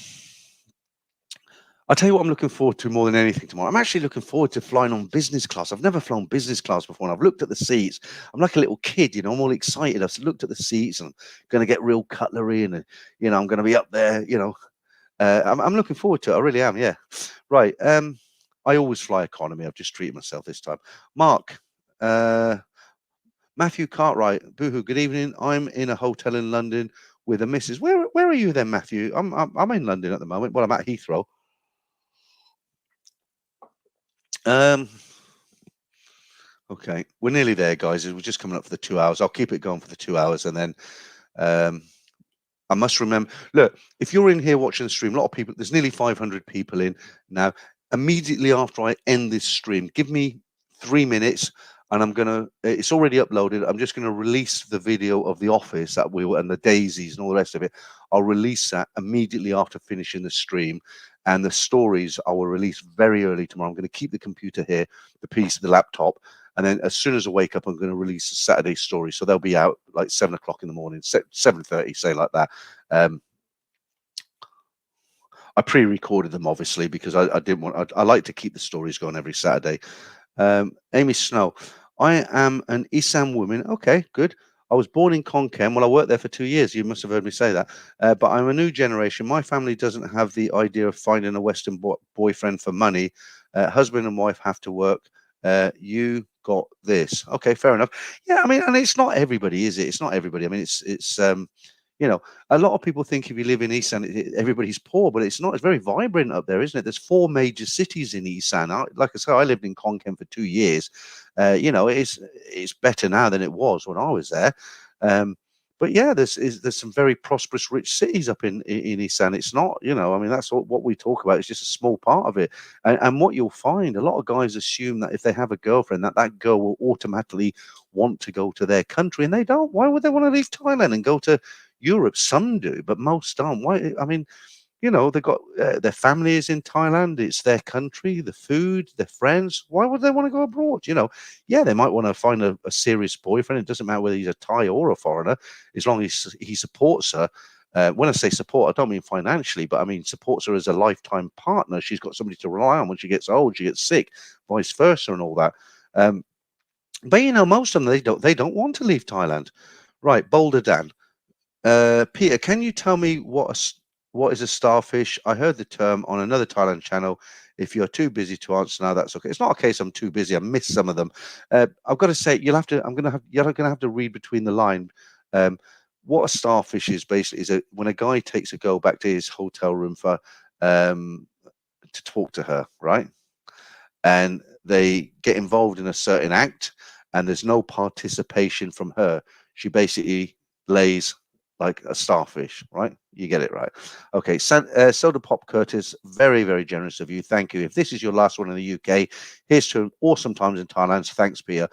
tell you what I'm looking forward to more than anything tomorrow. I'm actually looking forward to flying on business class. I've never flown business class before, and I've looked at the seats. I'm like a little kid, I'm all excited. I've looked at the seats and I'm going to get real cutlery and, I'm going to be up there, I'm looking forward to it. I really am, yeah. Right. I always fly economy. I've just treated myself this time. Mark, Matthew Cartwright, boohoo, good evening. I'm in a hotel in London with a missus. Where are you then, Matthew? I'm in London at the moment. Well, I'm at Heathrow. Okay, we're nearly there, guys. We're just coming up for the 2 hours. I'll keep it going for the 2 hours, and then I must remember. Look, if you're in here watching the stream, a lot of people. There's nearly 500 people in now. Immediately after I end this stream, give me 3 minutes, and I'm gonna. It's already uploaded. I'm just gonna release the video of the office that we were and the daisies and all the rest of it. I'll release that immediately after finishing the stream. And the stories I will release very early tomorrow. I'm going to keep the computer here, the PC, the laptop, and then as soon as I wake up, I'm going to release a Saturday story. So they'll be out like 7 o'clock in the morning, 7:30, say like that. I pre-recorded them obviously because I didn't want. I like to keep the stories going every Saturday. Amy Snow, I am an Isan woman. Okay, good. I was born in Konkan. Well, I worked there for 2 years. You must have heard me say that. But I'm a new generation. My family doesn't have the idea of finding a Western boyfriend for money. Husband and wife have to work. You got this. Okay, fair enough. Yeah, I mean, and it's not everybody, is it? It's not everybody. I mean, it's a lot of people think if you live in Isan, everybody's poor, but it's not. It's very vibrant up there, isn't it? There's 4 major cities in Isan. Like I said, I lived in Konkan for 2 years. It's better now than it was when I was there. But yeah, there's some very prosperous, rich cities up in Isan. It's not, I mean, that's what we talk about. It's just a small part of it. And what you'll find, a lot of guys assume that if they have a girlfriend, that girl will automatically want to go to their country, and they don't. Why would they want to leave Thailand and go to Europe? Some do, but most don't. Why? I mean, they've got their family is in Thailand. It's their country, the food, their friends. Why would they want to go abroad? Yeah, they might want to find a serious boyfriend. It doesn't matter whether he's a Thai or a foreigner, as long as he supports her. When I say support, I don't mean financially, but I mean supports her as a lifetime partner. She's got somebody to rely on when she gets old, she gets sick, vice versa, and all that. But most of them they don't want to leave Thailand. Right, Boulder Dan. Peter, can you tell me what is a starfish? I heard the term on another Thailand channel. If you're too busy to answer now, that's okay. It's not a case I'm too busy. I missed some of them. I've got to say, you're gonna have to read between the line. What a starfish is basically is when a guy takes a girl back to his hotel room for to talk to her, right? And they get involved in a certain act, and there's no participation from her. She basically lays like a starfish, right? You get it right. Okay, Soda Pop Curtis, very, very generous of you. Thank you. If this is your last one in the UK, here's to awesome times in Thailand. Thanks, Pia.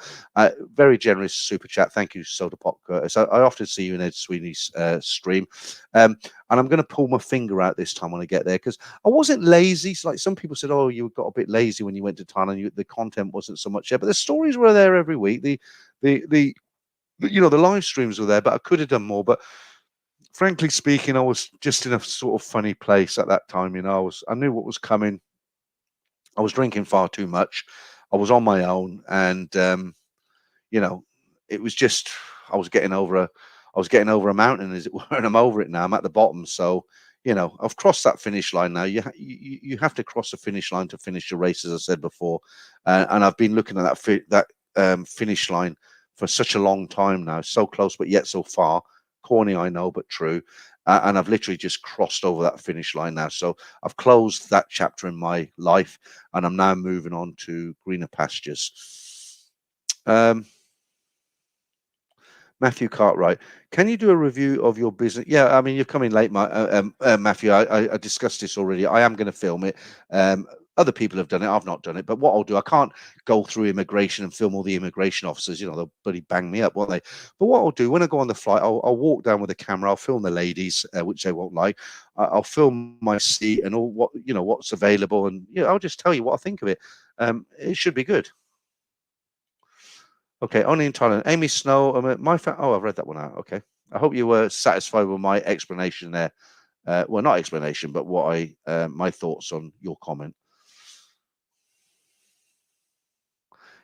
Very generous super chat. Thank you, Soda Pop Curtis. I often see you in Ed Sweeney's stream. And I'm going to pull my finger out this time when I get there because I wasn't lazy. So like some people said, oh, you got a bit lazy when you went to Thailand. The content wasn't so much there, but the stories were there every week. The the live streams were there, but I could have done more. But frankly speaking, I was just in a sort of funny place at that time. I knew what was coming. I was drinking far too much. I was on my own, and you know, it was just I was getting over a mountain, as it were, and I'm over it now. I'm at the bottom, so I've crossed that finish line now. You have to cross the finish line to finish the race, as I said before, and I've been looking at that finish line for such a long time now, so close but yet so far. Corny, I know, but true. And I've literally just crossed over that finish line now. So I've closed that chapter in my life, and I'm now moving on to greener pastures. Matthew Cartwright, can you do a review of your business? Yeah, I mean, you're coming late, Matthew. I discussed this already. I am going to film it. Other people have done it. I've not done it. But what I'll do, I can't go through immigration and film all the immigration officers. They'll bloody bang me up, won't they? But what I'll do, when I go on the flight, I'll walk down with the camera. I'll film the ladies, which they won't like. I'll film my seat and all what's available, and I'll just tell you what I think of it. It should be good. Okay, only in Thailand. Amy Snow, I've read that one out. Okay. I hope you were satisfied with my explanation there. Well, not explanation, but my thoughts on your comment.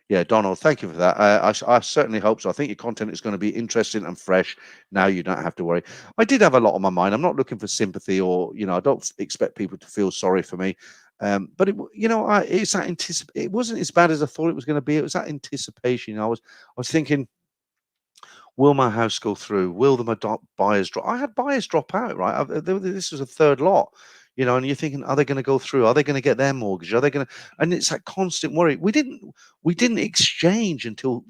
Yeah, Donald, thank you for that. I certainly hope so. I think your content is going to be interesting and fresh. Now you don't have to worry. I did have a lot on my mind. I'm not looking for sympathy or, I don't expect people to feel sorry for me. But it's that it wasn't as bad as I thought it was going to be. It was that anticipation. I was thinking, will my house go through? Will the buyers drop? I had buyers drop out, right? This was a third lot, and you're thinking, are they going to go through? Are they going to get their mortgage? Are they going to? And it's that constant worry. We didn't exchange until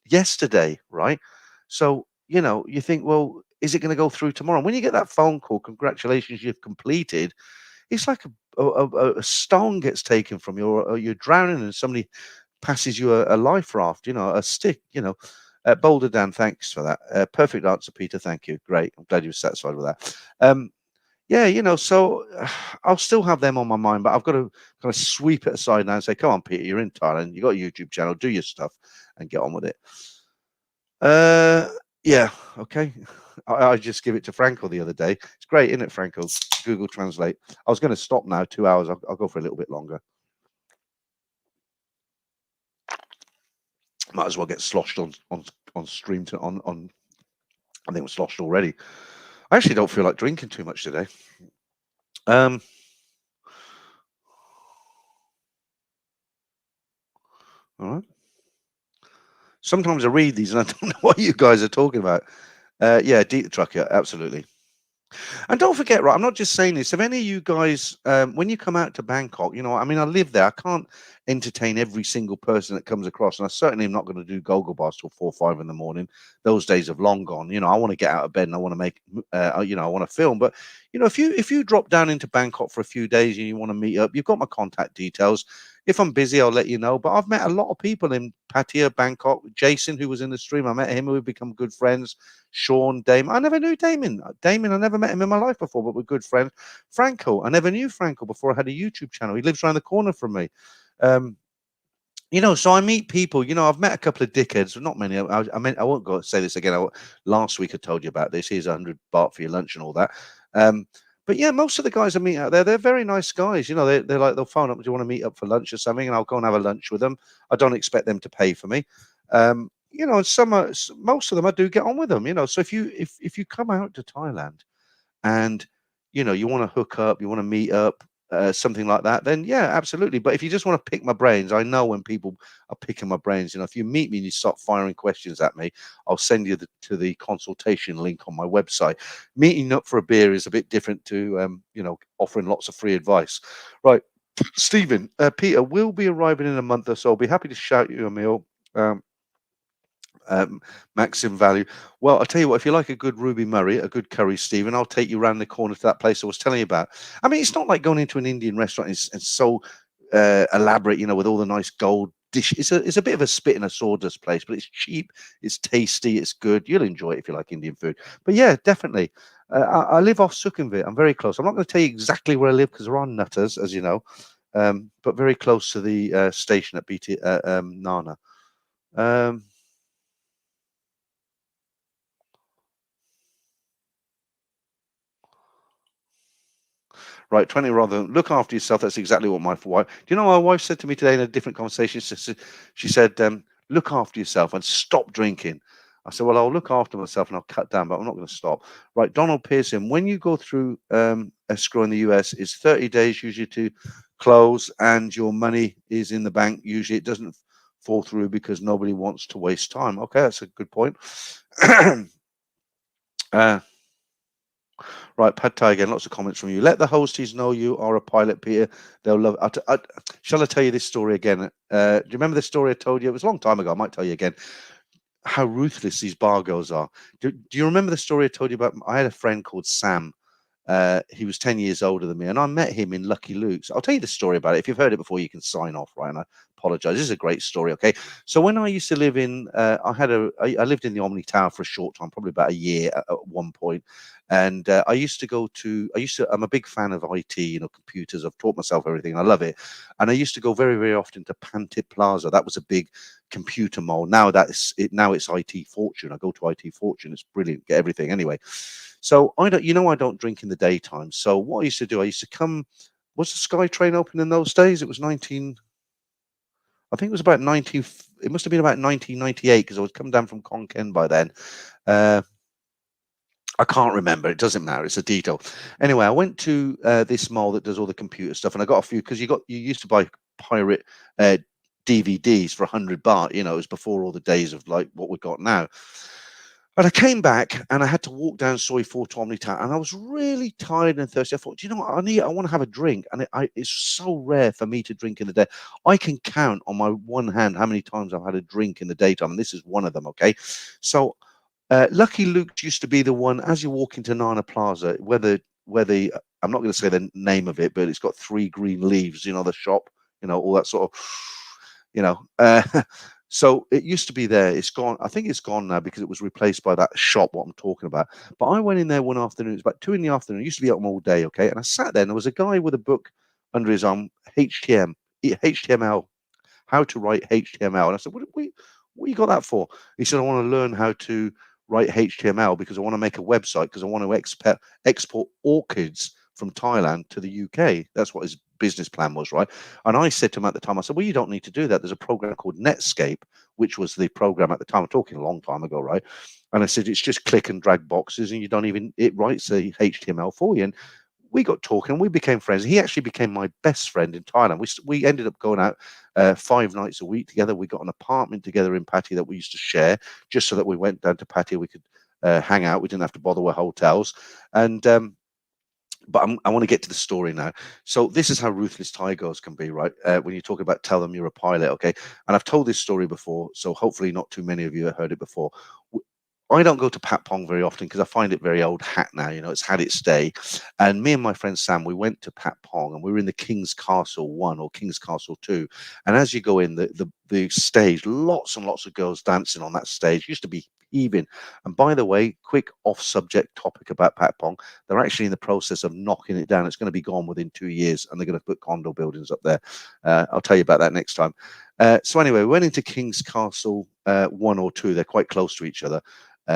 yesterday, right? So you think, well, is it going to go through tomorrow? And when you get that phone call, congratulations, you've completed. It's like a stone gets taken from you, or you're drowning and somebody passes you a life raft, a stick, Boulder Dan, thanks for that. Perfect answer, Peter. Thank you. Great. I'm glad you were satisfied with that. Yeah, so I'll still have them on my mind, but I've got to kind of sweep it aside now and say, come on, Peter, you're in Thailand. You got a YouTube channel, do your stuff and get on with it. Yeah, okay. I just give it to Franco the other day. It's great, isn't it, Franco? Google Translate. I was going to stop now, 2 hours. I'll go for a little bit longer. Might as well get sloshed on stream on. I think we're sloshed already. I actually don't feel like drinking too much today. All right. Sometimes I read these and I don't know what you guys are talking about. Yeah, Deep the Truck, yeah, absolutely. And don't forget, right, I'm not just saying this. If any of you guys, when you come out to Bangkok, I live there. I can't entertain every single person that comes across. And I certainly am not going to do Gogo Bars till 4 or 5 in the morning. Those days have long gone. I want to get out of bed and I want to make, I want to film. But, if you drop down into Bangkok for a few days and you want to meet up, you've got my contact details. If I'm busy, I'll let you know. But I've met a lot of people in Pattaya, Bangkok. Jason, who was in the stream, I met him. We've become good friends. Sean, Damon. I never knew Damon. I never met him in my life before, but we're good friends. Franco, I never knew Franco before I had a YouTube channel. He lives around the corner from me. So I meet people. I've met a couple of dickheads, not many. I won't go say this again. Last week I told you about this. Here's 100 baht for your lunch and all that. But yeah, most of the guys I meet out there, they're very nice guys. They're like, they'll phone up, do you want to meet up for lunch or something? And I'll go and have a lunch with them. I don't expect them to pay for me. And most of them I do get on with them. So if you come out to Thailand and you want to hook up, you want to meet up, something like that, then yeah, absolutely. But if you just want to pick my brains, I know when people are picking my brains. If you meet me and you start firing questions at me, I'll send you to the consultation link on my website. Meeting up for a beer is a bit different to offering lots of free advice. Right, Stephen, Peter will be arriving in a month or so. I'll be happy to shout you a meal. Maxim value. Well, I'll tell you what, if you like a good Ruby Murray, a good curry, Stephen, I'll take you round the corner to that place I was telling you about. I mean, it's not like going into an Indian restaurant. It's so elaborate, with all the nice gold dish. It's a bit of a spit and a sawdust place, but it's cheap, it's tasty, it's good. You'll enjoy it if you like Indian food. But yeah, definitely. I live off Sukhumvit. I'm very close. I'm not going to tell you exactly where I live because there are nutters, as you know, but very close to the station at BT Nana. Um, Right, 20 rather than look after yourself. That's exactly what my wife. Do you know what my wife said to me today in a different conversation? She said, look after yourself and stop drinking. I said, well, I'll look after myself and I'll cut down, but I'm not going to stop. Right, Donald Pearson, when you go through escrow in the US, it's 30 days usually to close and your money is in the bank. Usually it doesn't fall through because nobody wants to waste time. Okay, that's a good point. uh, Right, Pad Thai again. Lots of comments from you. Let the hosties know you are a pilot, Peter. They'll love. Shall I tell you this story again? Do you remember the story I told you? It was a long time ago. I might tell you again. How ruthless these bar girls are. Do you remember the story I told you about? I had a friend called Sam. He was 10 years older than me, and I met him in Lucky Luke's. I'll tell you the story about it. If you've heard it before, you can sign off, right? And I apologize. This is a great story, okay? So when I used to live in, I lived in the Omni Tower for a short time, probably about a year at one point. And I'm a big fan of IT, computers. I've taught myself everything. I love it. And I used to go very, very often to Pantip Plaza. That was a big computer mall. Now now it's IT Fortune. I go to IT Fortune. It's brilliant. Get everything anyway. So I don't drink in the daytime. So what I used to do, I used to come. Was the Sky Train open in those days? It was 19. I think it was about 19. It must have been about 1998 because I was coming down from Konkan by then. Uh, I can't remember. It doesn't matter. It's a detail. Anyway, I went to this mall that does all the computer stuff, and I got a few because you used to buy pirate DVDs for 100 baht. It was before all the days of like what we've got now. But I came back and I had to walk down Soy 4 to Omnitown, and I was really tired and thirsty. I thought, do you know what? I want to have a drink, and it's so rare for me to drink in the day. I can count on my one hand how many times I've had a drink in the daytime, and this is one of them. Okay, so Lucky Luke's used to be the one as you walk into Nana Plaza, where the I'm not going to say the name of it, but it's got three green leaves. The shop, all that sort of, you know. So it used to be there. It's gone. I think it's gone now because it was replaced by that shop. What I'm talking about. But I went in there one afternoon. It was about 2 in the afternoon. I used to be open all day. Okay, and I sat there, and there was a guy with a book under his arm, HTML, how to write HTML. And I said, what you got that for? He said, I want to learn how to write HTML because I want to make a website because I want to export orchids from Thailand to the UK. That's what his business plan was, right? And I said to him at the time, I said, well, you don't need to do that. There's a program called Netscape, which was the program at the time. I'm talking a long time ago, right? And I said, it's just click and drag boxes and it writes the HTML for you. And we got talking, we became friends. He actually became my best friend in Thailand. We ended up going out 5 nights a week together. We got an apartment together in Pattaya that we used to share, just so that we went down to Pattaya, we could hang out. We didn't have to bother with hotels. And but I want to get to the story now. So this is how ruthless Thai girls can be, right? When you talk about tell them you're a pilot, okay? And I've told this story before, so hopefully not too many of you have heard it before. I don't go to Pat Pong very often because I find it very old hat now. It's had its day. And me and my friend Sam, we went to Pat Pong and we were in the King's Castle 1 or King's Castle 2. And as you go in, the stage, lots and lots of girls dancing on that stage. Used to be heaving. And by the way, quick off-subject topic about Pat Pong. They're actually in the process of knocking it down. It's going to be gone within 2 years and they're going to put condo buildings up there. I'll tell you about that next time. So anyway, we went into King's Castle 1 or 2. They're quite close to each other.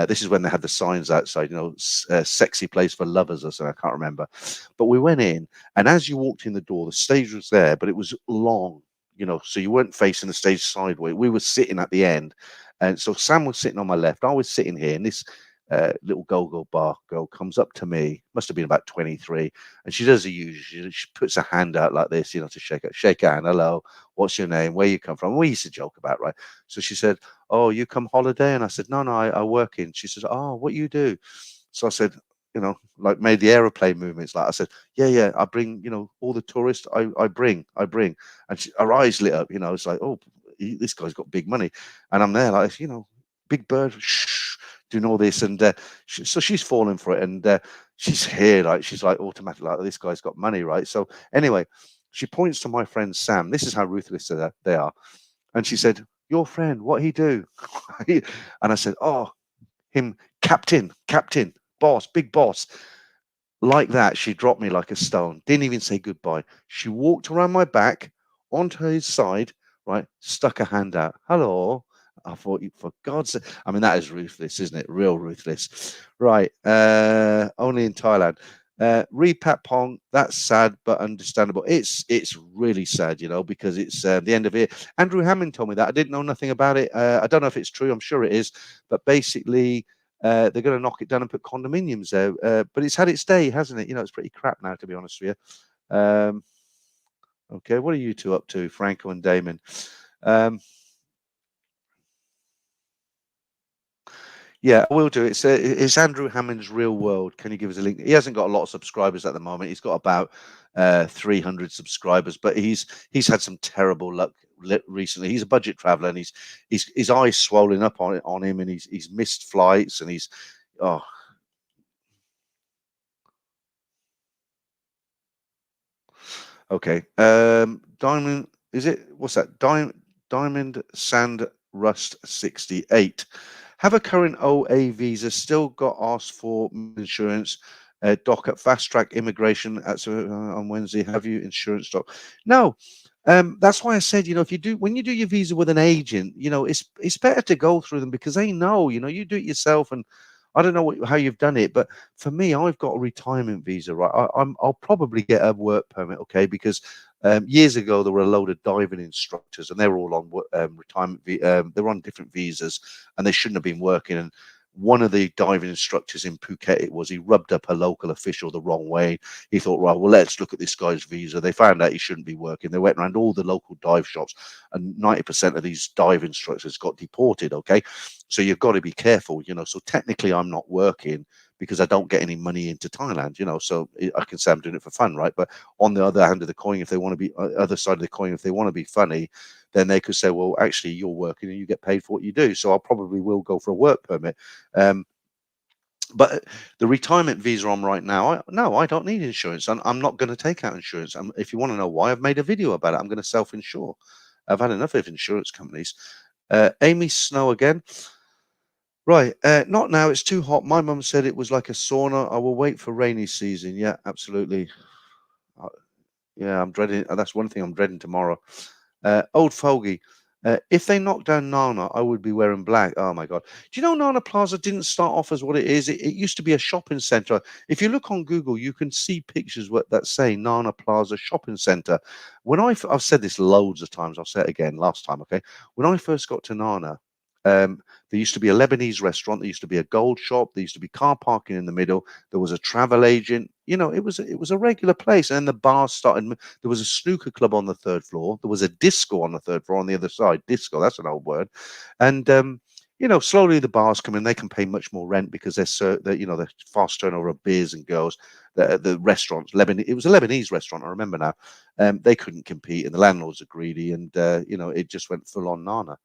This is when they had the signs outside, sexy place for lovers or something. I can't remember. But we went in, and as you walked in the door, the stage was there, but it was long, so you weren't facing the stage sideways. We were sitting at the end. And so Sam was sitting on my left. I was sitting here, and this little go-go bar girl comes up to me, must have been about 23, and she does the usual. She puts her hand out like this, to shake her hand. Hello, what's your name? Where you come from? We used to joke about, right? So she said, oh, you come holiday? And I said, no, I work in. She says, oh, what you do? So I said, like made the aeroplane movements. Like I said, yeah, I bring, all the tourists I bring. And her eyes lit up, it's like, oh, this guy's got big money. And I'm there like, Big Bird, shh, doing all this, and so she's falling for it, and she's here, like she's like automatically like this guy's got money, right? So anyway, she points to my friend Sam. This is how ruthless they are, and she said, "Your friend, what he do?" And I said, "Oh, him, captain, boss, big boss." Like that, she dropped me like a stone. Didn't even say goodbye. She walked around my back onto his side, right? Stuck a hand out. Hello. I thought, for God's sake. I mean, that is ruthless, isn't it? Real ruthless. Right. Only in Thailand. Repat Pong, that's sad but understandable. It's really sad, because it's the end of it. Andrew Hammond told me that. I didn't know nothing about it. I don't know if it's true. I'm sure it is. But basically, they're going to knock it down and put condominiums there. But it's had its day, hasn't it? It's pretty crap now, to be honest with you. Okay, what are you two up to, Franco and Damon? Yeah, I will do. It's Andrew Hammond's Real World. Can you give us a link? He hasn't got a lot of subscribers at the moment. He's got about 300 subscribers, but he's had some terrible luck recently. He's a budget traveler, and his eyes swollen up on him, and he's missed flights, and he's oh. Okay. Diamond, is it? What's that? Diamond Sand Rust 68. Have a current OA visa, still got asked for insurance. Doc at Fast Track Immigration on Wednesday. Have you insurance, doc? No. That's why I said, when you do your visa with an agent, it's better to go through them, because they know, you do it yourself, and I don't know how you've done it, but for me, I've got a retirement visa, right? I'll probably get a work permit, okay? Because years ago there were a load of diving instructors, and they were all on retirement. They were on different visas, and they shouldn't have been working. And one of the diving instructors in Phuket, he rubbed up a local official the wrong way. He thought, right, well, let's look at this guy's visa. They found out he shouldn't be working. They went around all the local dive shops, and 90% of these dive instructors got deported. Okay, so you've got to be careful. So technically, I'm not working because I don't get any money into Thailand. So I can say I'm doing it for fun, right? But on the other hand of the coin, if they want to be other side of the coin, if they want to be funny, then they could say, well, actually, you're working and you get paid for what you do. So I probably will go for a work permit. But the retirement visa I'm right now, no, I don't need insurance. I'm not going to take out insurance. If you want to know why, I've made a video about it. I'm going to self-insure. I've had enough of insurance companies. Amy Snow again. Right, not now. It's too hot. My mum said it was like a sauna. I will wait for rainy season. Yeah, absolutely. Yeah, I'm dreading. That's one thing I'm dreading tomorrow. Old Fogey. If they knocked down Nana, I would be wearing black. Oh my God. Do you know Nana Plaza didn't start off as what it is? It used to be a shopping center. If you look on Google, you can see pictures that say Nana Plaza Shopping Center. I've said this loads of times. I'll say it again last time, okay? When I first got to Nana, there used to be a Lebanese restaurant. There used to be a gold shop. There used to be car parking in the middle. There was a travel agent. It was a regular place. And then the bars started. There was a snooker club on the third floor. There was a disco on the third floor on the other side. Disco, that's an old word. And slowly the bars come in. They can pay much more rent because they're fast turnover of beers and girls. The restaurants, it was a Lebanese restaurant. I remember now. They couldn't compete, and the landlords are greedy, and it just went full on Nana.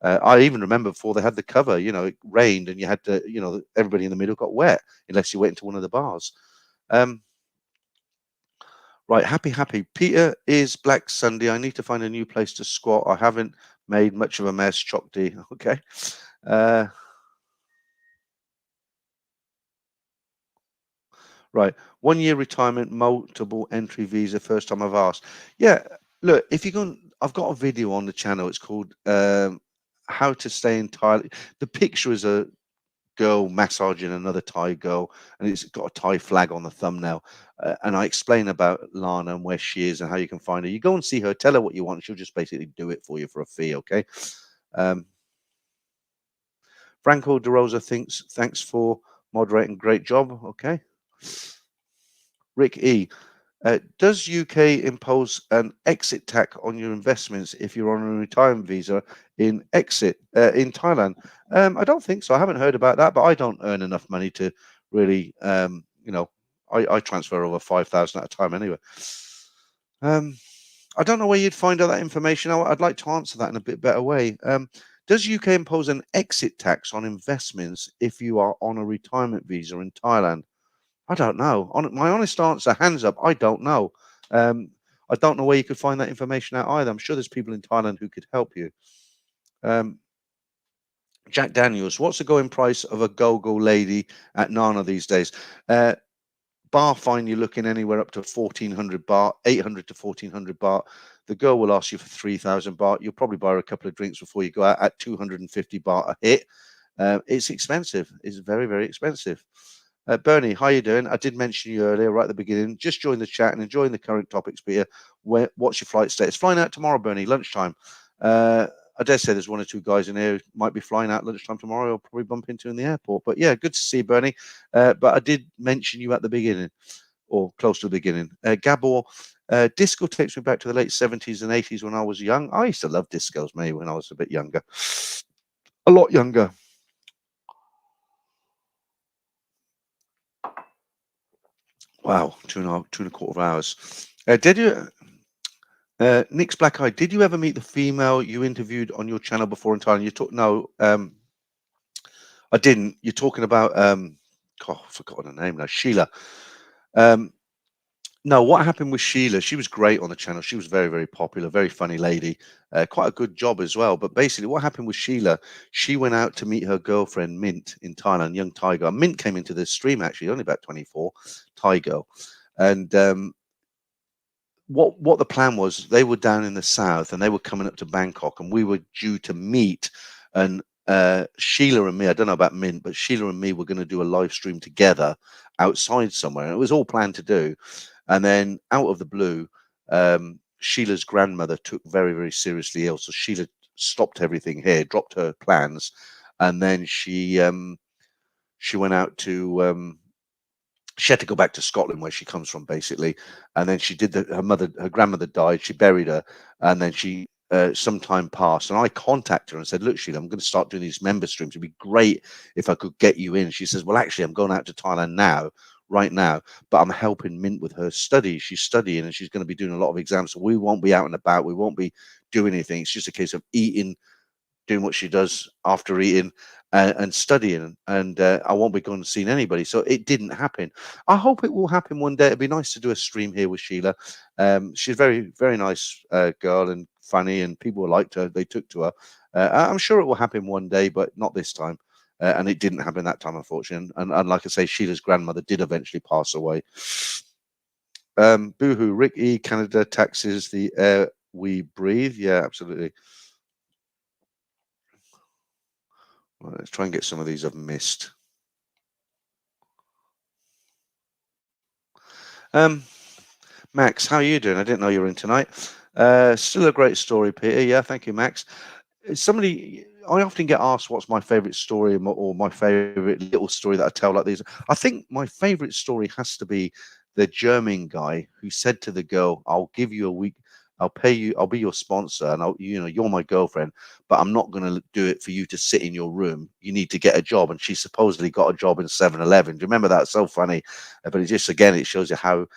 I even remember before they had the cover, it rained and you had to, everybody in the middle got wet unless you went into one of the bars. Right, happy. Peter is Black Sunday. I need to find a new place to squat. I haven't made much of a mess. Choc D. Okay. Right. 1 year retirement, multiple entry visa. First time I've asked. Yeah. Look, if you're going, I've got a video on the channel. It's called How to Stay in Thailand. The picture is a girl massaging another Thai girl, and it's got a Thai flag on the thumbnail. And I explain about Lana and where she is and how you can find her. You go and see her, tell her what you want. She'll just basically do it for you for a fee. Okay. Franco De Rosa thanks for moderating. Great job. Okay. Rick E. Does UK impose an exit tax on your investments if you're on a retirement visa in Thailand? I don't think so. I haven't heard about that, but I don't earn enough money to really, I transfer over 5,000 at a time anyway. I don't know where you'd find out that information. I'd like to answer that in a bit better way. Does UK impose an exit tax on investments if you are on a retirement visa in Thailand? I don't know. My honest answer, hands up, I don't know. Um, I don't know where you could find that information out either. I'm sure there's people in Thailand who could help you. Um, Jack Daniels, what's the going price of a go-go lady at Nana these days? Uh, Bar fine, you're looking anywhere up to 1,400 baht, 800 to 1,400 baht. The girl will ask you for 3,000 baht. You'll probably buy her a couple of drinks before you go out at 250 baht a hit. It's expensive. It's very, very expensive. Bernie, how you doing? I did mention you earlier, right at the beginning. Just join the chat and enjoying the current topics, Peter. What's your flight status? Flying out tomorrow, Bernie, lunchtime. I dare say there's one or two guys in here who might be flying out lunchtime tomorrow. I'll probably bump into in the airport. But yeah, good to see you, Bernie. But I did mention you at the beginning, or close to the beginning. Gabor, disco takes me back to the late 70s and 80s when I was young. I used to love discos, maybe when I was a bit younger. A lot younger. Wow, two and a quarter hours. Did you, Nick's Black Eye, did you ever meet the female you interviewed on your channel before in Thailand? You talk no, I didn't. You're talking about God, I've forgotten her name now. Sheila. No, what happened with Sheila? She was great on the channel. She was very, very popular, very funny lady, quite a good job as well. But basically, what happened with Sheila? She went out to meet her girlfriend Mint in Thailand, young Thai girl. Mint came into the stream actually, only about 24, Thai girl, and what the plan was, they were down in the south and they were coming up to Bangkok, and we were due to meet. And Sheila and me, I don't know about Mint, but Sheila and me were going to do a live stream together outside somewhere, and it was all planned to do. And then out of the blue, Sheila's grandmother took very, very seriously ill, so Sheila stopped everything here, dropped her plans, and then she went out to she had to go back to Scotland where she comes from, basically. And then she did her grandmother died. She buried her, and then some time passed, and I contacted her and said, "Look, Sheila, I'm going to start doing these member streams. It'd be great if I could get you in." She says, "Well, actually, I'm going out to Thailand now, right now, but I'm helping Mint with her studies. She's studying, and she's going to be doing a lot of exams. So we won't be out and about. We won't be doing anything. It's just a case of eating, doing what she does after eating, and studying, and I won't be going and seeing anybody." So it didn't happen. I hope it will happen one day. It'd be nice to do a stream here with Sheila. She's a very, very nice girl and funny, and people liked her. They took to her. I'm sure it will happen one day, but not this time. And it didn't happen that time, unfortunately. And like I say, Sheila's grandmother did eventually pass away. Boohoo, Rick E. Canada taxes the air we breathe. Yeah, absolutely. Right, let's try and get some of these I've missed. Max, how are you doing? I didn't know you were in tonight. Still a great story, Peter. Yeah, thank you, Max. I often get asked what's my favorite story or my favorite little story that I tell like these. I think my favorite story has to be the German guy who said to the girl, "I'll give you a week. I'll pay you. I'll be your sponsor, and you're my girlfriend, but I'm not going to do it for you to sit in your room. You need to get a job." And she supposedly got a job in 7-Eleven. Do you remember that? So funny, but it just again it shows you how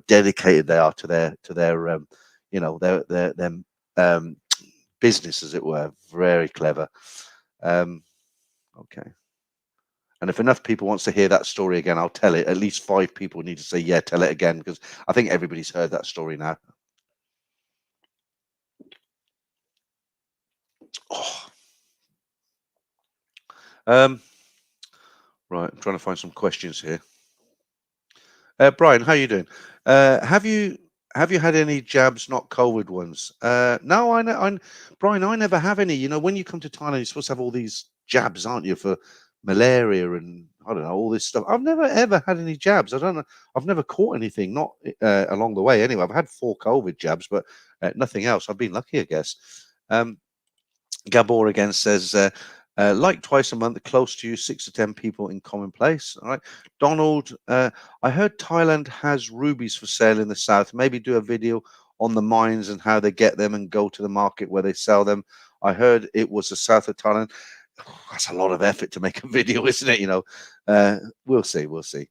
dedicated they are to their their business, as it were. Very clever. Okay. And if enough people wants to hear that story again, I'll tell it. At least 5 people need to say, "Yeah, tell it again," because I think everybody's heard that story now. Oh. Right, I'm trying to find some questions here. Brian, how you doing? Have you had any jabs, not COVID ones? No, Brian, I never have any. When you come to Thailand, you're supposed to have all these jabs, aren't you, for malaria and I don't know, all this stuff. I've never ever had any jabs. I don't know. I've never caught anything, not along the way. Anyway, I've had 4 COVID jabs, but nothing else. I've been lucky, I guess. Gabor again says, like twice a month, close to you, 6 to 10 people in common place. All right. Donald, I heard Thailand has rubies for sale in the south. Maybe do a video on the mines and how they get them and go to the market where they sell them. I heard it was the south of Thailand. That's a lot of effort to make a video, isn't it? We'll see. We'll see.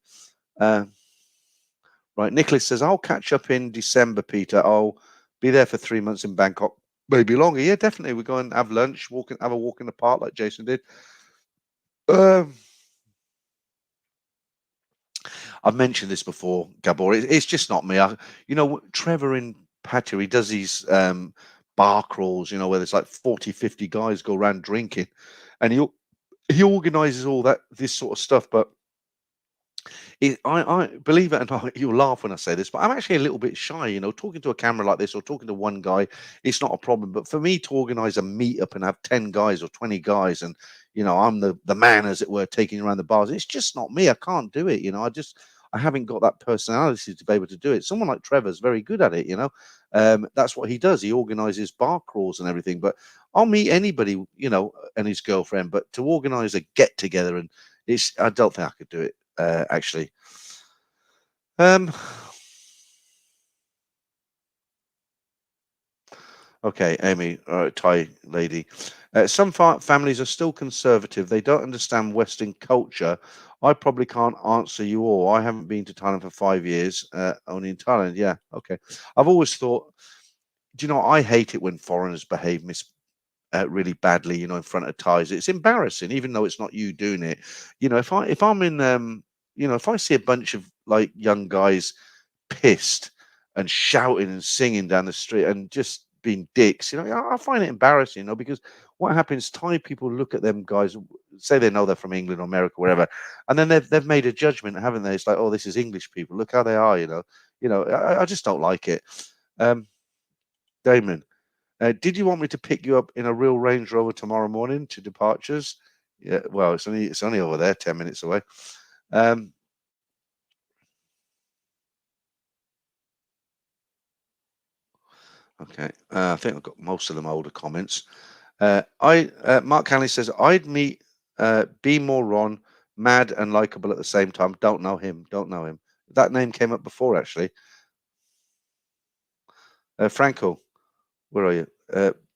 Right. Nicholas says, I'll catch up in December, Peter. I'll be there for 3 months in Bangkok. maybe longer. Yeah, definitely. We go and have lunch, have a walk in the park like Jason did. Um, I've mentioned this before, Gabor. It's just not me. Trevor in Pattaya, he does these bar crawls, where there's like 40, 50 guys go around drinking, and he organises all this sort of stuff. But I believe it or not, you'll laugh when I say this, but I'm actually a little bit shy. Talking to a camera like this or talking to one guy, it's not a problem. But for me to organise a meetup and have 10 guys or 20 guys, and I'm the man, as it were, taking around the bars, it's just not me. I can't do it. I haven't got that personality to be able to do it. Someone like Trevor's very good at it. That's what he does. He organises bar crawls and everything. But I'll meet anybody, and his girlfriend. But to organise a get together, and I don't think I could do it. Actually. Um, okay, Amy, Thai lady. Some families are still conservative. They don't understand Western culture. I probably can't answer you all. I haven't been to Thailand for 5 years, only in Thailand. Yeah, okay. I've always thought, I hate it when foreigners behave really badly, in front of Thais. It's embarrassing, even though it's not you doing it. If I'm in, if I see a bunch of like young guys pissed and shouting and singing down the street and just being dicks, I find it embarrassing, because what happens, Thai people look at them guys, say they know they're from England or America, wherever, and then they've made a judgment, haven't they? It's like, oh, this is English people. Look how they are, I just don't like it. Um, Damon, did you want me to pick you up in a real Range Rover tomorrow morning to departures? Yeah, well, it's only over there, 10 minutes away. Um, okay, I think I've got most of them older comments. Mark Hanley says, I'd meet Be More Ron, mad and likable at the same time. Don't know him. Don't know him. That name came up before, actually. Franco, where are you?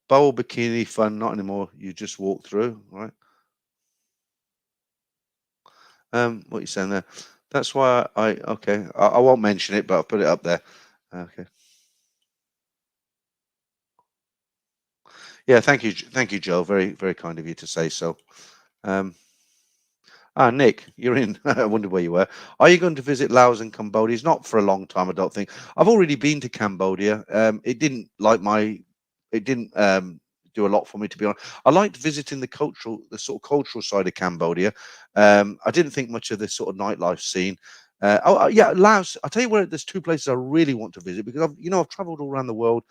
Bowl bikini fun, not anymore. You just walk through, right? What you saying there? That's why okay. I won't mention it, but I'll put it up there. Okay. Yeah, thank you, Joe. Very, very kind of you to say so. Um, Nick, you're in. I wonder where you were. Are you going to visit Laos and Cambodia? It's not for a long time, I don't think. I've already been to Cambodia. It didn't do a lot for me, to be honest. I liked visiting the sort of cultural side of Cambodia. I didn't think much of this sort of nightlife scene. Yeah, Laos. I'll tell you where there's two places I really want to visit, because I've traveled all around the world,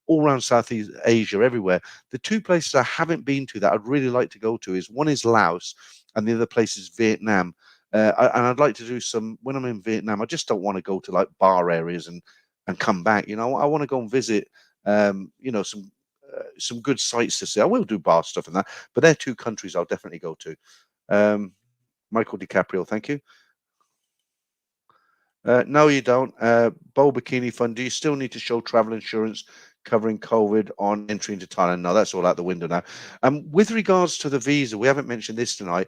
all around Southeast Asia, everywhere. The two places I haven't been to that I'd really like to go to is, one is Laos, and the other place is Vietnam. And I'd like to do some, when I'm in Vietnam. I just don't want to go to like bar areas and come back. I want to go and visit, some good sites to see. I will do bar stuff and that, but they're two countries I'll definitely go to. Um, Michael DiCaprio, thank you. No, you don't. Bowl Bikini Fund, do you still need to show travel insurance covering COVID on entry into Thailand? No, that's all out the window now. With regards to the visa, we haven't mentioned this tonight.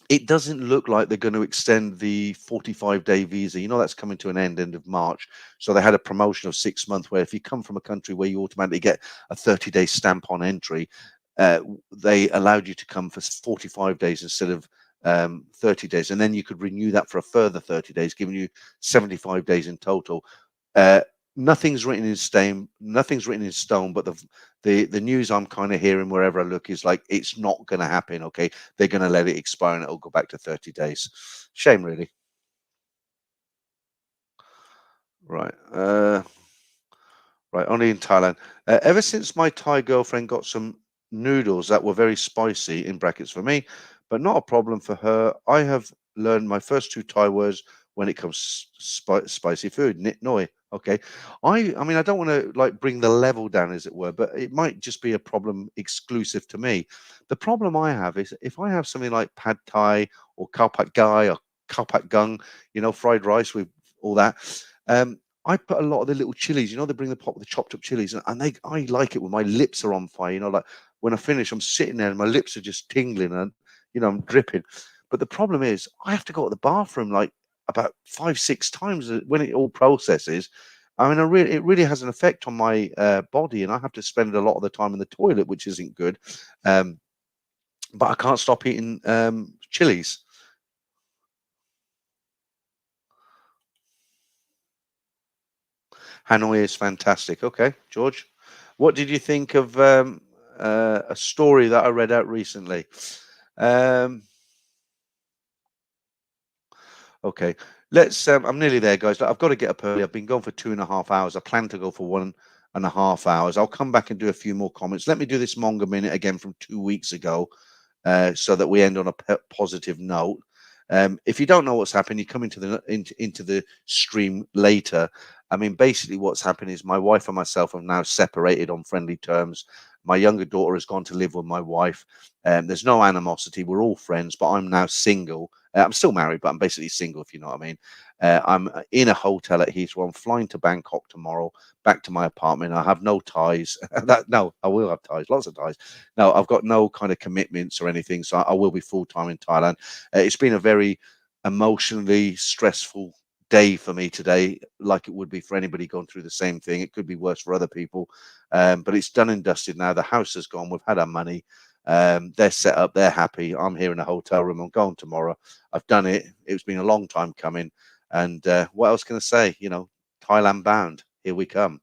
It doesn't look like they're going to extend the 45-day visa. That's coming to an end of March. So they had a promotion of 6 months, where if you come from a country where you automatically get a 30-day stamp on entry, they allowed you to come for 45 days instead of 30 days. And then you could renew that for a further 30 days, giving you 75 days in total. Uh, Nothing's written in stone. Nothing's written in stone, but the news I'm kind of hearing wherever I look is like, it's not going to happen. Okay, they're going to let it expire and it'll go back to 30 days. Shame, really. Right. Right, only in Thailand. Ever since my Thai girlfriend got some noodles that were very spicy, in brackets for me, but not a problem for her, I have learned my first two Thai words when it comes spicy food. Nit noi. Okay. I mean, I don't want to like bring the level down, as it were, but it might just be a problem exclusive to me. The problem I have is, if I have something like pad thai or khao pat gai or khao pat gung, fried rice with all that. I put a lot of the little chilies, they bring the pot with the chopped up chilies, and I like it when my lips are on fire, like when I finish, I'm sitting there and my lips are just tingling and, I'm dripping. But the problem is, I have to go to the bathroom like about 5, 6 times when it all processes. I mean, it really has an effect on my body, and I have to spend a lot of the time in the toilet, which isn't good. Um, but I can't stop eating chilies. Hanoi is fantastic. Okay, George, what did you think of a story that I read out recently? Um, okay, let's. I'm nearly there, guys. Look, I've got to get up early. I've been gone for 2.5 hours. I plan to go for 1.5 hours. I'll come back and do a few more comments. Let me do this Manga minute again from 2 weeks ago, so that we end on a positive note. If you don't know what's happened, you come into the stream later. I mean, basically, what's happened is my wife and myself have now separated on friendly terms. My younger daughter has gone to live with my wife. There's no animosity. We're all friends, but I'm now single. I'm still married, but I'm basically single, if you know what I mean. I'm in a hotel at Heathrow. I'm flying to Bangkok tomorrow, back to my apartment. I have no ties. No, I will have ties, lots of ties. No, I've got no kind of commitments or anything, so I will be full time in Thailand. It's been a very emotionally stressful day for me today, like it would be for anybody going through the same thing. It could be worse for other people, but it's done and dusted now. The house has gone. We've had our money. They're set up. They're happy. I'm here in a hotel room. I'm going tomorrow. I've done it. It's been a long time coming. And what else can I say? You know, Thailand bound. Here we come.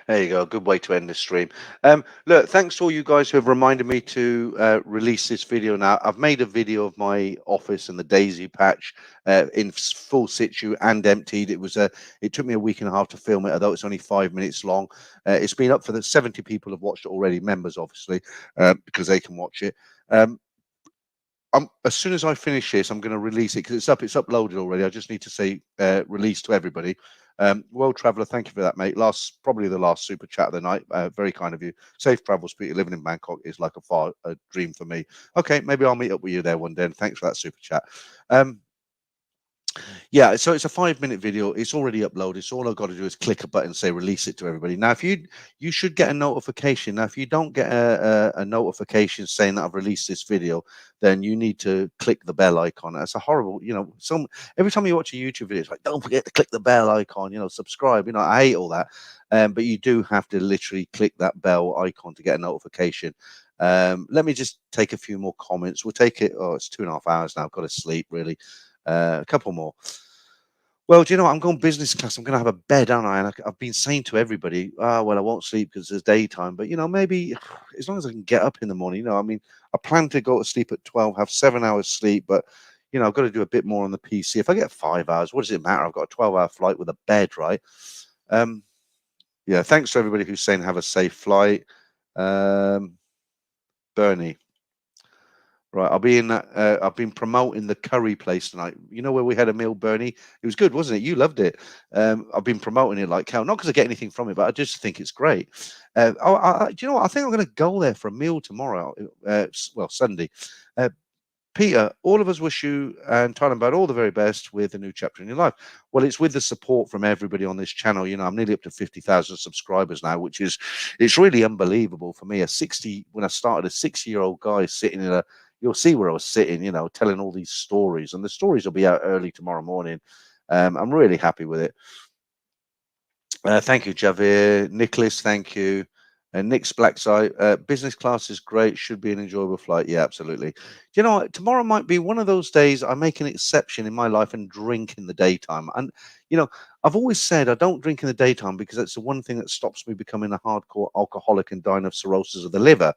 There you go. Good way to end the stream. Look, thanks to all you guys who have reminded me to release this video now. I've made a video of my office and the daisy patch in full situ and emptied. It took me a week and a half to film it, although it's only 5 minutes long. It's been up for the 70 people have watched it already, members obviously, because they can watch it. As soon as I finish this, I'm going to release it because it's uploaded already. I just need to say release to everybody. World Traveller, thank you for that, mate. Probably the last super chat of the night. Very kind of you. Safe travels, Peter. Living in Bangkok is like a dream for me. Okay, maybe I'll meet up with you there one day. And thanks for that super chat. Yeah, so it's a 5-minute video. It's already uploaded. So all I've got to do is click a button, say release it to everybody. Now, if you should get a notification. Now, if you don't get a notification saying that I've released this video, then you need to click the bell icon. That's a horrible, every time you watch a YouTube video, it's like, don't forget to click the bell icon, subscribe. I hate all that. But you do have to literally click that bell icon to get a notification. Let me just take a few more comments. We'll take it. Oh, it's 2.5 hours now. I've got to sleep, really. A couple more. Well, do you know what? I'm going business class. I'm going to have a bed, aren't I? And I've been saying to everybody, well, I won't sleep because it's daytime. But, maybe as long as I can get up in the morning, I mean, I plan to go to sleep at 12, have 7 hours sleep. But, I've got to do a bit more on the PC. If I get 5 hours, what does it matter? I've got a 12-hour flight with a bed, right? Yeah, thanks to everybody who's saying have a safe flight. Bernie. Right, I'll be in that. I've been promoting the curry place tonight. You know where we had a meal, Bernie? It was good, wasn't it? You loved it. I've been promoting it like hell, not because I get anything from it, but I just think it's great. Do you know what? I think I'm going to go there for a meal tomorrow. Well, Sunday. Uh, Peter, all of us wish you and Thailand Bad all the very best with a new chapter in your life. Well, it's with the support from everybody on this channel. You know, I'm nearly up to 50,000 subscribers now, which is it's really unbelievable for me. When I started, a 60-year-old guy sitting in a, you'll see where I was sitting, you know, telling all these stories, and the stories will be out early tomorrow morning. I'm really happy with it. Thank you, Javier. Nicholas, thank you. Nick's Blackside, business class is great. Should be an enjoyable flight. Yeah, absolutely. You know what? Tomorrow might be one of those days I make an exception in my life and drink in the daytime. And, you know, I've always said I don't drink in the daytime because that's the one thing that stops me becoming a hardcore alcoholic and dying of cirrhosis of the liver,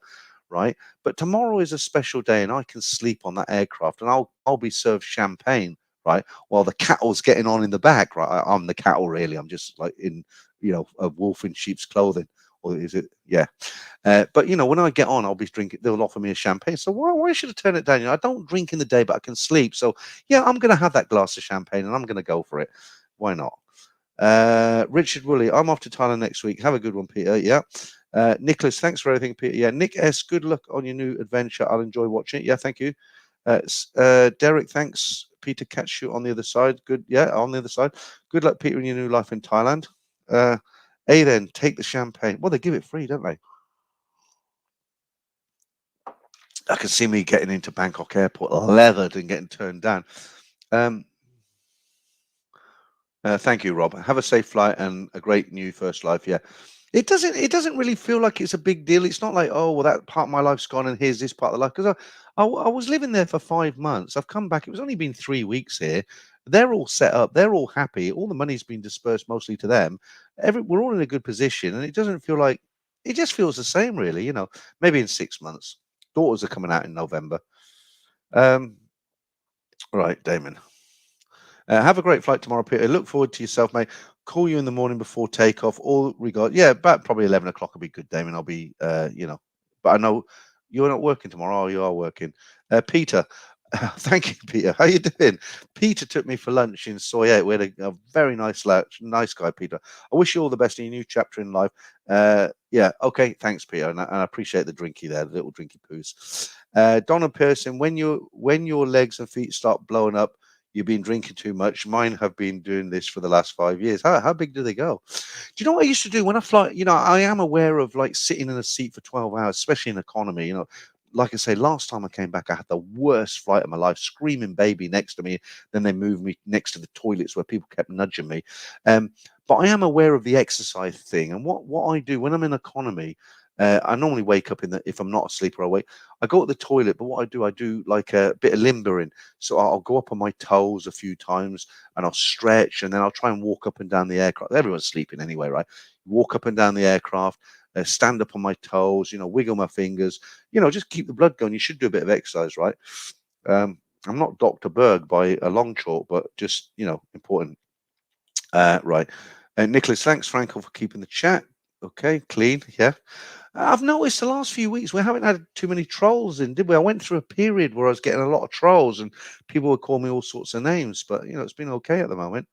right? But tomorrow is a special day and I can sleep on that aircraft and I'll be served champagne, right? While the cattle's getting on in the back, right? I'm the cattle, really. I'm just like in, you know, a wolf in sheep's clothing. Or is it? Yeah. But you know, when I get on, I'll be drinking. They'll offer me a champagne. So why should I turn it down? You know, I don't drink in the day, but I can sleep. So yeah, I'm going to have that glass of champagne, and I'm going to go for it. Why not? Richard Woolley, I'm off to Thailand next week. Have a good one, Peter. Yeah. Nicholas, thanks for everything, Peter. Yeah. Nick S, good luck on your new adventure. I'll enjoy watching it. Yeah, thank you. Derek, thanks. Peter, catch you on the other side. Good. Yeah, on the other side. Good luck, Peter, in your new life in Thailand. Then take the champagne. Well, they give it free, don't they? I can see me getting into Bangkok airport leathered and getting turned down. Um, Thank you, Rob. Have a safe flight and a great new first life. Yeah, it doesn't really feel like it's a big deal. It's not like, oh well, that part of my life's gone and here's this part of the life, because I was living there for 5 months. I've come back. It was only been 3 weeks here. They're all set up. They're all happy. All the money's been dispersed mostly to them. We're all in a good position, and it doesn't feel like it just feels the same, really. You know, maybe in 6 months. Daughters are coming out in November. Um, right, Damon. Have a great flight tomorrow, Peter. Look forward to yourself, mate. Call you in the morning before takeoff. All regard, yeah, about probably 11 o'clock will be good, Damon. I'll be, you know, but I know you're not working tomorrow. You are working, Peter. Thank you, Peter. How you doing? Peter took me for lunch in Soy 8. We had a very nice lunch. Nice guy, Peter. I wish you all the best in your new chapter in life. Yeah, okay. Thanks, Peter, and I appreciate the drinky there, the little drinky poos. Donna Pearson, when your legs and feet start blowing up, you've been drinking too much. Mine have been doing this for the last 5 years. How big do they go? Do you know what I used to do when I fly? You know, I am aware of like sitting in a seat for 12 hours, especially in economy. You know, like I say, last time I came back, I had the worst flight of my life, screaming baby next to me. Then they moved me next to the toilets where people kept nudging me. But I am aware of the exercise thing. And what I do when I'm in economy, I normally wake up if I'm not asleep or awake, I go to the toilet. But what I do like a bit of limbering. So I'll go up on my toes a few times and I'll stretch and then I'll try and walk up and down the aircraft. Everyone's sleeping anyway, right? Walk up and down the aircraft, stand up on my toes, you know, wiggle my fingers, you know, just keep the blood going. You should do a bit of exercise, right? I'm not Dr. Berg by a long chalk, but just, you know, important. Right. Nicholas, thanks, Franco, for keeping the chat. Okay, clean. Yeah. I've noticed the last few weeks we haven't had too many trolls in, did we? I went through a period where I was getting a lot of trolls and people would call me all sorts of names, but you know, it's been okay at the moment.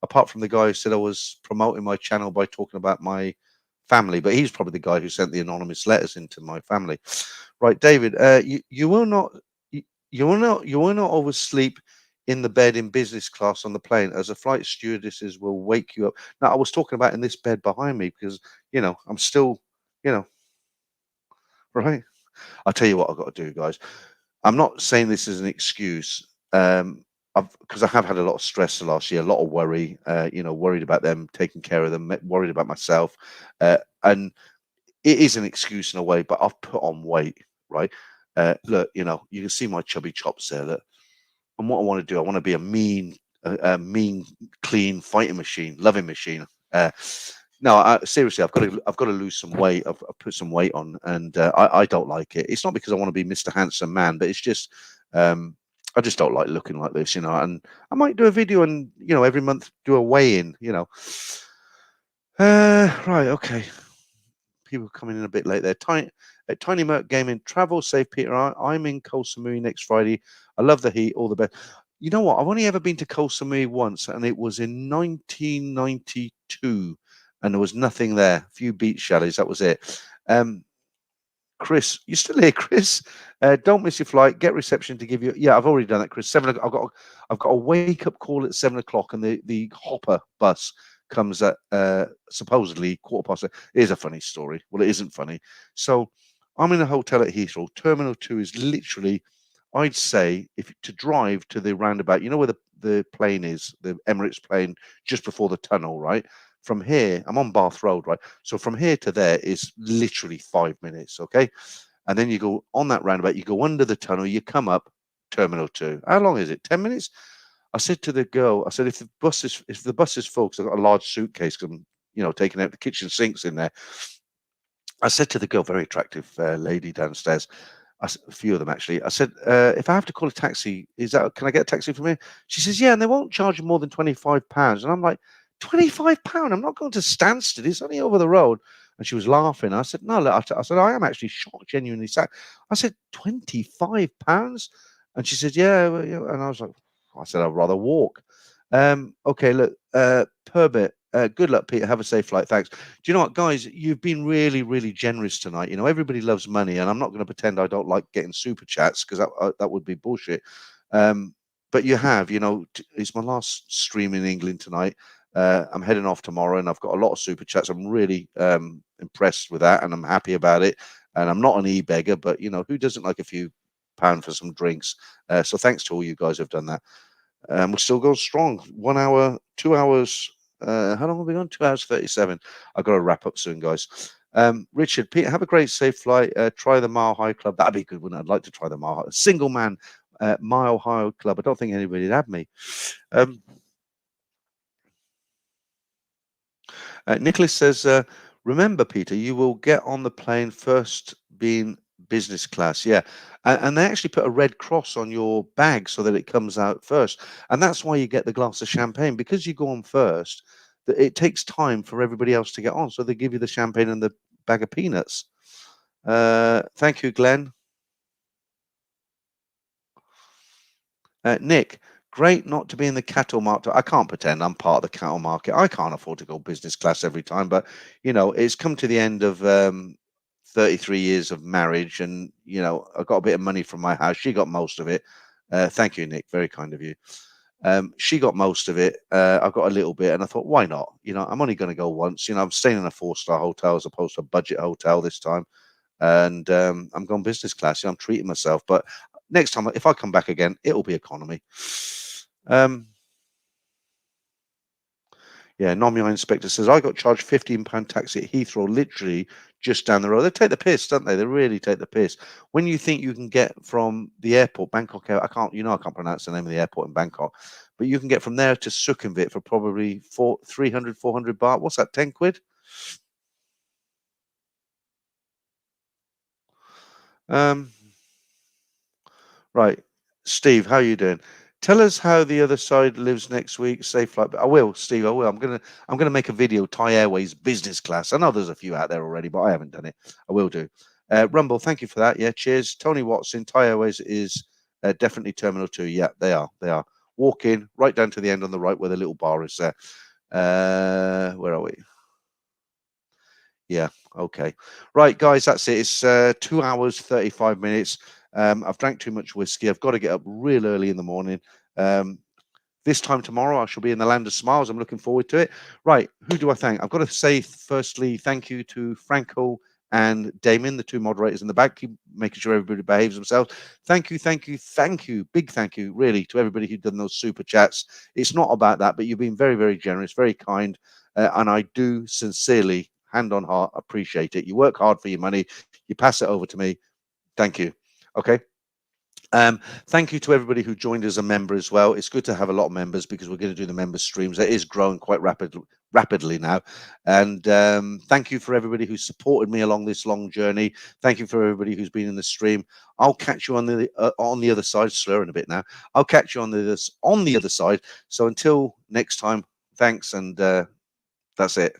Apart from the guy who said I was promoting my channel by talking about my family, but he's probably the guy who sent the anonymous letters into my family. Right, David, you will not oversleep in the bed in business class on the plane, as the flight stewardesses will wake you up. Now, I was talking about in this bed behind me because, you know, I'm still, you know, right? I'll tell you what I've got to do, guys. I'm not saying this as an excuse, because I have had a lot of stress the last year, a lot of worry, you know, worried about them, taking care of them, worried about myself. And it is an excuse in a way, but I've put on weight, right? Look, you know, you can see my chubby chops there. Look, and what I want to do, I want to be a mean, clean fighting machine, loving machine. No, seriously, I've got to lose some weight. I've put some weight on, and I don't like it. It's not because I want to be Mr. Handsome Man, but it's just I just don't like looking like this, you know. And I might do a video and, you know, every month do a weigh-in, you know. Right, okay. people coming in a bit late there. Tiny Merc Gaming, travel safe, Peter. I'm in Koh Samui next Friday. I love the heat. All the best. You know what? I've only ever been to Koh Samui once, and it was in 1992, and there was nothing there. A few beach chalets. That was it. Chris, you still here, Chris? Don't miss your flight. Get reception to give you. Yeah, I've already done that, Chris. 7 o'clock. I've got a wake up call at 7 o'clock, and the hopper bus comes at supposedly 8:15. It is a funny story. Well, it isn't funny. So I'm in a hotel at Heathrow. Terminal 2 is literally, I'd say, if to drive to the roundabout, you know where the plane is, the Emirates plane, just before the tunnel, right? From here, I'm on Bath Road, right? So from here to there is literally 5 minutes, okay? And then you go on that roundabout, you go under the tunnel, you come up, Terminal 2. How long is it? 10 minutes? I said to the girl, I said, if the bus is full, because I've got a large suitcase, because I'm, taking out the kitchen sinks in there. I said to the girl, very attractive lady downstairs, a few of them actually. I said, if I have to call a taxi, can I get a taxi from here? She says, yeah, and they won't charge you more than £25. And I'm like, £25? I'm not going to Stansted. It's only over the road. And she was laughing. I said, no, look, I said, I am actually shocked, genuinely sad. I said, £25? And she said, yeah. Well, yeah. And I was like, I said, I'd rather walk. Okay, look, Perbit, good luck, Peter. Have a safe flight. Thanks. Do you know what, guys? You've been really, really generous tonight. Everybody loves money, and I'm not going to pretend I don't like getting super chats, because that would be bullshit. But you have, it's my last stream in England tonight. I'm heading off tomorrow, and I've got a lot of super chats. I'm really impressed with that, and I'm happy about it. And I'm not an e-beggar, but who doesn't like a few pounds for some drinks? So thanks to all you guys who've done that. We're still going strong. 1 hour, 2 hours. How long have we gone? 2 hours 37. I've got to wrap up soon, guys. Richard, Peter, have a great safe flight. Try the Mile High Club. That'd be good, wouldn't it? I'd like to try the Mile High. Single man Mile High Club. I don't think anybody'd have me. Nicholas says, remember, Peter, you will get on the plane first being business class. Yeah. And they actually put a red cross on your bag so that it comes out first. And that's why you get the glass of champagne, because you go on first. It takes time for everybody else to get on. So they give you the champagne and the bag of peanuts. Thank you, Glenn. Nick, great not to be in the cattle market. I can't pretend I'm part of the cattle market. I can't afford to go business class every time. But, it's come to the end of 33 years of marriage, and I got a bit of money from my house. She got most of it. Thank you, Nick, very kind of you. She got most of it. I got a little bit, and I thought, why not? I'm only going to go once. I'm staying in a 4-star hotel as opposed to a budget hotel this time, and I'm going business class. I'm treating myself. But next time, if I come back again, it'll be economy. Yeah, Nomia Inspector says, I got charged £15 taxi at Heathrow, literally just down the road. They take the piss, don't they? They really take the piss. When you think you can get from the airport, Bangkok, I can't pronounce the name of the airport in Bangkok, but you can get from there to Sukhumvit for probably 300, 400 baht. What's that, 10 quid? Right. Steve, how are you doing? Tell us how the other side lives next week. Safe flight. I will, Steve. I will. I'm gonna make a video. Thai Airways business class. I know there's a few out there already, but I haven't done it. I will do. Rumble, thank you for that. Yeah, cheers. Tony Watson. Thai Airways is definitely Terminal 2. Yeah, they are. They are. Walk in right down to the end on the right where the little bar is there. Where are we? Yeah. Okay. Right, guys. That's it. It's 2 hours 35 minutes. I've drank too much whiskey. I've got to get up real early in the morning. This time tomorrow, I shall be in the land of smiles. I'm looking forward to it. Right, who do I thank? I've got to say, firstly, thank you to Franco and Damien, the two moderators in the back, keep making sure everybody behaves themselves. Thank you, big thank you, really, to everybody who's done those super chats. It's not about that, but you've been very, very generous, very kind, and I do sincerely, hand on heart, appreciate it. You work hard for your money. You pass it over to me. Thank you. Okay. Thank you to everybody who joined as a member as well. It's good to have a lot of members because we're going to do the member streams. It is growing quite rapidly now. And thank you for everybody who supported me along this long journey. Thank you for everybody who's been in the stream. I'll catch you on the other side. Slurring a bit now. I'll catch you on the other side. So until next time, thanks, and that's it.